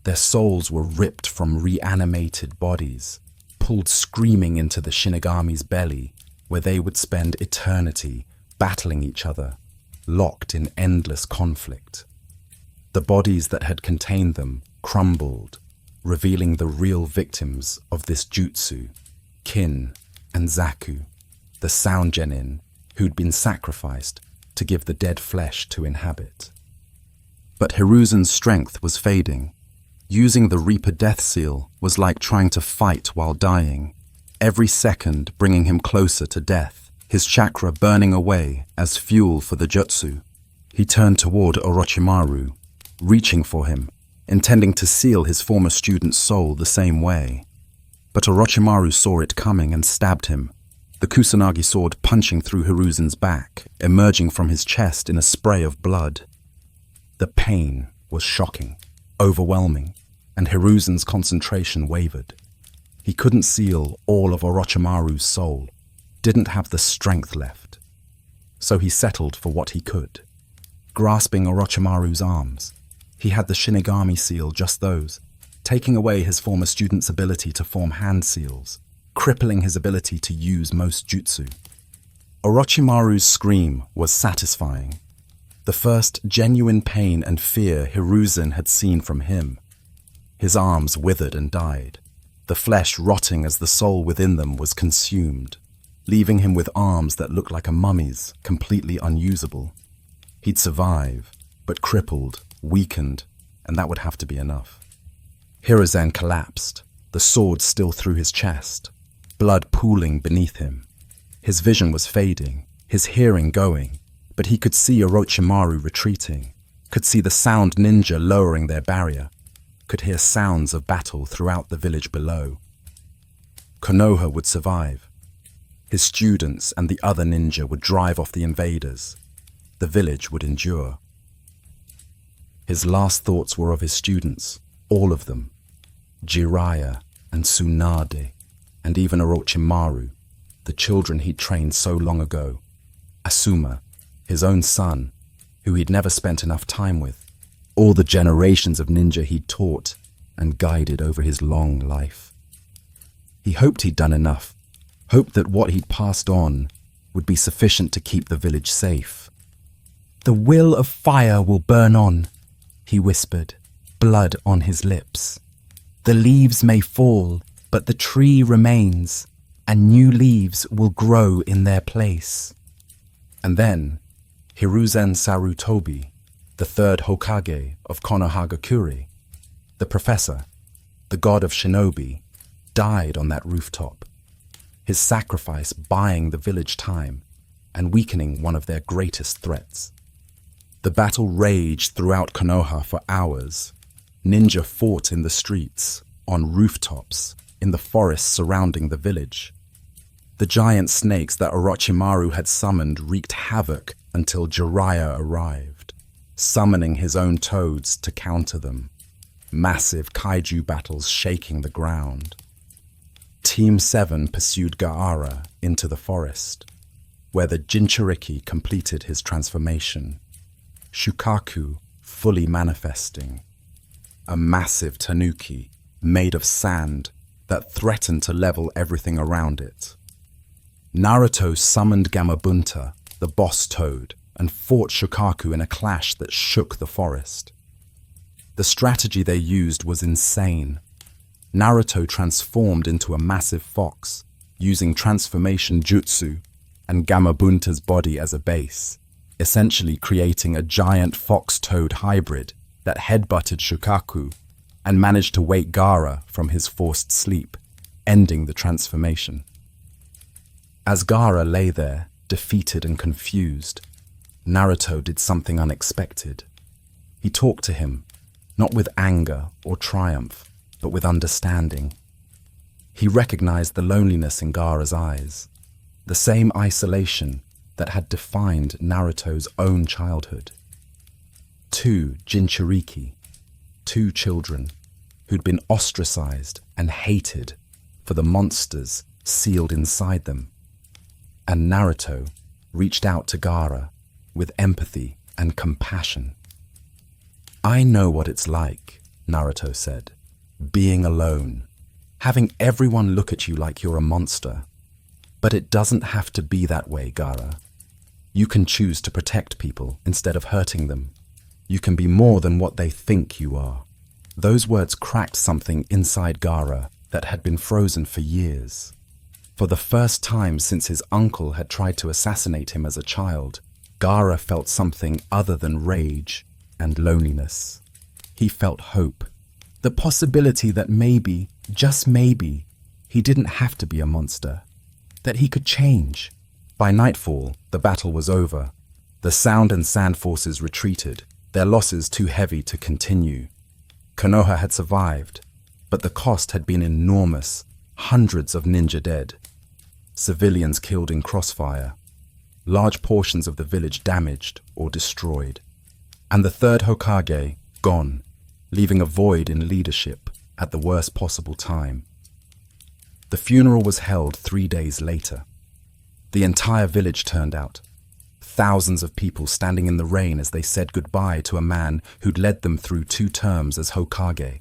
Their souls were ripped from reanimated bodies, pulled screaming into the Shinigami's belly, where they would spend eternity battling each other, locked in endless conflict. The bodies that had contained them crumbled, revealing the real victims of this jutsu, Kin and Zaku, the sound genin who'd been sacrificed to give the dead flesh to inhabit. But Hiruzen's strength was fading. Using the Reaper Death Seal was like trying to fight while dying, every second bringing him closer to death, his chakra burning away as fuel for the jutsu. He turned toward Orochimaru, reaching for him, intending to seal his former student's soul the same way. But Orochimaru saw it coming and stabbed him, the Kusanagi sword punching through Hiruzen's back, emerging from his chest in a spray of blood. The pain was shocking, overwhelming, and Hiruzen's concentration wavered. He couldn't seal all of Orochimaru's soul, didn't have the strength left. So he settled for what he could. Grasping Orochimaru's arms, he had the Shinigami seal just those, taking away his former student's ability to form hand seals, crippling his ability to use most jutsu. Orochimaru's scream was satisfying, the first genuine pain and fear Hiruzen had seen from him. His arms withered and died, the flesh rotting as the soul within them was consumed, leaving him with arms that looked like a mummy's, completely unusable. He'd survive, but crippled, weakened, and that would have to be enough. Hiruzen collapsed, the sword still through his chest, blood pooling beneath him. His vision was fading, his hearing going, but he could see Orochimaru retreating, could see the sound ninja lowering their barrier, could hear sounds of battle throughout the village below. Konoha would survive. His students and the other ninja would drive off the invaders. The village would endure. His last thoughts were of his students, all of them, Jiraiya and Tsunade, and even Orochimaru, the children he'd trained so long ago, Asuma, his own son, who he'd never spent enough time with, all the generations of ninja he'd taught and guided over his long life. He hoped he'd done enough, hoped that what he'd passed on would be sufficient to keep the village safe. "The will of fire will burn on," he whispered, blood on his lips. "The leaves may fall, but the tree remains, and new leaves will grow in their place." And then, Hiruzen Sarutobi, the third Hokage of Konohagakure, the professor, the god of shinobi, died on that rooftop, his sacrifice buying the village time and weakening one of their greatest threats. The battle raged throughout Konoha for hours. Ninja fought in the streets, on rooftops, in the forests surrounding the village. The giant snakes that Orochimaru had summoned wreaked havoc until Jiraiya arrived, summoning his own toads to counter them. Massive kaiju battles shaking the ground. Team 7 pursued Gaara into the forest, where the Jinchuriki completed his transformation, Shukaku fully manifesting, a massive tanuki made of sand, that threatened to level everything around it. Naruto summoned Gamabunta, the boss toad, and fought Shukaku in a clash that shook the forest. The strategy they used was insane. Naruto transformed into a massive fox, using transformation jutsu and Gamabunta's body as a base, essentially creating a giant fox-toad hybrid that headbutted Shukaku and managed to wake Gaara from his forced sleep, ending the transformation. As Gaara lay there, defeated and confused, Naruto did something unexpected. He talked to him, not with anger or triumph, but with understanding. He recognized the loneliness in Gaara's eyes, the same isolation that had defined Naruto's own childhood. Two Jinchuriki, two children who'd been ostracized and hated for the monsters sealed inside them. And Naruto reached out to Gaara with empathy and compassion. "I know what it's like," Naruto said, "being alone, having everyone look at you like you're a monster. But it doesn't have to be that way, Gaara. You can choose to protect people instead of hurting them. You can be more than what they think you are." Those words cracked something inside Gaara that had been frozen for years. For the first time since his uncle had tried to assassinate him as a child, Gaara felt something other than rage and loneliness. He felt hope, the possibility that maybe, just maybe, he didn't have to be a monster, that he could change. By nightfall, the battle was over. The Sound and Sand forces retreated, their losses too heavy to continue. Konoha had survived, but the cost had been enormous, hundreds of ninja dead, civilians killed in crossfire, large portions of the village damaged or destroyed, and the third Hokage gone, leaving a void in leadership at the worst possible time. The funeral was held 3 days later. The entire village turned out, thousands of people standing in the rain as they said goodbye to a man who'd led them through 2 terms as Hokage,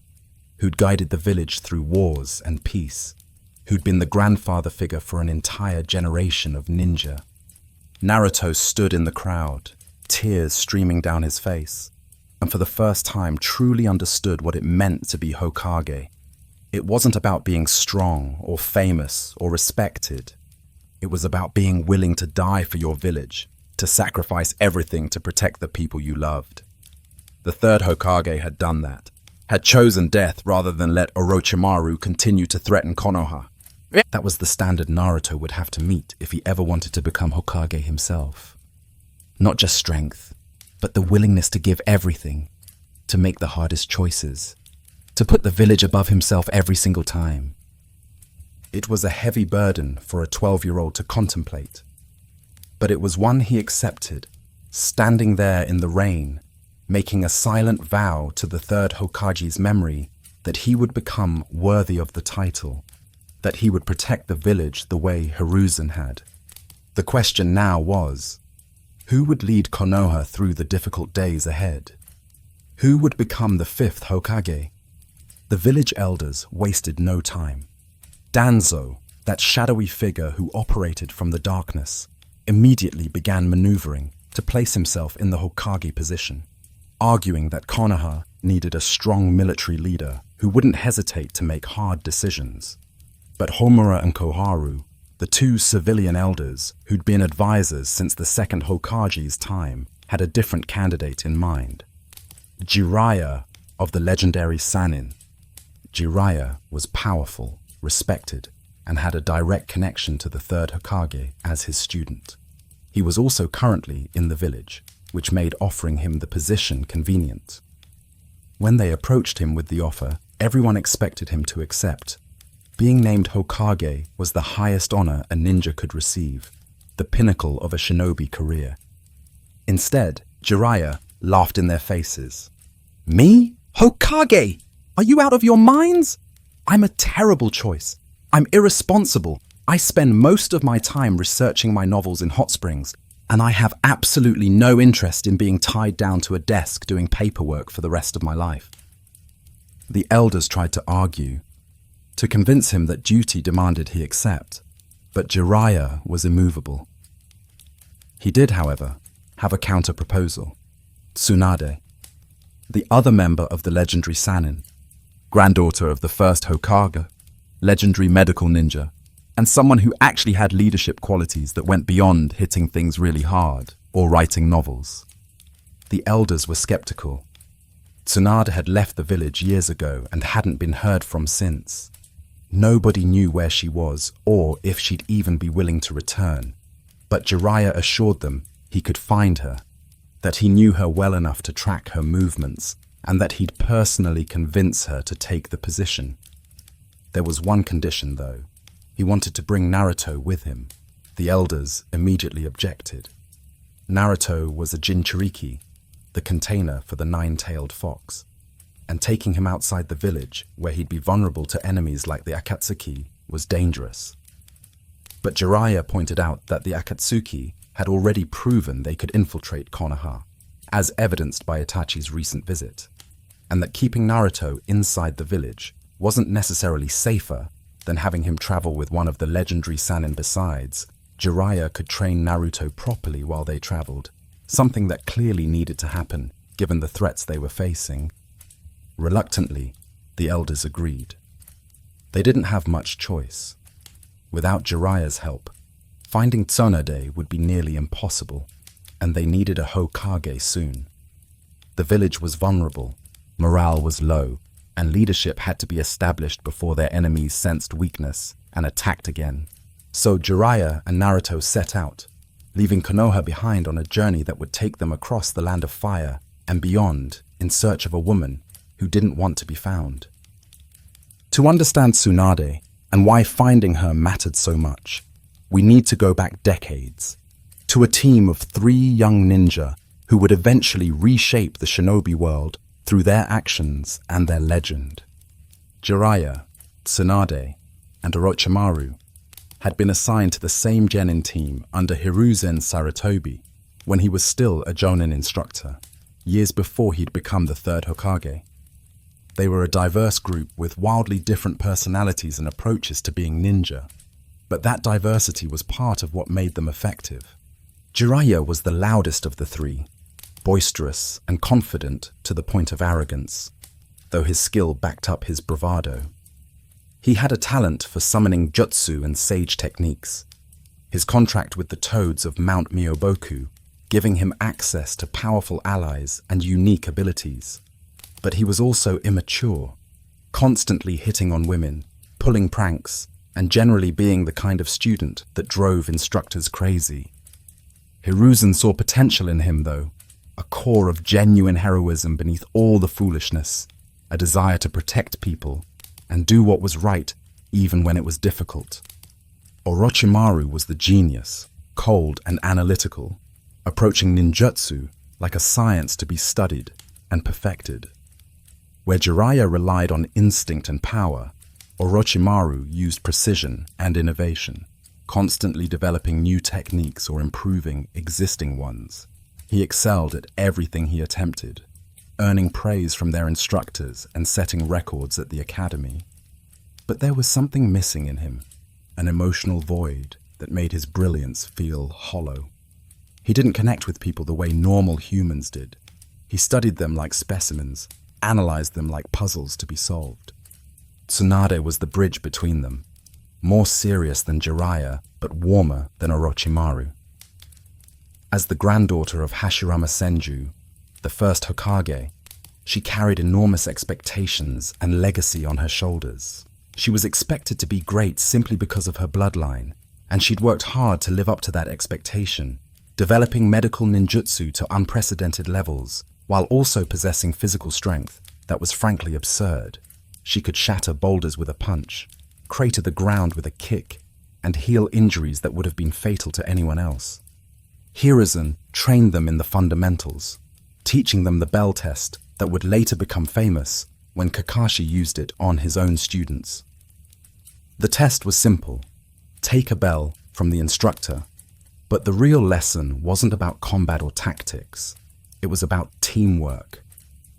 who'd guided the village through wars and peace, who'd been the grandfather figure for an entire generation of ninja. Naruto stood in the crowd, tears streaming down his face, and for the first time truly understood what it meant to be Hokage. It wasn't about being strong or famous or respected. It was about being willing to die for your village, to sacrifice everything to protect the people you loved. The third Hokage had done that, had chosen death rather than let Orochimaru continue to threaten Konoha. That was the standard Naruto would have to meet if he ever wanted to become Hokage himself. Not just strength, but the willingness to give everything, to make the hardest choices, to put the village above himself every single time. It was a heavy burden for a 12-year-old to contemplate, but it was one he accepted, standing there in the rain, making a silent vow to the third Hokage's memory that he would become worthy of the title, that he would protect the village the way Hiruzen had. The question now was, who would lead Konoha through the difficult days ahead? Who would become the 5th Hokage? The village elders wasted no time. Danzo, that shadowy figure who operated from the darkness, immediately began maneuvering to place himself in the Hokage position, arguing that Konoha needed a strong military leader who wouldn't hesitate to make hard decisions. But Homura and Koharu, the 2 civilian elders who'd been advisors since the 2nd Hokage's time, had a different candidate in mind. Jiraiya of the legendary Sannin. Jiraiya was powerful, respected, and had a direct connection to the 3rd Hokage as his student. He was also currently in the village, which made offering him the position convenient. When they approached him with the offer, everyone expected him to accept. Being named Hokage was the highest honor a ninja could receive, the pinnacle of a shinobi career. Instead, Jiraiya laughed in their faces. "Me? Hokage? Are you out of your minds? I'm a terrible choice. I'm irresponsible. I spend most of my time researching my novels in hot springs, and I have absolutely no interest in being tied down to a desk doing paperwork for the rest of my life." The elders tried to argue. to convince him that duty demanded he accept, but Jiraiya was immovable. He did, however, have a counter-proposal. Tsunade, the other member of the legendary Sannin, granddaughter of the first Hokage, legendary medical ninja, and someone who actually had leadership qualities that went beyond hitting things really hard or writing novels. The elders were skeptical. Tsunade had left the village years ago and hadn't been heard from since. Nobody knew where she was or if she'd even be willing to return, but Jiraiya assured them he could find her, that he knew her well enough to track her movements, and that he'd personally convince her to take the position. There was one condition, though. He wanted to bring Naruto with him. The elders immediately objected. Naruto was a Jinchuriki, the container for the nine-tailed fox, and taking him outside the village, where he'd be vulnerable to enemies like the Akatsuki, was dangerous. But Jiraiya pointed out that the Akatsuki had already proven they could infiltrate Konoha, as evidenced by Itachi's recent visit, and that keeping Naruto inside the village wasn't necessarily safer than having him travel with one of the legendary Sannin. Besides, Jiraiya could train Naruto properly while they traveled, something that clearly needed to happen given the threats they were facing. Reluctantly, the elders agreed. They didn't have much choice. Without Jiraiya's help, finding Tsunade would be nearly impossible, and they needed a Hokage soon. The village was vulnerable, morale was low, and leadership had to be established before their enemies sensed weakness and attacked again. So Jiraiya and Naruto set out, leaving Konoha behind on a journey that would take them across the land of fire and beyond in search of a woman who didn't want to be found. To understand Tsunade and why finding her mattered so much, we need to go back decades, to a team of 3 young ninja who would eventually reshape the shinobi world through their actions and their legend. Jiraiya, Tsunade, and Orochimaru had been assigned to the same genin team under Hiruzen Sarutobi when he was still a jonin instructor, years before he'd become the 3rd Hokage. They were a diverse group with wildly different personalities and approaches to being ninja, but that diversity was part of what made them effective. Jiraiya was the loudest of the 3, boisterous and confident to the point of arrogance, though his skill backed up his bravado. He had a talent for summoning jutsu and sage techniques, his contract with the toads of Mount Myoboku giving him access to powerful allies and unique abilities. But he was also immature, constantly hitting on women, pulling pranks, and generally being the kind of student that drove instructors crazy. Hiruzen saw potential in him, though, a core of genuine heroism beneath all the foolishness, a desire to protect people and do what was right even when it was difficult. Orochimaru was the genius, cold and analytical, approaching ninjutsu like a science to be studied and perfected. Where Jiraiya relied on instinct and power, Orochimaru used precision and innovation, constantly developing new techniques or improving existing ones. He excelled at everything he attempted, earning praise from their instructors and setting records at the academy. But there was something missing in him, an emotional void that made his brilliance feel hollow. He didn't connect with people the way normal humans did. He studied them like specimens, analyzed them like puzzles to be solved. Tsunade was the bridge between them, more serious than Jiraiya, but warmer than Orochimaru. As the granddaughter of Hashirama Senju, the first Hokage, she carried enormous expectations and legacy on her shoulders. She was expected to be great simply because of her bloodline, and she'd worked hard to live up to that expectation, developing medical ninjutsu to unprecedented levels, while also possessing physical strength that was frankly absurd. She could shatter boulders with a punch, crater the ground with a kick, and heal injuries that would have been fatal to anyone else. Hiruzen trained them in the fundamentals, teaching them the bell test that would later become famous when Kakashi used it on his own students. The test was simple: take a bell from the instructor, but the real lesson wasn't about combat or tactics. It was about teamwork,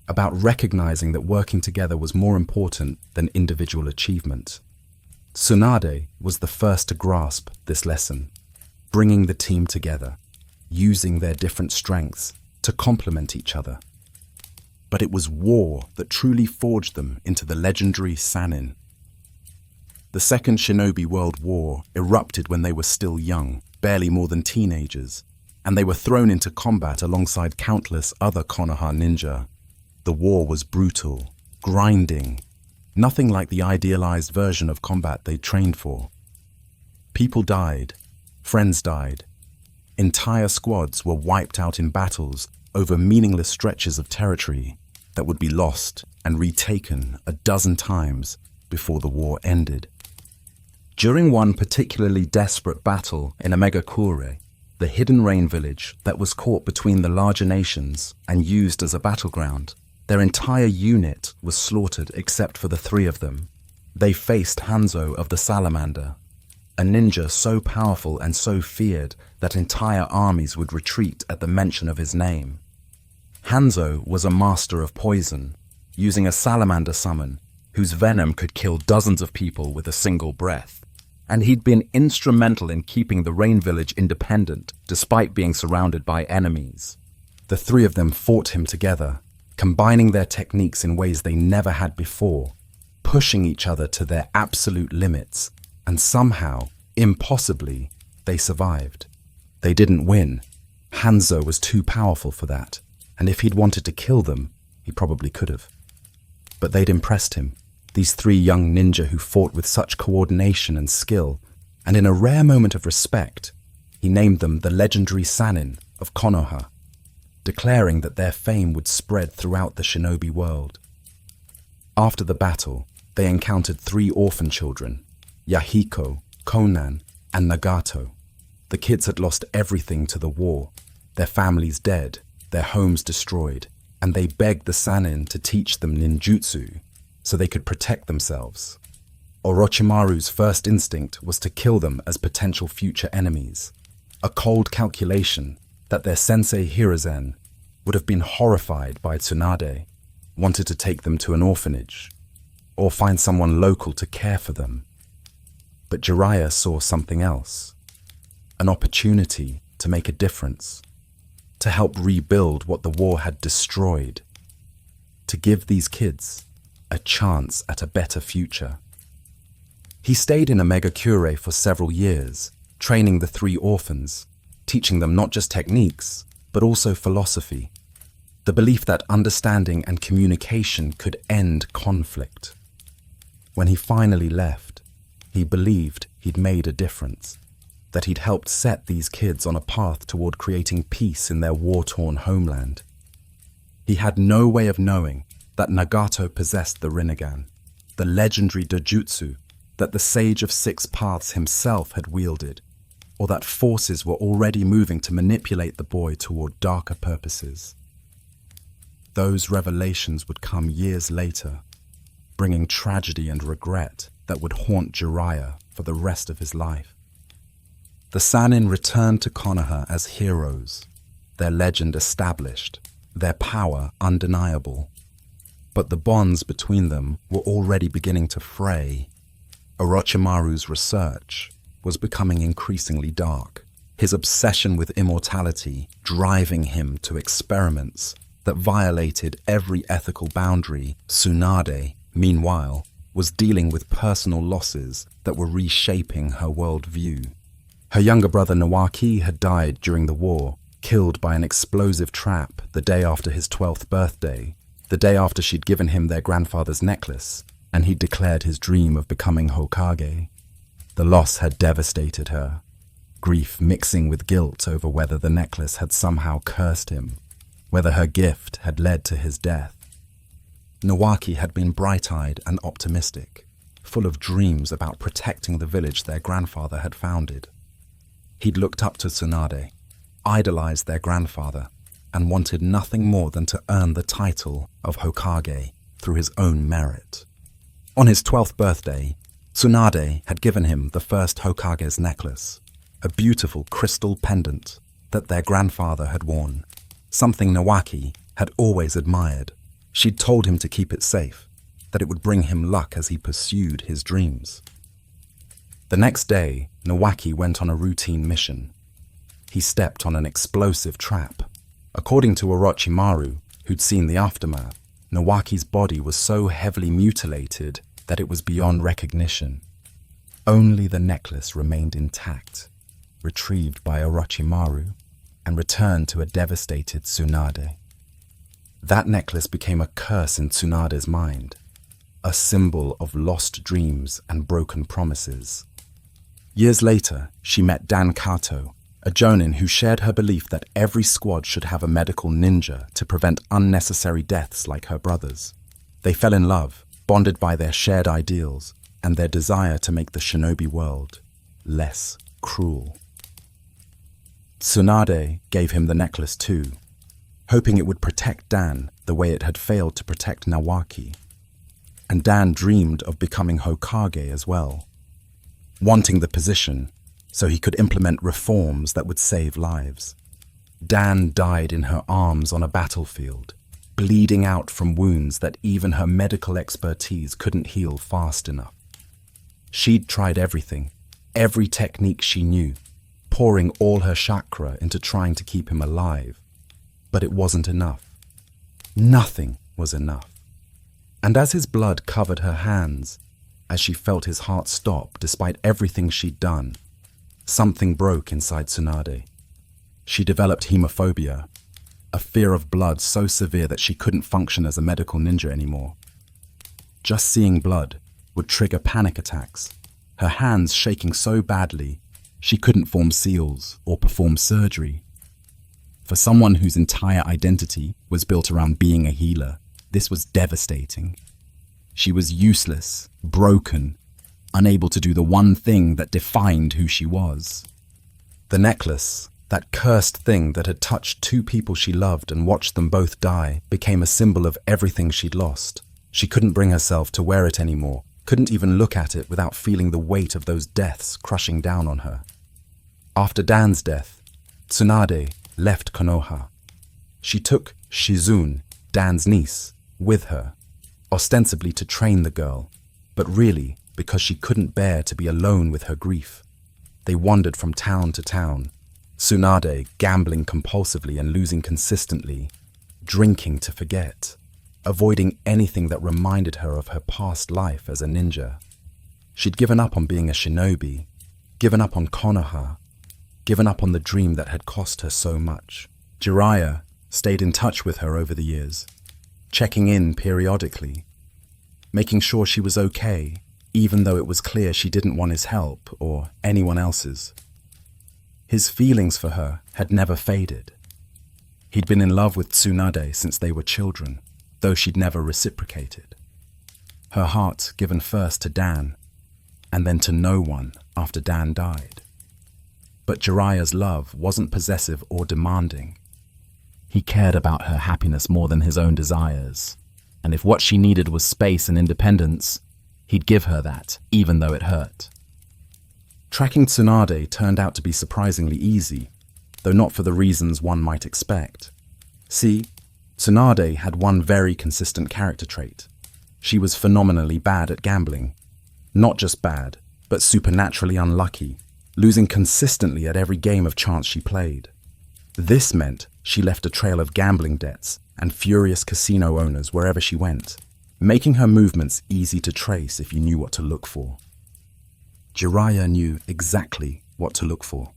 about recognizing that working together was more important than individual achievement. Tsunade was the first to grasp this lesson, bringing the team together, using their different strengths to complement each other. But it was war that truly forged them into the legendary Sannin. The Second Shinobi World War erupted when they were still young, barely more than teenagers, and they were thrown into combat alongside countless other konoha ninja. The war was brutal, grinding, nothing like the idealized version of combat they trained for. People died, friends died, entire squads were wiped out in battles over meaningless stretches of territory that would be lost and retaken a dozen times before the war ended. During one particularly desperate battle in Omegakure, the hidden rain village that was caught between the larger nations and used as a battleground, their entire unit was slaughtered except for the three of them. They faced Hanzo of the Salamander, a ninja so powerful and so feared that entire armies would retreat at the mention of his name. Hanzo was a master of poison, using a salamander summon whose venom could kill dozens of people with a single breath. And he'd been instrumental in keeping the Rain Village independent, despite being surrounded by enemies. The three of them fought him together, combining their techniques in ways they never had before, pushing each other to their absolute limits, and somehow, impossibly, they survived. They didn't win. Hanzo was too powerful for that, and if he'd wanted to kill them, he probably could have. But they'd impressed him. These three young ninja who fought with such coordination and skill, and in a rare moment of respect, he named them the legendary Sannin of Konoha, declaring that their fame would spread throughout the shinobi world. After the battle, they encountered three orphan children, Yahiko, Konan, and Nagato. The kids had lost everything to the war, their families dead, their homes destroyed, and they begged the Sannin to teach them ninjutsu, so they could protect themselves. Orochimaru's first instinct was to kill them as potential future enemies, a cold calculation that their sensei Hiruzen would have been horrified by Tsunade, wanted to take them to an orphanage, or find someone local to care for them. But Jiraiya saw something else, an opportunity to make a difference, to help rebuild what the war had destroyed, to give these kids a chance at a better future. He stayed in Omegakure for several years, training the three orphans, teaching them not just techniques, but also philosophy, the belief that understanding and communication could end conflict. When he finally left, he believed he'd made a difference, that he'd helped set these kids on a path toward creating peace in their war-torn homeland. He had no way of knowing that Nagato possessed the Rinnegan, the legendary dojutsu that the Sage of Six Paths himself had wielded, or that forces were already moving to manipulate the boy toward darker purposes. Those revelations would come years later, bringing tragedy and regret that would haunt Jiraiya for the rest of his life. The Sannin returned to Konoha as heroes, their legend established, their power undeniable. But the bonds between them were already beginning to fray. Orochimaru's research was becoming increasingly dark, his obsession with immortality driving him to experiments that violated every ethical boundary. Tsunade, meanwhile, was dealing with personal losses that were reshaping her worldview. Her younger brother Nawaki had died during the war, killed by an explosive trap the day after his 12th birthday, the day after she'd given him their grandfather's necklace, and he'd declared his dream of becoming Hokage. The loss had devastated her, grief mixing with guilt over whether the necklace had somehow cursed him, whether her gift had led to his death. Nawaki had been bright-eyed and optimistic, full of dreams about protecting the village their grandfather had founded. He'd looked up to Tsunade, idolized their grandfather, and wanted nothing more than to earn the title of Hokage through his own merit. On his 12th birthday, Tsunade had given him the first Hokage's necklace, a beautiful crystal pendant that their grandfather had worn, something Nawaki had always admired. She'd told him to keep it safe, that it would bring him luck as he pursued his dreams. The next day, Nawaki went on a routine mission. He stepped on an explosive trap. According to Orochimaru, who'd seen the aftermath, Nawaki's body was so heavily mutilated that it was beyond recognition. Only the necklace remained intact, retrieved by Orochimaru, and returned to a devastated Tsunade. That necklace became a curse in Tsunade's mind, a symbol of lost dreams and broken promises. Years later, she met Dan Kato, a jonin who shared her belief that every squad should have a medical ninja to prevent unnecessary deaths like her brothers. They fell in love, bonded by their shared ideals and their desire to make the shinobi world less cruel. Tsunade gave him the necklace too, hoping it would protect Dan the way it had failed to protect Nawaki. And Dan dreamed of becoming Hokage as well, wanting the position so he could implement reforms that would save lives. Dan died in her arms on a battlefield, bleeding out from wounds that even her medical expertise couldn't heal fast enough. She'd tried everything, every technique she knew, pouring all her chakra into trying to keep him alive. But it wasn't enough. Nothing was enough. And as his blood covered her hands, as she felt his heart stop despite everything she'd done, something broke inside Tsunade. She developed hemophobia, a fear of blood so severe that she couldn't function as a medical ninja anymore. Just seeing blood would trigger panic attacks, her hands shaking so badly she couldn't form seals or perform surgery. For someone whose entire identity was built around being a healer, this was devastating. She was useless, broken, unable to do the one thing that defined who she was. The necklace, that cursed thing that had touched two people she loved and watched them both die, became a symbol of everything she'd lost. She couldn't bring herself to wear it anymore, couldn't even look at it without feeling the weight of those deaths crushing down on her. After Dan's death, Tsunade left Konoha. She took Shizune, Dan's niece, with her, ostensibly to train the girl, but really because she couldn't bear to be alone with her grief. They wandered from town to town, Tsunade gambling compulsively and losing consistently, drinking to forget, avoiding anything that reminded her of her past life as a ninja. She'd given up on being a shinobi, given up on konoha, given up on the dream that had cost her so much. Jiraiya stayed in touch with her over the years, checking in periodically, making sure she was okay, even though it was clear she didn't want his help or anyone else's. His feelings for her had never faded. He'd been in love with Tsunade since they were children, though she'd never reciprocated. Her heart given first to Dan, and then to no one after Dan died. But Jiraiya's love wasn't possessive or demanding. He cared about her happiness more than his own desires, and if what she needed was space and independence, he'd give her that, even though it hurt. Tracking Tsunade turned out to be surprisingly easy, though not for the reasons one might expect. See, Tsunade had one very consistent character trait. She was phenomenally bad at gambling. Not just bad, but supernaturally unlucky, losing consistently at every game of chance she played. This meant she left a trail of gambling debts and furious casino owners wherever she went, making her movements easy to trace if you knew what to look for. Jiraiya knew exactly what to look for.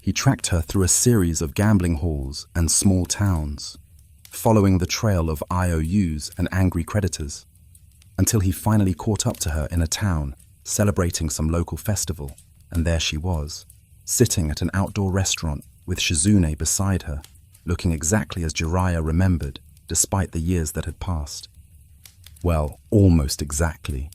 He tracked her through a series of gambling halls and small towns, following the trail of IOUs and angry creditors, until he finally caught up to her in a town celebrating some local festival. And there she was, sitting at an outdoor restaurant with Shizune beside her, looking exactly as Jiraiya remembered, despite the years that had passed. Well, almost exactly.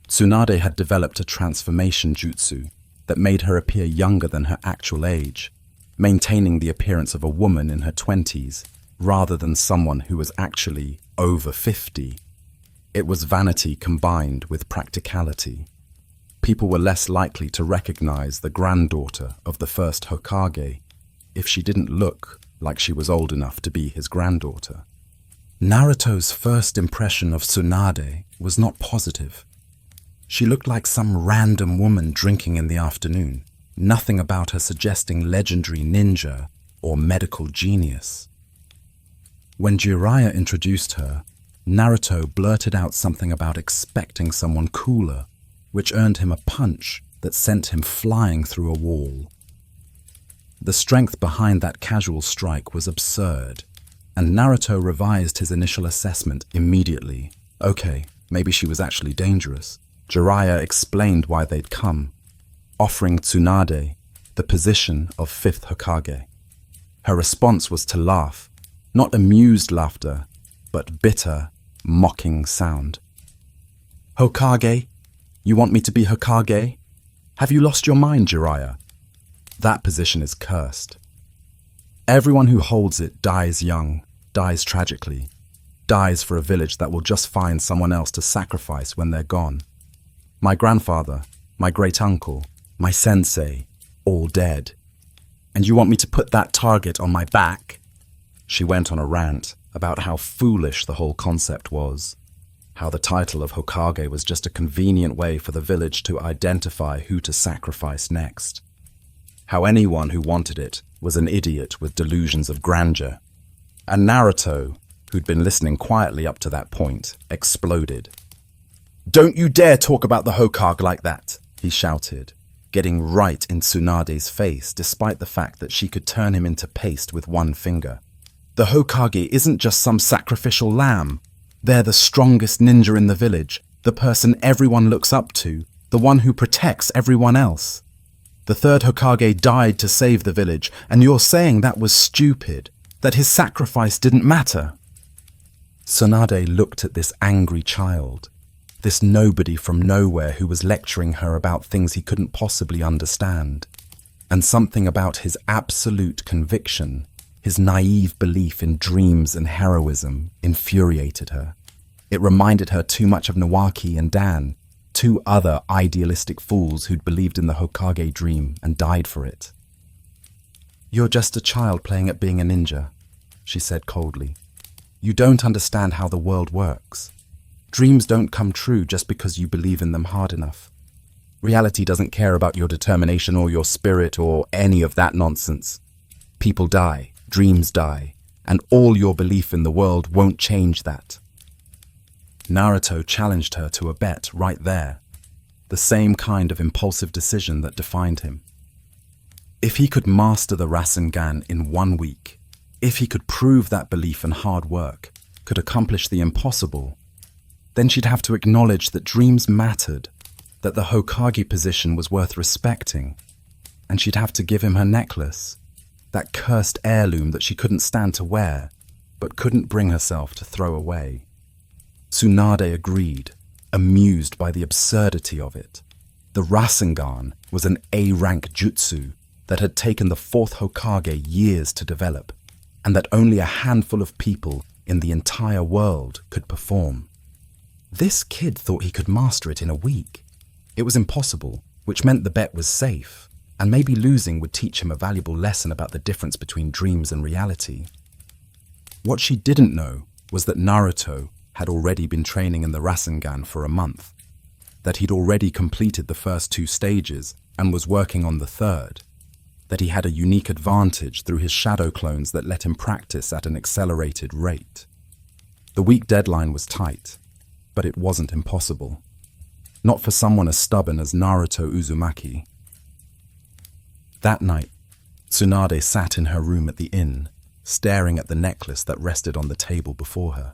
Tsunade had developed a transformation jutsu that made her appear younger than her actual age, maintaining the appearance of a woman in her 20s, rather than someone who was actually over 50. It was vanity combined with practicality. People were less likely to recognize the granddaughter of the first Hokage if she didn't look like she was old enough to be his granddaughter. Naruto's first impression of Tsunade was not positive. She looked like some random woman drinking in the afternoon, nothing about her suggesting legendary ninja or medical genius. When Jiraiya introduced her, Naruto blurted out something about expecting someone cooler, which earned him a punch that sent him flying through a wall. The strength behind that casual strike was absurd, and Naruto revised his initial assessment immediately. Okay, maybe she was actually dangerous. Jiraiya explained why they'd come, offering Tsunade the position of 5th Hokage. Her response was to laugh, not amused laughter, but bitter, mocking sound. Hokage? You want me to be Hokage? Have you lost your mind, Jiraiya? That position is cursed. Everyone who holds it dies young, dies tragically, dies for a village that will just find someone else to sacrifice when they're gone. My grandfather, my great-uncle, my sensei, all dead. And you want me to put that target on my back? She went on a rant about how foolish the whole concept was, how the title of Hokage was just a convenient way for the village to identify who to sacrifice next, how anyone who wanted it was an idiot with delusions of grandeur. And Naruto, who'd been listening quietly up to that point, exploded. "Don't you dare talk about the Hokage like that," he shouted, getting right in Tsunade's face despite the fact that she could turn him into paste with one finger. "The Hokage isn't just some sacrificial lamb. They're the strongest ninja in the village, the person everyone looks up to, the one who protects everyone else. The 3rd Hokage died to save the village, and you're saying that was stupid, that his sacrifice didn't matter." Tsunade looked at this angry child, this nobody from nowhere who was lecturing her about things he couldn't possibly understand, and something about his absolute conviction, his naive belief in dreams and heroism, infuriated her. It reminded her too much of Nawaki and Dan, two other idealistic fools who'd believed in the Hokage dream and died for it. "You're just a child playing at being a ninja," she said coldly. "You don't understand how the world works. Dreams don't come true just because you believe in them hard enough. Reality doesn't care about your determination or your spirit or any of that nonsense. People die, dreams die, and all your belief in the world won't change that." Naruto challenged her to a bet right there, the same kind of impulsive decision that defined him. If he could master the Rasengan in 1 week, if he could prove that belief and hard work could accomplish the impossible, then she'd have to acknowledge that dreams mattered, that the Hokage position was worth respecting, and she'd have to give him her necklace, that cursed heirloom that she couldn't stand to wear, but couldn't bring herself to throw away. Tsunade agreed, amused by the absurdity of it. The Rasengan was an A-rank jutsu that had taken the 4th Hokage years to develop, and that only a handful of people in the entire world could perform. This kid thought he could master it in a week. It was impossible, which meant the bet was safe, and maybe losing would teach him a valuable lesson about the difference between dreams and reality. What she didn't know was that Naruto had already been training in the Rasengan for a month, that he'd already completed the first 2 stages and was working on the 3rd, that he had a unique advantage through his shadow clones that let him practice at an accelerated rate. The week deadline was tight, but it wasn't impossible. Not for someone as stubborn as Naruto Uzumaki. That night, Tsunade sat in her room at the inn, staring at the necklace that rested on the table before her.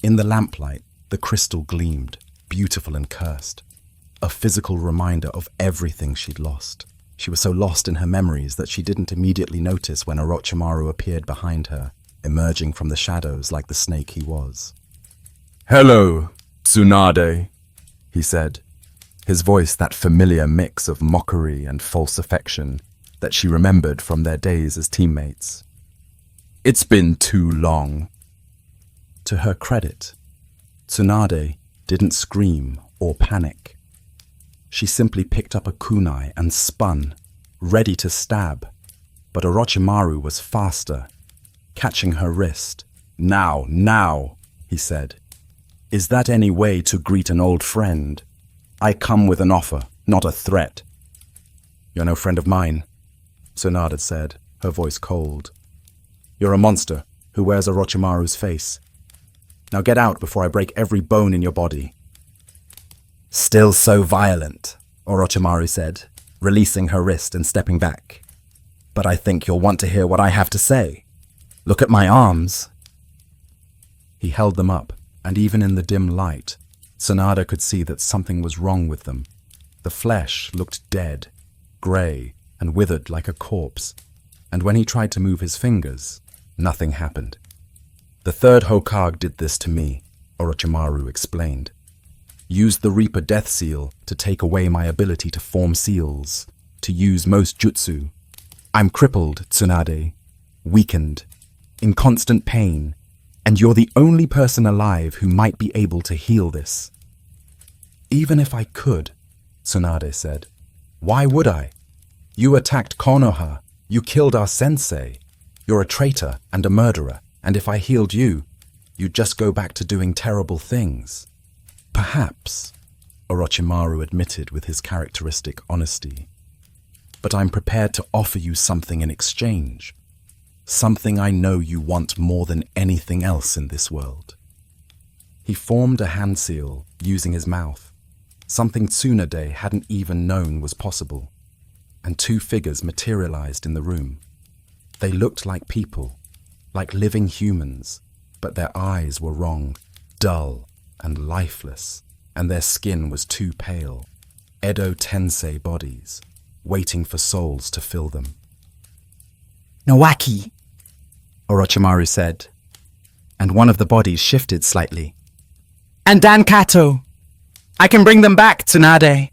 In the lamplight, the crystal gleamed, beautiful and cursed, a physical reminder of everything she'd lost. She was so lost in her memories that she didn't immediately notice when Orochimaru appeared behind her, emerging from the shadows like the snake he was. "Hello, Tsunade," he said, his voice that familiar mix of mockery and false affection that she remembered from their days as teammates. "It's been too long." To her credit, Tsunade didn't scream or panic. She simply picked up a kunai and spun, ready to stab, but Orochimaru was faster, catching her wrist. Now, he said. "Is that any way to greet an old friend? I come with an offer, not a threat. You're no friend of mine, Tsunade said, her voice cold. You're a monster who wears Orochimaru's face. Now get out before I break every bone in your body. Still so violent, Orochimaru said, releasing her wrist and stepping back. But I think you'll want to hear what I have to say. Look at my arms. He held them up, and even in the dim light, Tsunade could see that something was wrong with them. The flesh looked dead, grey, and withered like a corpse, and when he tried to move his fingers, nothing happened. The third Hokage did this to me, Orochimaru explained. Used the Reaper Death Seal to take away my ability to form seals, to use most jutsu. I'm crippled, Tsunade, weakened, in constant pain, and you're the only person alive who might be able to heal this. Even if I could, Tsunade said, why would I? You attacked Konoha, you killed our sensei. You're a traitor and a murderer, and if I healed you, you'd just go back to doing terrible things. Perhaps, Orochimaru admitted with his characteristic honesty. But I'm prepared to offer you something in exchange. Something I know you want more than anything else in this world. He formed a hand seal using his mouth, something Tsunade hadn't even known was possible, and two figures materialized in the room. They looked like people, like living humans, but their eyes were wrong, dull and lifeless, and their skin was too pale. Edo Tensei bodies, waiting for souls to fill them. Nawaki, Orochimaru said, and one of the bodies shifted slightly. And Dankato. I can bring them back, Tsunade.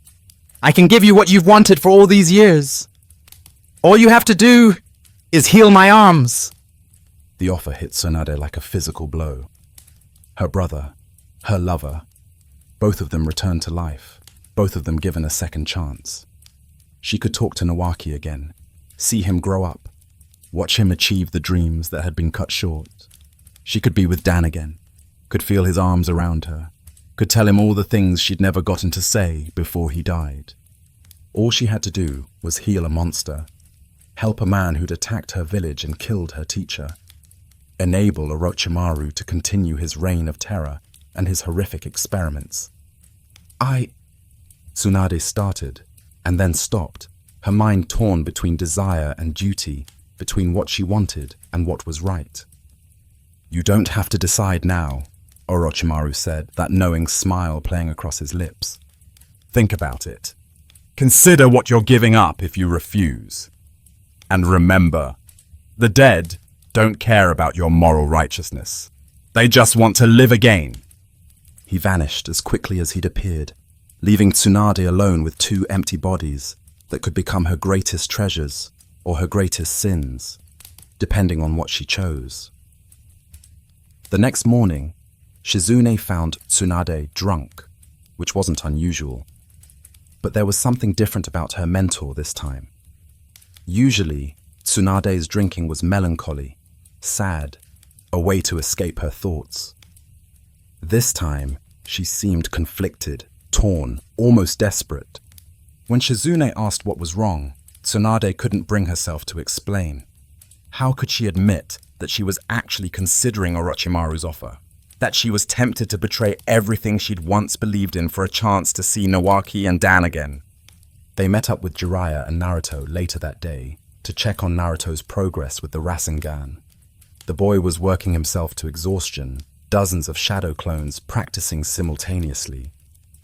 I can give you what you've wanted for all these years. All you have to do is heal my arms. The offer hit Tsunade like a physical blow. Her brother, her lover, both of them returned to life, both of them given a second chance. She could talk to Nawaki again, see him grow up, watch him achieve the dreams that had been cut short. She could be with Dan again, could feel his arms around her, could tell him all the things she'd never gotten to say before he died. All she had to do was heal a monster, help a man who'd attacked her village and killed her teacher, enable Orochimaru to continue his reign of terror and his horrific experiments. Tsunade started, and then stopped, her mind torn between desire and duty, between what she wanted and what was right. You don't have to decide now, Orochimaru said, that knowing smile playing across his lips. Think about it. Consider what you're giving up if you refuse. And remember, the dead don't care about your moral righteousness. They just want to live again. He vanished as quickly as he'd appeared, leaving Tsunade alone with two empty bodies that could become her greatest treasures or her greatest sins, depending on what she chose. The next morning, Shizune found Tsunade drunk, which wasn't unusual. But there was something different about her mentor this time. Usually, Tsunade's drinking was melancholy, sad, a way to escape her thoughts. This time, she seemed conflicted, torn, almost desperate. When Shizune asked what was wrong, Tsunade couldn't bring herself to explain. How could she admit that she was actually considering Orochimaru's offer? That she was tempted to betray everything she'd once believed in for a chance to see Nawaki and Dan again? They met up with Jiraiya and Naruto later that day to check on Naruto's progress with the Rasengan. The boy was working himself to exhaustion, dozens of shadow clones practicing simultaneously,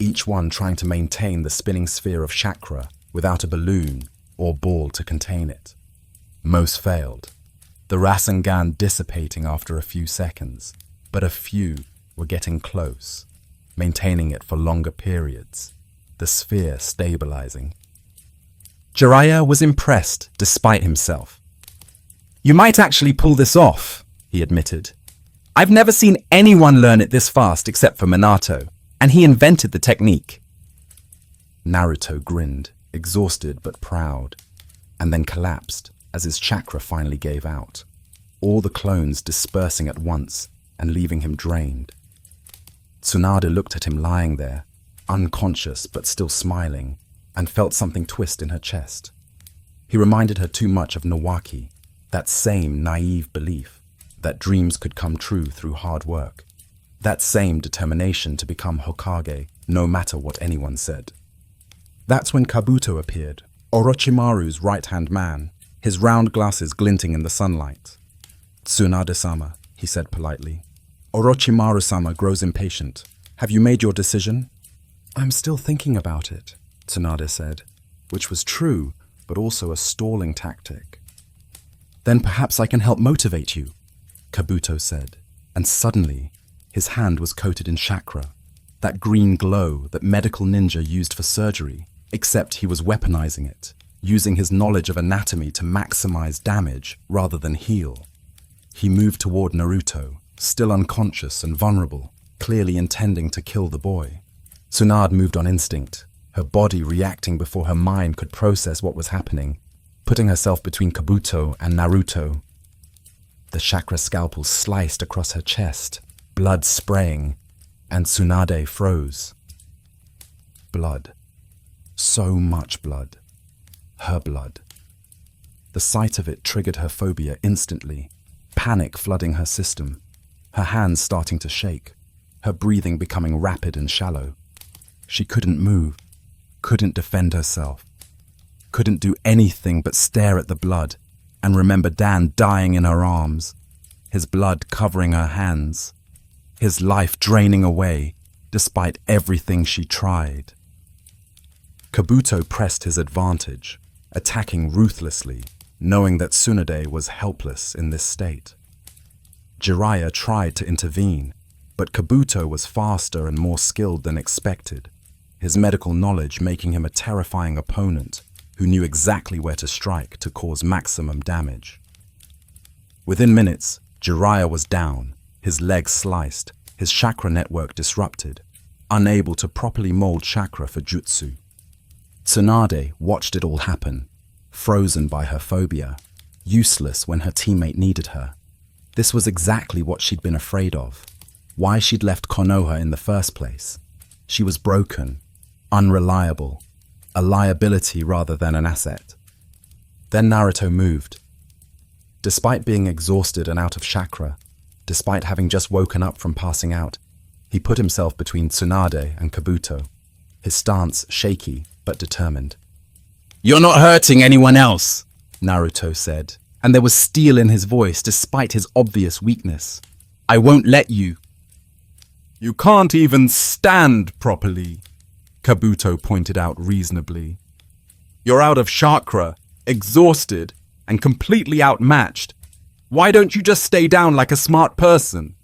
each one trying to maintain the spinning sphere of chakra without a balloon or ball to contain it. Most failed, the Rasengan dissipating after a few seconds, but a few were getting close, maintaining it for longer periods, the sphere stabilizing. Jiraiya was impressed despite himself. "You might actually pull this off," he admitted. "I've never seen anyone learn it this fast except for Minato, and he invented the technique." Naruto grinned, exhausted but proud, and then collapsed as his chakra finally gave out, all the clones dispersing at once and leaving him drained. Tsunade looked at him lying there, unconscious but still smiling, and felt something twist in her chest. He reminded her too much of Nawaki, that same naive belief that dreams could come true through hard work, that same determination to become Hokage no matter what anyone said. That's when Kabuto appeared, Orochimaru's right-hand man, his round glasses glinting in the sunlight. "Tsunade-sama," he said politely. "Orochimaru-sama grows impatient. Have you made your decision?" "I'm still thinking about it," Tsunade said, which was true, but also a stalling tactic. "Then perhaps I can help motivate you," Kabuto said, and suddenly his hand was coated in chakra, that green glow that medical ninja used for surgery, except he was weaponizing it, using his knowledge of anatomy to maximize damage rather than heal. He moved toward Naruto, still unconscious and vulnerable, clearly intending to kill the boy. Tsunade moved on instinct, her body reacting before her mind could process what was happening, putting herself between Kabuto and Naruto. The chakra scalpel sliced across her chest, blood spraying, and Tsunade froze. Blood. So much blood. Her blood. The sight of it triggered her phobia instantly, panic flooding her system, her hands starting to shake, her breathing becoming rapid and shallow. She couldn't move, couldn't defend herself, couldn't do anything but stare at the blood and remember Dan dying in her arms, his blood covering her hands, his life draining away despite everything she tried. Kabuto pressed his advantage, attacking ruthlessly, knowing that Tsunade was helpless in this state. Jiraiya tried to intervene, but Kabuto was faster and more skilled than expected, his medical knowledge making him a terrifying opponent who knew exactly where to strike to cause maximum damage. Within minutes, Jiraiya was down, his legs sliced, his chakra network disrupted, unable to properly mold chakra for jutsu. Tsunade watched it all happen, frozen by her phobia, useless when her teammate needed her. This was exactly what she'd been afraid of, why she'd left Konoha in the first place. She was broken, unreliable, a liability rather than an asset. Then Naruto moved. Despite being exhausted and out of chakra, despite having just woken up from passing out, he put himself between Tsunade and Kabuto, his stance shaky but determined. "You're not hurting anyone else," Naruto said, and there was steel in his voice despite his obvious weakness. "I won't let you." "You can't even stand properly," Kabuto pointed out reasonably. "You're out of chakra, exhausted, and completely outmatched. Why don't you just stay down like a smart person?"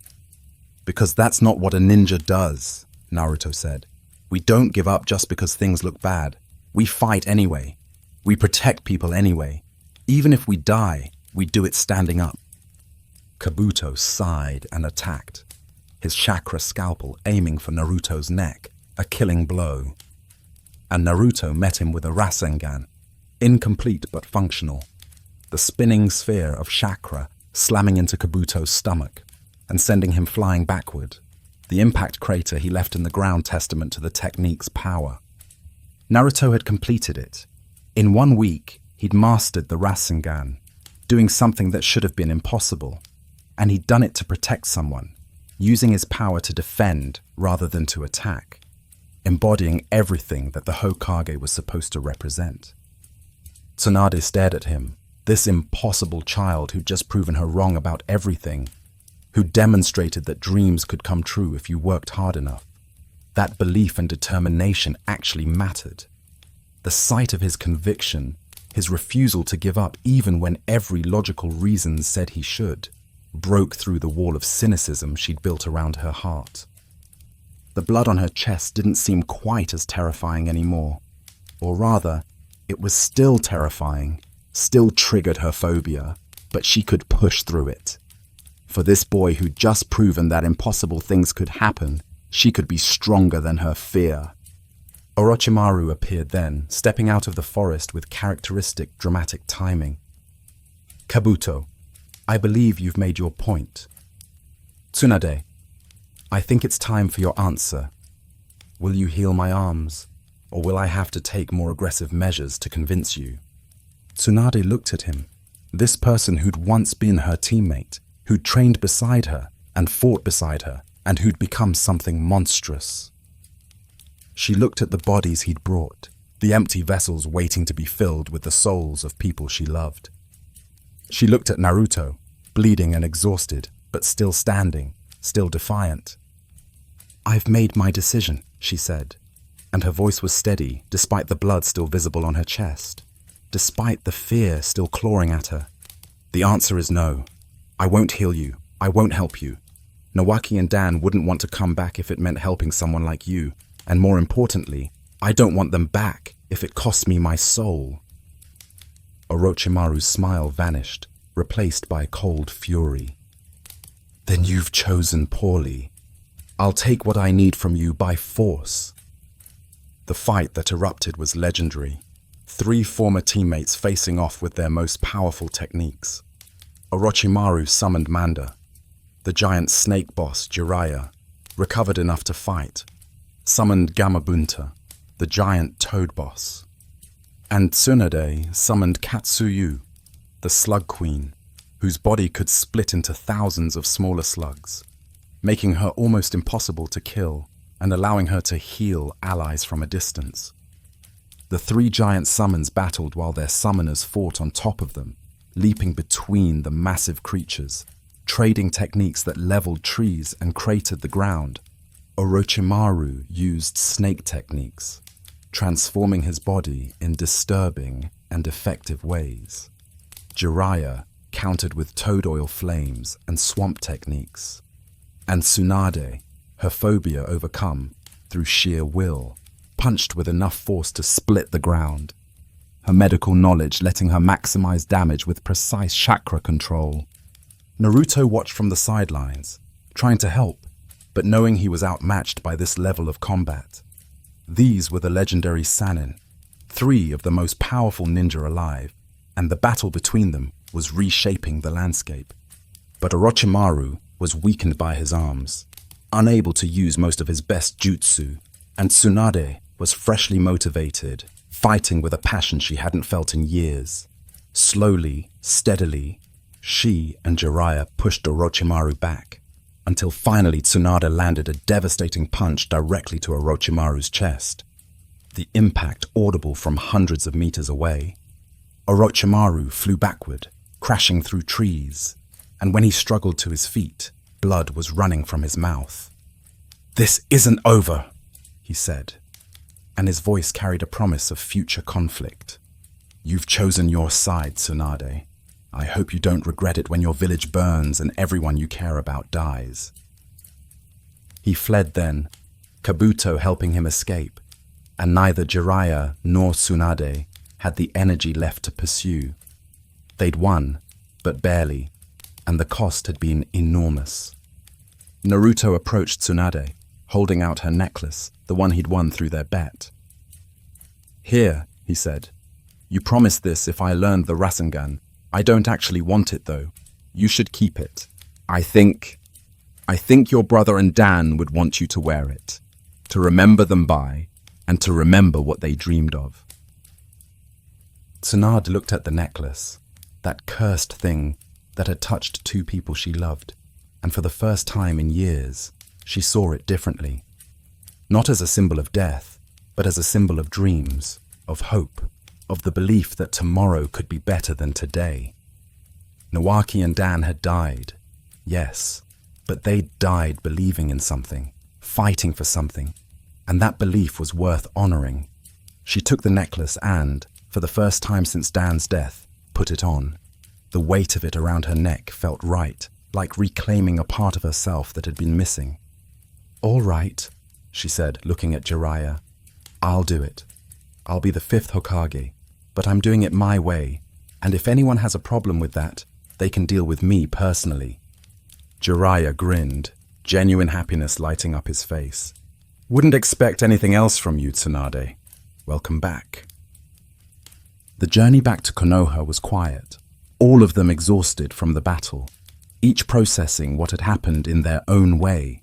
"Because that's not what a ninja does," Naruto said. "We don't give up just because things look bad. We fight anyway. We protect people anyway. Even if we die, we do it standing up." Kabuto sighed and attacked, his chakra scalpel aiming for Naruto's neck, a killing blow. And Naruto met him with a Rasengan, incomplete but functional, the spinning sphere of chakra slamming into Kabuto's stomach and sending him flying backward, the impact crater he left in the ground testament to the technique's power. Naruto had completed it. In 1 week, he'd mastered the Rasengan, doing something that should have been impossible, and he'd done it to protect someone, using his power to defend rather than to attack, embodying everything that the Hokage was supposed to represent. Tsunade stared at him, this impossible child who'd just proven her wrong about everything, who demonstrated that dreams could come true if you worked hard enough. That belief and determination actually mattered. The sight of his conviction, his refusal to give up even when every logical reason said he should, broke through the wall of cynicism she'd built around her heart. The blood on her chest didn't seem quite as terrifying anymore. Or rather, it was still terrifying, still triggered her phobia, but she could push through it. For this boy who'd just proven that impossible things could happen, she could be stronger than her fear. Orochimaru appeared then, stepping out of the forest with characteristic dramatic timing. "Kabuto, I believe you've made your point. Tsunade, I think it's time for your answer. Will you heal my arms, or will I have to take more aggressive measures to convince you? Tsunade looked at him, this person who'd once been her teammate, who'd trained beside her and fought beside her, and who'd become something monstrous. She looked at the bodies he'd brought, the empty vessels waiting to be filled with the souls of people she loved. She looked at Naruto, bleeding and exhausted, but still standing, still defiant. "I've made my decision," she said, and her voice was steady despite the blood still visible on her chest, despite the fear still clawing at her. "The answer is no. I won't heal you. I won't help you. Nawaki and Dan wouldn't want to come back if it meant helping someone like you, and more importantly, I don't want them back if it costs me my soul." Orochimaru's smile vanished, replaced by cold fury. "Then you've chosen poorly. I'll take what I need from you by force." The fight that erupted was legendary. 3 former teammates facing off with their most powerful techniques. Orochimaru summoned Manda. The giant snake boss, Jiraiya, recovered enough to fight, summoned Gamabunta, the giant toad boss. And Tsunade summoned Katsuyu, the slug queen, whose body could split into thousands of smaller slugs, making her almost impossible to kill and allowing her to heal allies from a distance. The 3 giant summons battled while their summoners fought on top of them, leaping between the massive creatures, trading techniques that leveled trees and cratered the ground. Orochimaru used snake techniques, transforming his body in disturbing and effective ways. Jiraiya countered with toad oil flames and swamp techniques. And Tsunade, her phobia overcome through sheer will, punched with enough force to split the ground, her medical knowledge letting her maximize damage with precise chakra control. Naruto watched from the sidelines, trying to help, but knowing he was outmatched by this level of combat. These were the legendary Sannin, 3 of the most powerful ninja alive, and the battle between them was reshaping the landscape. But Orochimaru was weakened by his arms, unable to use most of his best jutsu, and Tsunade was freshly motivated, fighting with a passion she hadn't felt in years. Slowly, steadily, she and Jiraiya pushed Orochimaru back, until finally Tsunade landed a devastating punch directly to Orochimaru's chest, the impact audible from hundreds of meters away. Orochimaru flew backward, crashing through trees, and when he struggled to his feet, blood was running from his mouth. "This isn't over," he said, and his voice carried a promise of future conflict. "You've chosen your side, Tsunade. I hope you don't regret it when your village burns and everyone you care about dies." He fled then, Kabuto helping him escape, and neither Jiraiya nor Tsunade had the energy left to pursue. They'd won, but barely, and the cost had been enormous. Naruto approached Tsunade, holding out her necklace, the one he'd won through their bet. "Here," he said. "You promised this if I learned the Rasengan. I don't actually want it, though. You should keep it. I think your brother and Dan would want you to wear it, to remember them by, and to remember what they dreamed of." Tsunade looked at the necklace, that cursed thing that had touched 2 people she loved, and for the first time in years, she saw it differently. Not as a symbol of death, but as a symbol of dreams, of hope, of the belief that tomorrow could be better than today. Nawaki and Dan had died, yes, but they'd died believing in something, fighting for something, and that belief was worth honoring. She took the necklace and, for the first time since Dan's death, put it on. The weight of it around her neck felt right, like reclaiming a part of herself that had been missing. "All right," she said, looking at Jiraiya. "I'll do it. I'll be the 5th Hokage, but I'm doing it my way, and if anyone has a problem with that, they can deal with me personally." Jiraiya grinned, genuine happiness lighting up his face. "Wouldn't expect anything else from you, Tsunade. Welcome back." The journey back to Konoha was quiet, all of them exhausted from the battle, each processing what had happened in their own way.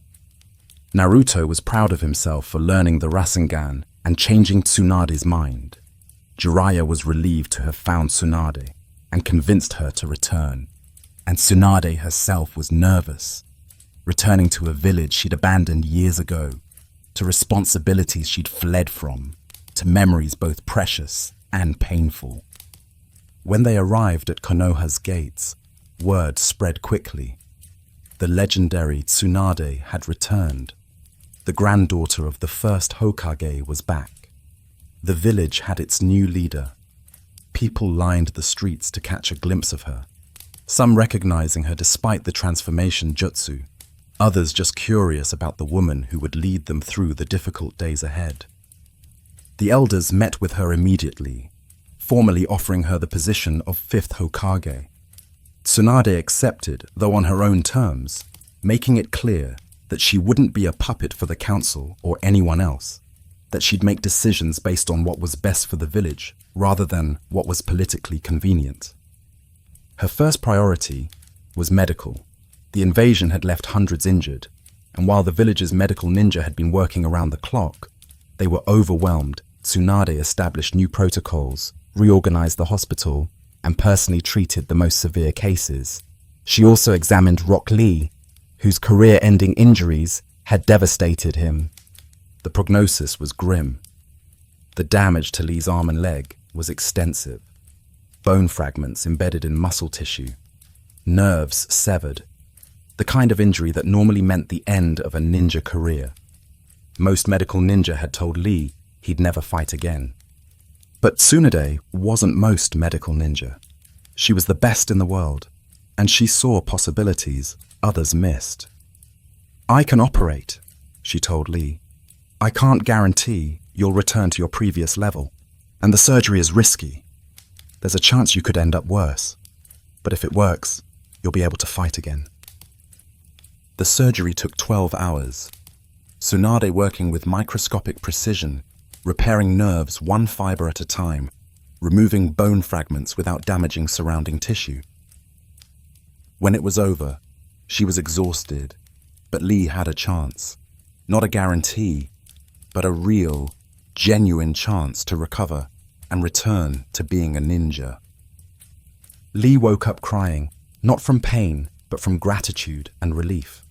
Naruto was proud of himself for learning the Rasengan and changing Tsunade's mind. Jiraiya was relieved to have found Tsunade and convinced her to return. And Tsunade herself was nervous, returning to a village she'd abandoned years ago, to responsibilities she'd fled from, to memories both precious and painful. When they arrived at Konoha's gates, word spread quickly. The legendary Tsunade had returned. The granddaughter of the first Hokage was back. The village had its new leader. People lined the streets to catch a glimpse of her, some recognizing her despite the transformation jutsu, others just curious about the woman who would lead them through the difficult days ahead. The elders met with her immediately, formally offering her the position of 5th Hokage. Tsunade accepted, though on her own terms, making it clear that she wouldn't be a puppet for the council or anyone else, that she'd make decisions based on what was best for the village rather than what was politically convenient. Her first priority was medical. The invasion had left hundreds injured, and while the village's medical ninja had been working around the clock, they were overwhelmed. Tsunade established new protocols, reorganized the hospital, and personally treated the most severe cases. She also examined Rock Lee, whose career-ending injuries had devastated him. The prognosis was grim. The damage to Lee's arm and leg was extensive. Bone fragments embedded in muscle tissue, nerves severed, the kind of injury that normally meant the end of a ninja career. Most medical ninja had told Lee he'd never fight again. But Tsunade wasn't most medical ninja. She was the best in the world, and she saw possibilities others missed. "I can operate," she told Lee. "I can't guarantee you'll return to your previous level, and the surgery is risky. There's a chance you could end up worse, but if it works, you'll be able to fight again." The surgery took 12 hours. Tsunade working with microscopic precision, repairing nerves one fiber at a time, removing bone fragments without damaging surrounding tissue. When it was over, she was exhausted, but Lee had a chance. Not a guarantee, but a real, genuine chance to recover and return to being a ninja. Lee woke up crying, not from pain, but from gratitude and relief.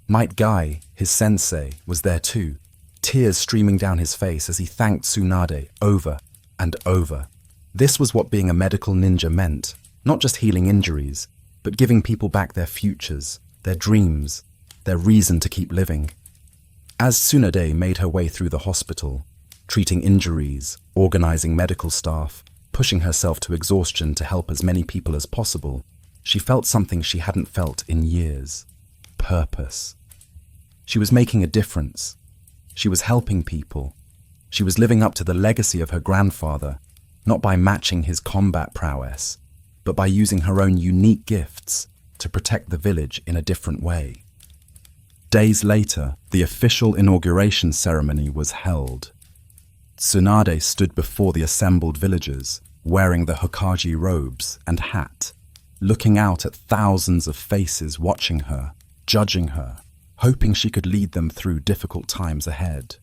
Might Guy, his sensei, was there too, tears streaming down his face as he thanked Tsunade over and over. This was what being a medical ninja meant, not just healing injuries, but giving people back their futures, their dreams, their reason to keep living. As Tsunade made her way through the hospital, treating injuries, organizing medical staff, pushing herself to exhaustion to help as many people as possible, she felt something she hadn't felt in years: purpose. She was making a difference. She was helping people. She was living up to the legacy of her grandfather, not by matching his combat prowess, but by using her own unique gifts to protect the village in a different way. Days later, the official inauguration ceremony was held. Tsunade stood before the assembled villagers, wearing the Hokage robes and hat, looking out at thousands of faces watching her, judging her, hoping she could lead them through difficult times ahead.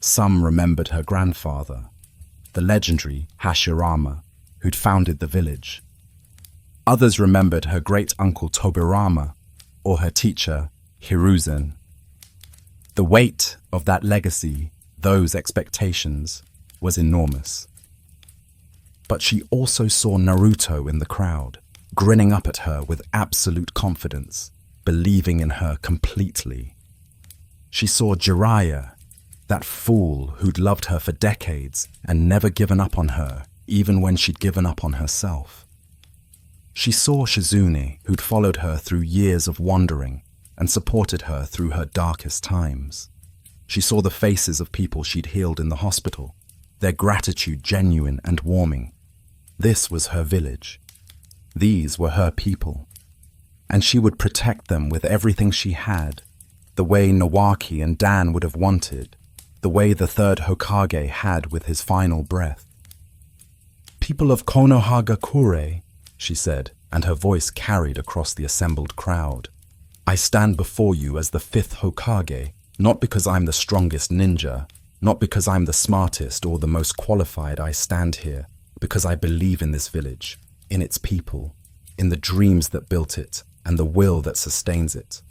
Some remembered her grandfather, the legendary Hashirama, who'd founded the village. Others remembered her great-uncle Tobirama, or her teacher, Hiruzen. The weight of that legacy, those expectations, was enormous. But she also saw Naruto in the crowd, grinning up at her with absolute confidence, believing in her completely. She saw Jiraiya, that fool who'd loved her for decades and never given up on her, even when she'd given up on herself. She saw Shizune, who'd followed her through years of wandering and supported her through her darkest times. She saw the faces of people she'd healed in the hospital, their gratitude genuine and warming. This was her village. These were her people. And she would protect them with everything she had, the way Nawaki and Dan would have wanted, the way the third Hokage had with his final breath. "People of Konoha, she said, and her voice carried across the assembled crowd. "I stand before you as the 5th Hokage, Not because I'm the strongest ninja, not because I'm the smartest or the most qualified. I stand here because I believe in this village, in its people, in the dreams that built it and the will that sustains it.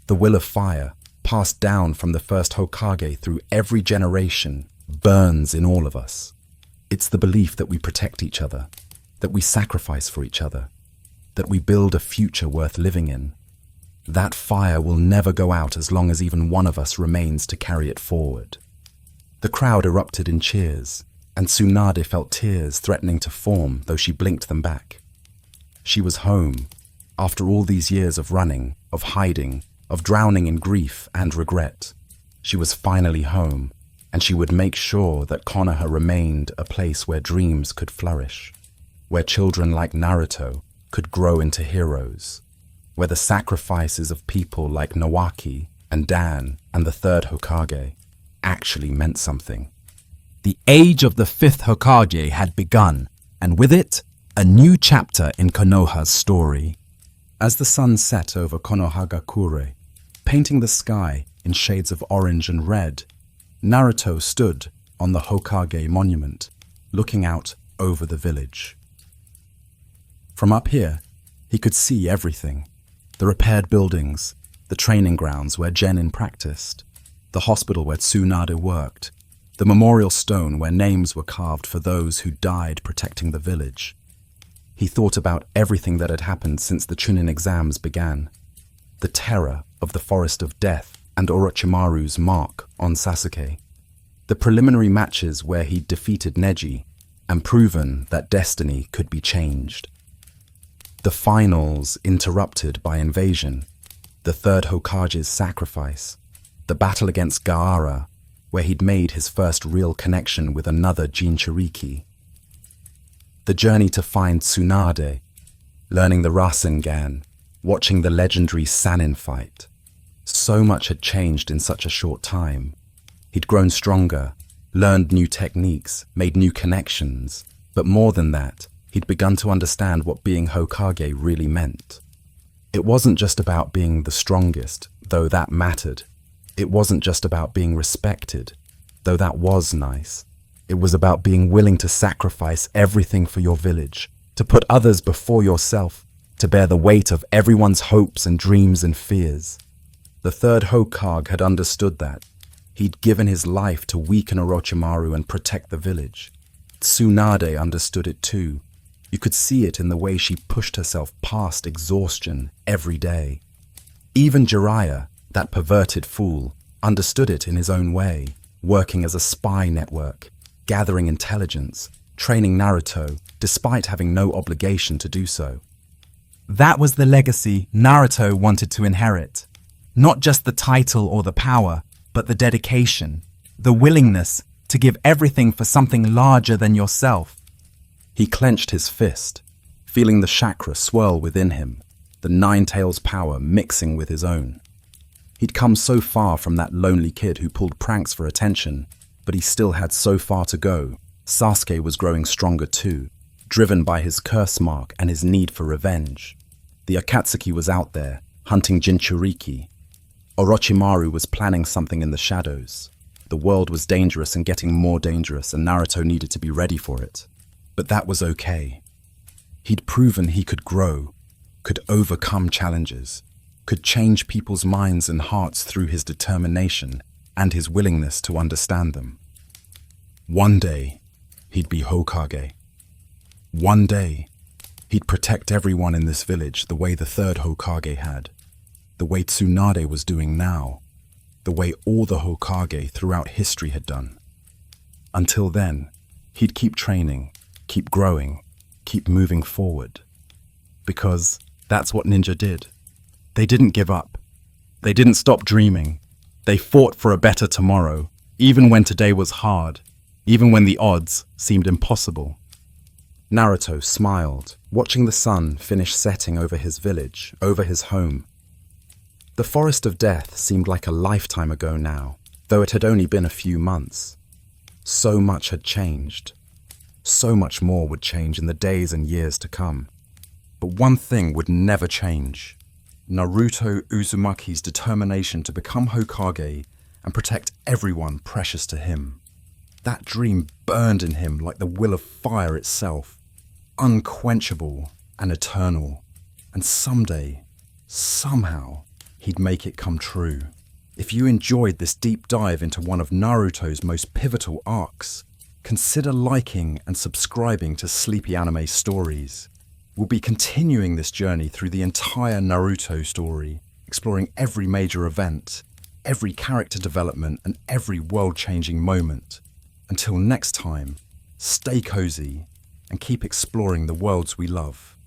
The will of fire, passed down from the first Hokage through every generation, burns in all of us. It's the belief that we protect each other, that we sacrifice for each other, that we build a future worth living in. That fire will never go out as long as even one of us remains to carry it forward. The crowd erupted in cheers, and Tsunade felt tears threatening to form, though she blinked them back. She was home, after all these years of running, of hiding, of drowning in grief and regret. She was finally home, and she would make sure that Konoha remained a place where dreams could flourish, where children like Naruto could grow into heroes, where the sacrifices of people like Nawaki and Dan and the third Hokage actually meant something. The age of the fifth Hokage had begun, and with it, a new chapter in Konoha's story. As the sun set over Konohagakure, painting the sky in shades of orange and red, Naruto stood on the Hokage monument, looking out over the village. From up here, he could see everything. The repaired buildings, the training grounds where Genin practiced, the hospital where Tsunade worked, the memorial stone where names were carved for those who died protecting the village. He thought about everything that had happened since the Chunin Exams began. The terror of the Forest of Death and Orochimaru's mark on Sasuke. The preliminary matches where he'd defeated Neji and proven that destiny could be changed. The finals interrupted by invasion, the third Hokage's sacrifice, the battle against Gaara, where he'd made his first real connection with another Jinchuriki. The journey to find Tsunade, learning the Rasengan, watching the legendary Sannin fight. So much had changed in such a short time. He'd grown stronger, learned new techniques, made new connections, but more than that, he'd begun to understand what being Hokage really meant. It wasn't just about being the strongest, though that mattered. It wasn't just about being respected, though that was nice. It was about being willing to sacrifice everything for your village, to put others before yourself, to bear the weight of everyone's hopes and dreams and fears. The third Hokage had understood that. He'd given his life to weaken Orochimaru and protect the village. Tsunade understood it too. You could see it in the way she pushed herself past exhaustion every day. Even Jiraiya, that perverted fool, understood it in his own way, working as a spy network, gathering intelligence, training Naruto, despite having no obligation to do so. That was the legacy Naruto wanted to inherit. Not just the title or the power, but the dedication, the willingness to give everything for something larger than yourself. He clenched his fist, feeling the chakra swirl within him, the Nine Tails power mixing with his own. He'd come so far from that lonely kid who pulled pranks for attention, but he still had so far to go. Sasuke was growing stronger too, driven by his curse mark and his need for revenge. The Akatsuki was out there, hunting Jinchuriki. Orochimaru was planning something in the shadows. The world was dangerous and getting more dangerous, and Naruto needed to be ready for it. But that was okay. He'd proven he could grow, could overcome challenges, could change people's minds and hearts through his determination and his willingness to understand them. One day, he'd be Hokage. One day, he'd protect everyone in this village the way the third Hokage had, the way Tsunade was doing now, the way all the Hokage throughout history had done. Until then, he'd keep training, keep growing, keep moving forward. Because that's what ninja did. They didn't give up. They didn't stop dreaming. They fought for a better tomorrow, even when today was hard, even when the odds seemed impossible. Naruto smiled, watching the sun finish setting over his village, over his home. The Forest of Death seemed like a lifetime ago now, though it had only been a few months. So much had changed. So much more would change in the days and years to come. But one thing would never change. Naruto Uzumaki's determination to become Hokage and protect everyone precious to him. That dream burned in him like the will of fire itself, unquenchable and eternal. And someday, somehow, he'd make it come true. If you enjoyed this deep dive into one of Naruto's most pivotal arcs, consider liking and subscribing to Sleepy Anime Stories. We'll be continuing this journey through the entire Naruto story, exploring every major event, every character development, and every world-changing moment. Until next time, stay cozy and keep exploring the worlds we love.